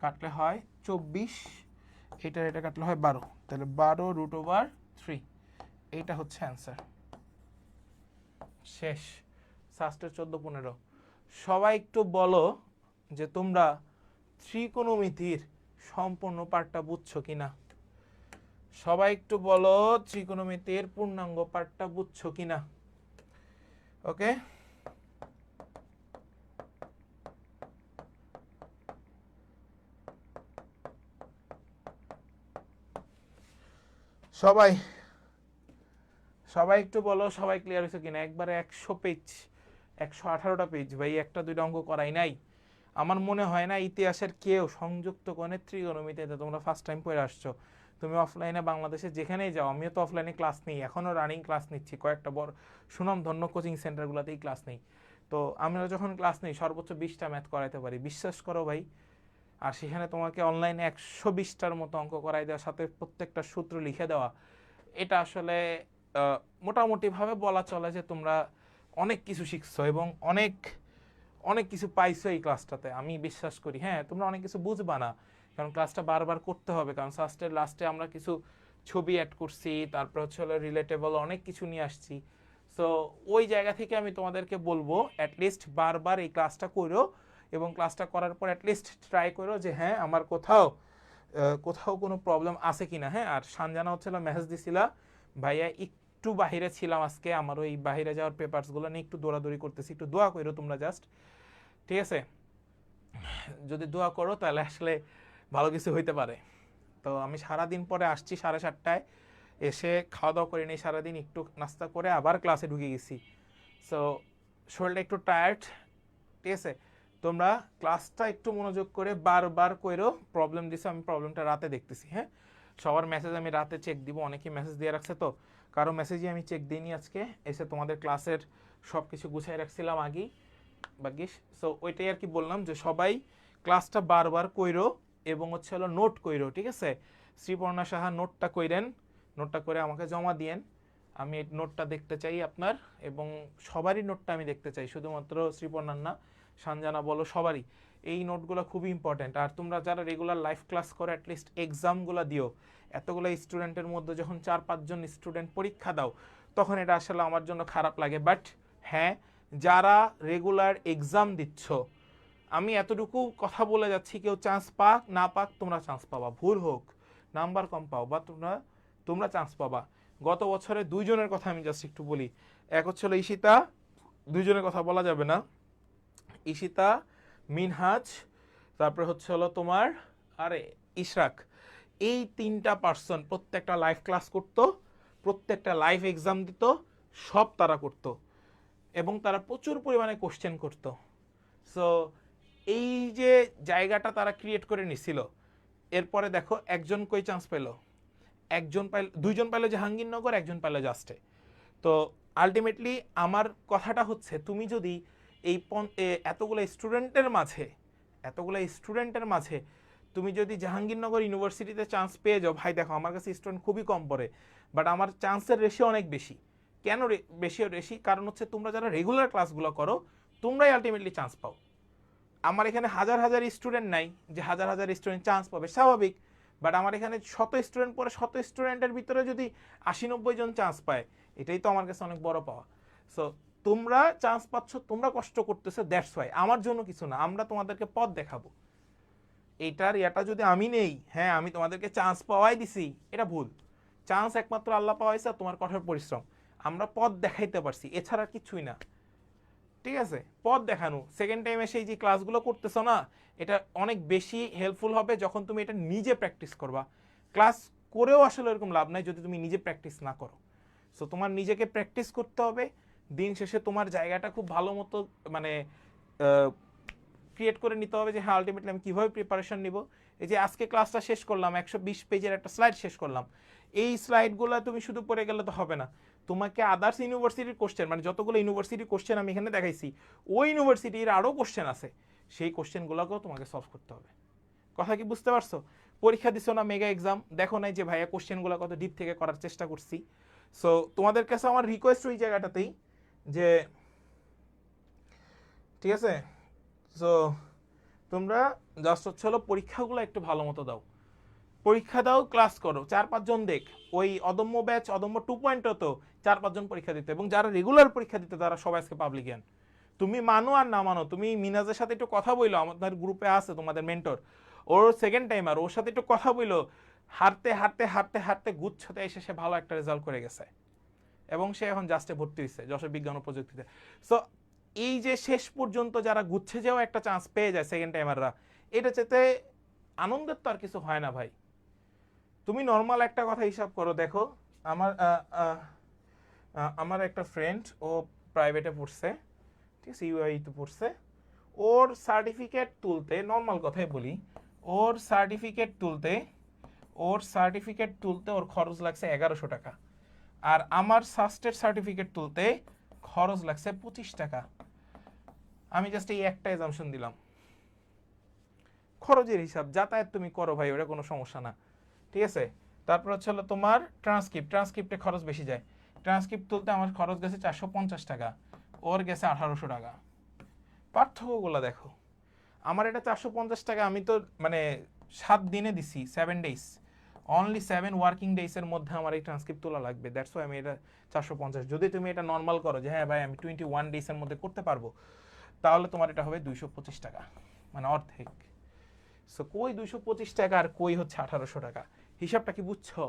কাটলে হয় 24, এটা কাটলে হয় 12, তাহলে 12√3, এইটা হচ্ছে অ্যান্সার। শেষ, সাস্টের 14-15। সবাই একটু বলো যে তোমরা ত্রিকোণমিতির সম্পূর্ণ পার্টটা বুঝছো কিনা, সবাই একটু বলো ত্রিকোণমিতির পূর্ণাঙ্গ পার্টটা বুঝছো কিনা। ওকে, সবাই একটু বলো সবাই ক্লিয়ার হয়েছে কিনা। একবারে 100 পেজ, 118টা পেজ ভাই, একটা দুইটা অঙ্ক করাই নাই। আমার মনে হয় না ইতিহাসের কেউ সংযুক্ত কোণের ত্রিকোণমিতিতে তোমরা ফার্স্ট টাইম পড়ে আসছো। তুমি অফলাইনে বাংলাদেশে যেখানেই যাও, আমিও তো অফলাইনে ক্লাস নিই, এখনও রানিং ক্লাস নিচ্ছি, কয়েকটা বড় সুনামধন্য কোচিং সেন্টারগুলোতেই ক্লাস নেই। তো আমরা যখন ক্লাস নিই সর্বোচ্চ 20টা ম্যাথ করাইতে পারি, বিশ্বাস করো ভাই। আর সেখানে তোমাকে অনলাইনে 120টার মতো অঙ্ক করাই দেওয়ার সাথে প্রত্যেকটা সূত্র লিখে দেওয়া, এটা আসলে মোটামুটিভাবে বলা চলে যে তোমরা অনেক কিছু শিখছো এবং অনেক অনেক কিছু পাইছো এই ক্লাসটাতে, আমি বিশ্বাস করি। হ্যাঁ, তোমরা অনেক কিছু বুঝবা না, কারণ ক্লাসটা বারবার করতে হবে, কারণ ফার্স্টের লাস্টে আমরা কিছু ছবি অ্যাড করছি, তারপর হচ্ছে হলো রিলেটেবল অনেক কিছু নিয়ে আসছি। সো ওই জায়গা থেকে আমি তোমাদেরকে বলবো অ্যাটলিস্ট বারবার এই ক্লাসটা করো, এবং ক্লাসটা করার পর অ্যাটলিস্ট ট্রাই করো যে হ্যাঁ আমার কোথাও কোনো প্রবলেম আছে কিনা। হ্যাঁ, আর সানজানা হচ্ছিল মেসেজ দিছিলা ভাইয়া একটু বাহিরে ছিলাম আজকে, আমার ওই বাহিরে যাওয়ার পেপারসগুলো নিয়ে একটু দৌড়াদৌড়ি করতেছি, একটু দোয়া করো তোমরা জাস্ট, ঠিক আছে? যদি দোয়া করো তাহলে আসলে ভালো কিছু হইতে পারে। তো আমি সারাদিন পরে আসছি 7:30টায়, এসে খাওয়া দাওয়া করে নিই সারাদিন, একটু নাস্তা করে আবার ক্লাসে ঢুকে গেছি। সো শরীরটা একটু টায়ার্ড, ঠিক আছে? তোমরা ক্লাসটা একটু মনোযোগ করে বারবার কইরো। প্রবলেম দিছে, আমি প্রবলেমটা রাতে দেখতেছি। হ্যাঁ, সবার মেসেজ আমি রাতে চেক দিব, অনেকেই মেসেজ দিয়ে রাখছে, তো কারো মেসেজই আমি চেক দিইনি আজকে, এসে তোমাদের ক্লাসের সব কিছু গুছাই রাখছিলাম আগেই ভাগ্যিস। সো ওইটাই আর কি বললাম যে সবাই ক্লাসটা বারবার কইরো এবং হচ্ছে হলো নোট কইরো, ঠিক আছে? শ্রীপর্ণা সাহা নোটটা কইরেন, নোটটা করে আমাকে জমা দিয়েন, আমি এই নোটটা দেখতে চাই আপনার, এবং সবারই নোটটা আমি দেখতে চাই, শুধুমাত্র শ্রীপর্ণার না, সানজানা বলো সবারই। এই নোটগুলো খুবই ইম্পর্ট্যান্ট। আর তোমরা যারা রেগুলার লাইভ ক্লাস করো অ্যাটলিস্ট এক্সামগুলো দিও। এতগুলো স্টুডেন্টের মধ্যে যখন 4-5 জন স্টুডেন্ট পরীক্ষা দাও, তখন এটা আসলে আমার জন্য খারাপ লাগে। বাট হ্যাঁ, যারা রেগুলার এক্সাম দিচ্ছ, আমি এতটুকু কথা বলে যাচ্ছি, কেউ চান্স পাক না পাক তোমরা চান্স পাবা, ভুল হোক, নাম্বার কম পাও বা তোমরা চান্স পাবা। গত বছরে দুইজনের কথা আমি জাস্ট একটু বলি। এক হচ্ছিল ঈশিতা, দুইজনের কথা বলা যাবে না, ঈশিতা, মিনহাজ, তারপরে হচ্ছে হলো তোমার আরে ইশরাক। এই 3টা পার্সন প্রত্যেকটা লাইভ ক্লাস করতো, প্রত্যেকটা লাইভ এক্সাম দিত, সব তারা করত এবং তারা প্রচুর পরিমাণে কোশ্চেন করত। সো এই যে জায়গাটা তারা ক্রিয়েট করে নিছিল, এরপরে দেখো একজন কই চান্স পেল, দুইজন পাইলো জাহাঙ্গীরনগর, একজন পাইলো জাস্টে। তো আলটিমেটলি আমার কথাটা হচ্ছে, তুমি যদি এই এতগুলো স্টুডেন্টের মাঝে তুমি যদি জাহাঙ্গীরনগর ইউনিভার্সিটিতে চান্স পেয়ে যাও, ভাই দেখো আমার কাছে স্টুডেন্ট খুবই কম পড়ে, বাট আমার চান্সের রেশিও অনেক বেশি। কেন বেশি? কারণ হচ্ছে তোমরা যারা রেগুলার ক্লাসগুলো করো তোমরাই আলটিমেটলি চান্স পাও। আমার এখানে হাজার হাজার স্টুডেন্ট নাই যে হাজার হাজার স্টুডেন্ট চান্স পাবে, স্বাভাবিক, বাট আমার এখানে শত স্টুডেন্ট পড়ে, শত স্টুডেন্টের ভিতরে যদি 80-90 জন চান্স পায়, এটাই তো আমার কাছে অনেক বড় পাওয়া। সো তোমরা চান্স পাচ্ছ, তোমরা কষ্ট করতেছো, দ্যাটস ওয়াই, আমার জন্য কিছু না, আমরা তোমাদেরকে পথ দেখাবো। এটা যদি আমি নেই, হ্যাঁ আমি তোমাদেরকে চান্স পাওয়াই দিছি, এটা ভুল। চান্স একমাত্র আল্লাহ পাওয়াইছে, তোমার কঠোর পরিশ্রম, আমরা পথ দেখাইতে পারছি, এছাড়া কিছুই না। ঠিক আছে, পথ দেখানো। সেকেন্ড টাইম এসে এই যে ক্লাসগুলো করতেছো না, এটা অনেক বেশি হেল্পফুল হবে যখন তুমি এটা নিজে প্র্যাকটিস করবা। ক্লাস করেও আসলে এরকম লাভ নাই যদি তুমি নিজে প্র্যাকটিস না করো। সো তোমার নিজেকে প্র্যাকটিস করতে হবে, দিন শেষে তোমার জায়গাটা খুব ভালো মতো মানে ক্রিয়েট করে নিতে হবে যে হ্যাঁ আলটিমেটলি আমি কীভাবে প্রিপারেশন নিব। এই যে আজকে ক্লাসটা শেষ করলাম, 120 পেজের একটা স্লাইড শেষ করলাম, এই স্লাইডগুলো তুমি শুধু পড়ে গেলে তো হবে না, তোমাকে আদার্স ইউনিভার্সিটির কোশ্চেন, মানে যতগুলো ইউনিভার্সিটির কোশ্চেন আমি এখানে দেখাইছি, ওই ইউনিভার্সিটির আরও কোশ্চেন আছে, সেই কোশ্চেনগুলোকেও তোমাকে সলভ করতে হবে। কথা কি বুঝতে পারছো? পরীক্ষা দিছো না মেগা এক্সাম, দেখো নাই যে ভাইয়া কোশ্চেনগুলো কত ডিপ থেকে করার চেষ্টা করছি। সো তোমাদের কাছে আমার রিকোয়েস্ট ওই জায়গাটাতেই যে ঠিক আছে, সো তোমরা জাস্ট হচ্ছে হলো পরীক্ষাগুলো একটু ভালো মতো দাও, পরীক্ষা দাও, ক্লাস করো, 4-5 জন দেখ, ওই অদম্য ব্যাচ অদম্য 2.0 তো 4-5 জন পরীক্ষা দিতে, এবং যারা রেগুলার পরীক্ষা দিতে তারা সবাই আজকে পাবলিক জ্ঞান। তুমি মানো আর না মানো, তুমি মিনাজের সাথে একটু কথা বইলো, আমাদের গ্রুপে আছে তোমাদের মেন্টর, ওর সেকেন্ড টাইমার, ওর সাথে একটু কথা বইলো, হারতে হারতে হারতে হারতে গুচ্ছতে এসে সে ভালো একটা রেজাল্ট করে গেছে এবং সে এখন জাস্টে ভর্তি হয়েছে যশোর বিজ্ঞান ও প্রযুক্তিতে। সো এই যে শেষ পর্যন্ত যারা গুচ্ছে যাওয়া একটা চান্স পেয়ে যায় সেকেন্ড টাইমাররা, এটা চেতে আনন্দের তো আর কিছু হয় না ভাই। তুমি নর্মাল একটা কথা হিসাব করো, দেখো আমার একটা ফ্রেন্ড, ও প্রাইভেটে পড়ছে, ঠিক আছে, ইউআইতে পড়ছে, ওর সার্টিফিকেট তুলতে, নর্মাল কথাই বলি, ওর সার্টিফিকেট তুলতে ওর খরচ লাগছে 1100 টাকা, আর আমার সাস্টের সার্টিফিকেট তুলতে খরচ লাগছে 25 টাকা। আমি জাস্ট এই একটা এজাম্পশন দিলাম, খরচের হিসাব, যাতায়াত তুমি করো ভাই, ওটা কোনো সমস্যা না, ঠিক আছে। তারপর হচ্ছে হলো তোমার ট্রান্সক্রিপ্টে খরচ বেশি যায়, ট্রান্সক্রিপ্ট তুলতে আমার খরচ গেছে 450 টাকা, ওর গেছে 1800 টাকা। পার্থক্যগুলো দেখো, আমার এটা 450 টাকা, আমি তো মানে 7 দিনে দিছি, 7 ডেজ, অনলি 7 ওয়ার্কিং ডেজের মধ্যে আমার এই ট্রান্সক্রিপ্ট তোলা লাগবে, দ্যাটস ওয়াই আমি এটা 450। যদি তুমি এটা নর্মাল করো যে হ্যাঁ ভাই আমি 21 ডেজের মধ্যে করতে পারবো, তাহলে তোমার এটা হবে 225 টাকা, মানে অর্ধেক। সো কই 225 টাকা আর কই হচ্ছে 1800 টাকা, হিসাবটা কি বুঝছো?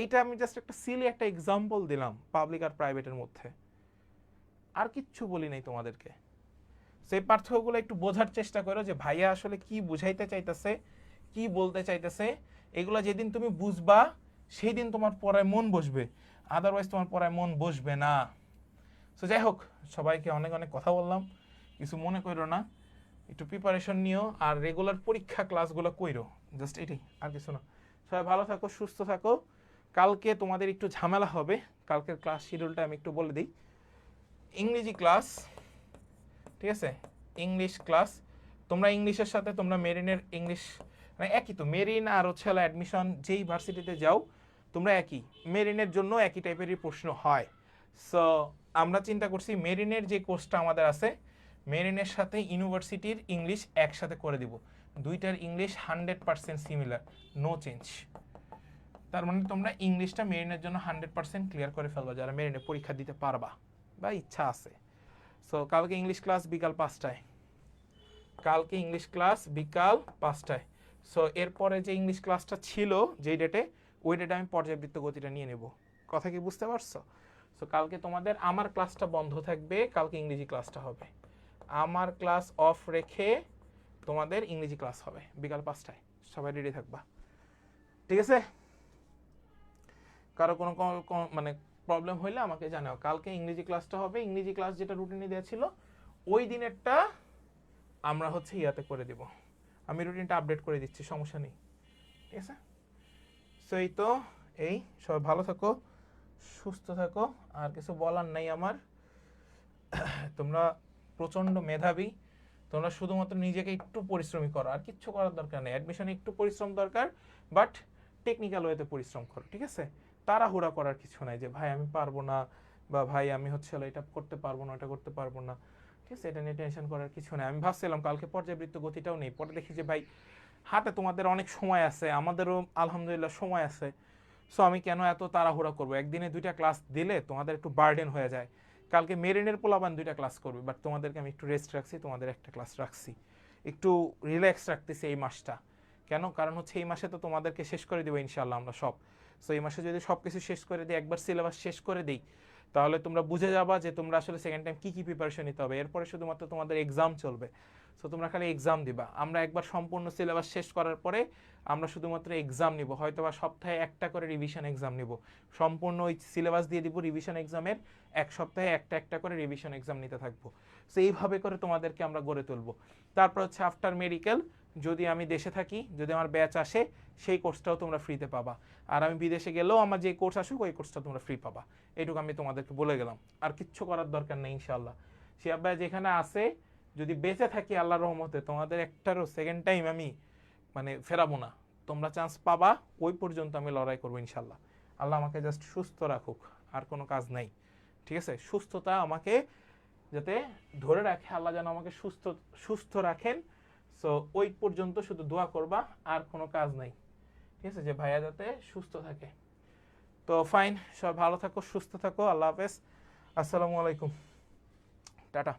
এইটা আমি জাস্ট একটা সিলি একটা এক্সাম্পল দিলাম পাবলিক আর প্রাইভেটের মধ্যে, আর কিচ্ছু বলি নাই তোমাদেরকে। সেই পার্থক্যগুলো একটু বোঝার চেষ্টা করো যে ভাইয়া আসলে কি বুঝাইতে চাইতেছে, কি বলতে চাইতেছে। এগুলো যেদিন তুমি বুঝবা সেই দিন তোমার পড়ায় মন বসবে, আদারওয়াইজ তোমার পড়ায় মন বসবে না। সো যাই হোক, সবাইকে অনেক অনেক কথা বললাম, কিছু মনে করো না, একটু প্রিপারেশন নিও আর রেগুলার পরীক্ষা ক্লাসগুলো কইরো, জাস্ট এটাই, আর কিছু না। সবাই ভালো থাকো, সুস্থ থাকো। কালকে তোমাদের একটু ঝামেলা হবে, কালকের ক্লাস শিডিউলটা আমি একটু বলে দিই। ইংরেজি ক্লাস, ঠিক আছে, ইংলিশ ক্লাস, তোমরা ইংলিশের সাথে তোমরা মেরিনের ইংলিশ মানে একই তো, মেরিন আর হচ্ছে অ্যাডমিশন যেই ভার্সিটিতে যাও তোমরা একই, মেরিনের জন্য একই টাইপেরই প্রশ্ন হয়। সো আমরা চিন্তা করছি মেরিনের যে কোর্সটা আমাদের আছে, মেরিনের সাথে ইউনিভার্সিটির ইংলিশ একসাথে করে দিব, দুইটার ইংলিশ 100% সিমিলার, নো চেঞ্জ। তার মানে তোমরা ইংলিশটা মেরিনের জন্য 100% ক্লিয়ার করে ফেলবা যারা মেরিনে পরীক্ষা দিতে পারবা বা ইচ্ছা আছে। সো কালকে ইংলিশ ক্লাস বিকাল 5টায়, কালকে ইংলিশ ক্লাস বিকাল 5টায়। সো এরপরে যে ইংলিশ ক্লাসটা ছিল যেই ডেটে, ওই ডেটে আমি পর্যাবৃত্ত গতিটা নিয়ে নেব। কথা কি বুঝতে পারছো? সো কালকে তোমাদের আমার ক্লাসটা বন্ধ থাকবে, কালকে ইংরেজি ক্লাসটা হবে। আমার ক্লাস অফ রেখে তোমাদের ইংরেজি ক্লাস হবে বিকাল 5টায়। সবাই রেডি থাকবা, ঠিক আছে? কারো কোনো মানে প্রবলেম হইলে আমাকে জানাও। কালকে ইংরেজি ক্লাসটা হবে, ইংরেজি ক্লাস যেটা রুটিনে দেওয়া ছিল ওই দিনেরটা আমরা হচ্ছে ইয়াতে করে দিব। আমি রুটিনটা আপডেট করে দিচ্ছি, সমস্যা নেই, ঠিক আছে? সো এই তো, এই সবাই ভালো থাকো, সুস্থ থাকো, আর কিছু বলার নাই আমার। তোমরা প্রচণ্ড মেধাবী, তোমরা শুধুমাত্র নিজেকে একটু পরিশ্রমী করো, আর কিচ্ছু করার দরকার নেই। অ্যাডমিশনে একটু পরিশ্রম দরকার, বাট টেকনিক্যাল ওয়েতে পরিশ্রম করো, ঠিক আছে? তাড়াহুড়া করার কিছু নাই যে ভাই আমি পারবো না, বা ভাই আমি হচ্ছে এটা করতে পারবো না, এটা করতে পারবো না, ঠিক আছে? এটা নিয়ে টেনশন করার কিছু নেই। আমি ভাবছিলাম কালকে পর্যাবৃত্ত গতিটাও নেই, পরে দেখি যে ভাই হাতে তোমাদের অনেক সময় আছে, আমাদেরও আলহামদুলিল্লাহ সময় আছে। সো আমি কেন এত তাড়াহুড়া করবো? একদিনে 2টা ক্লাস দিলে তোমাদের একটু বার্ডেন হয়ে যায়। কালকে মেরিনের পোলাবান 2টা ক্লাস করবে, বাট তোমাদেরকে আমি একটু রেস্ট রাখছি, তোমাদের একটা ক্লাস রাখছি, একটু রিল্যাক্স রাখতেছি এই মাসটা। কেন? কারণ হচ্ছে এই মাসে তো তোমাদেরকে শেষ করে দেবো ইনশাল্লাহ আমরা সব। সো এই মাসে যদি সব কিছু শেষ করে দিই, একবার সিলেবাস শেষ করে দিই, তাহলে তোমরা বুঝে যাবা যে তোমরা আসলে সেকেন্ড টাইম কী কী প্রিপারেশন নিতে হবে। এরপরে শুধুমাত্র তোমাদের এক্সাম চলবে। সো তোমরা খালি এক্সাম দিবা। আমরা একবার সম্পূর্ণ সিলেবাস শেষ করার পরে আমরা শুধুমাত্র এক্সাম নিব, হয়তো বা সপ্তাহে একটা করে রিভিশন এক্সাম নিব। সম্পূর্ণ ওই সিলেবাস দিয়ে দিব, রিভিশন এক্সামের এক সপ্তাহে একটা একটা করে রিভিশন এক্সাম নিতে থাকবো। সো এইভাবে করে তোমাদেরকে আমরা গড়ে তুলবো। তারপর হচ্ছে আফটার মেডিকেল, যদি আমি দেশে থাকি, যদি আমার ব্যাচ আসে, সেই কোর্সটাও তোমরা ফ্রিতে পাবা। আর আমি বিদেশে গেলেও আমার যে কোর্স আসুক ওই কোর্সটা তোমরা ফ্রি পাবা। এইটুকু আমি তোমাদেরকে বলে গেলাম, আর কিচ্ছু করার দরকার নেই ইনশাল্লাহ। শিহাব ভাই যেখানে আছে, যদি বেঁচে থাকি আল্লাহর রহমতে, তোমাদের একটারও সেকেন্ড টাইম আমি মানে ফেরাবো না। তোমরা চান্স পাবা, ওই পর্যন্ত আমি লড়াই করবো ইনশাল্লাহ। আল্লাহ আমাকে জাস্ট সুস্থ রাখুক, আর কোনো কাজ নাই, ঠিক আছে? সুস্থতা আমাকে যাতে ধরে রাখে, আল্লাহ যেন আমাকে সুস্থ সুস্থ রাখেন। সো ওই পর্যন্ত শুধু দোয়া করবা, আর কোনো কাজ নাই, ঠিক আছে? যে ভাইয়া যাতে সুস্থ থাকে। তো ফাইন, সব ভালো থাকো, সুস্থ থাকো, আল্লাহ হাফেজ, আসসালামু আলাইকুম, টাটা।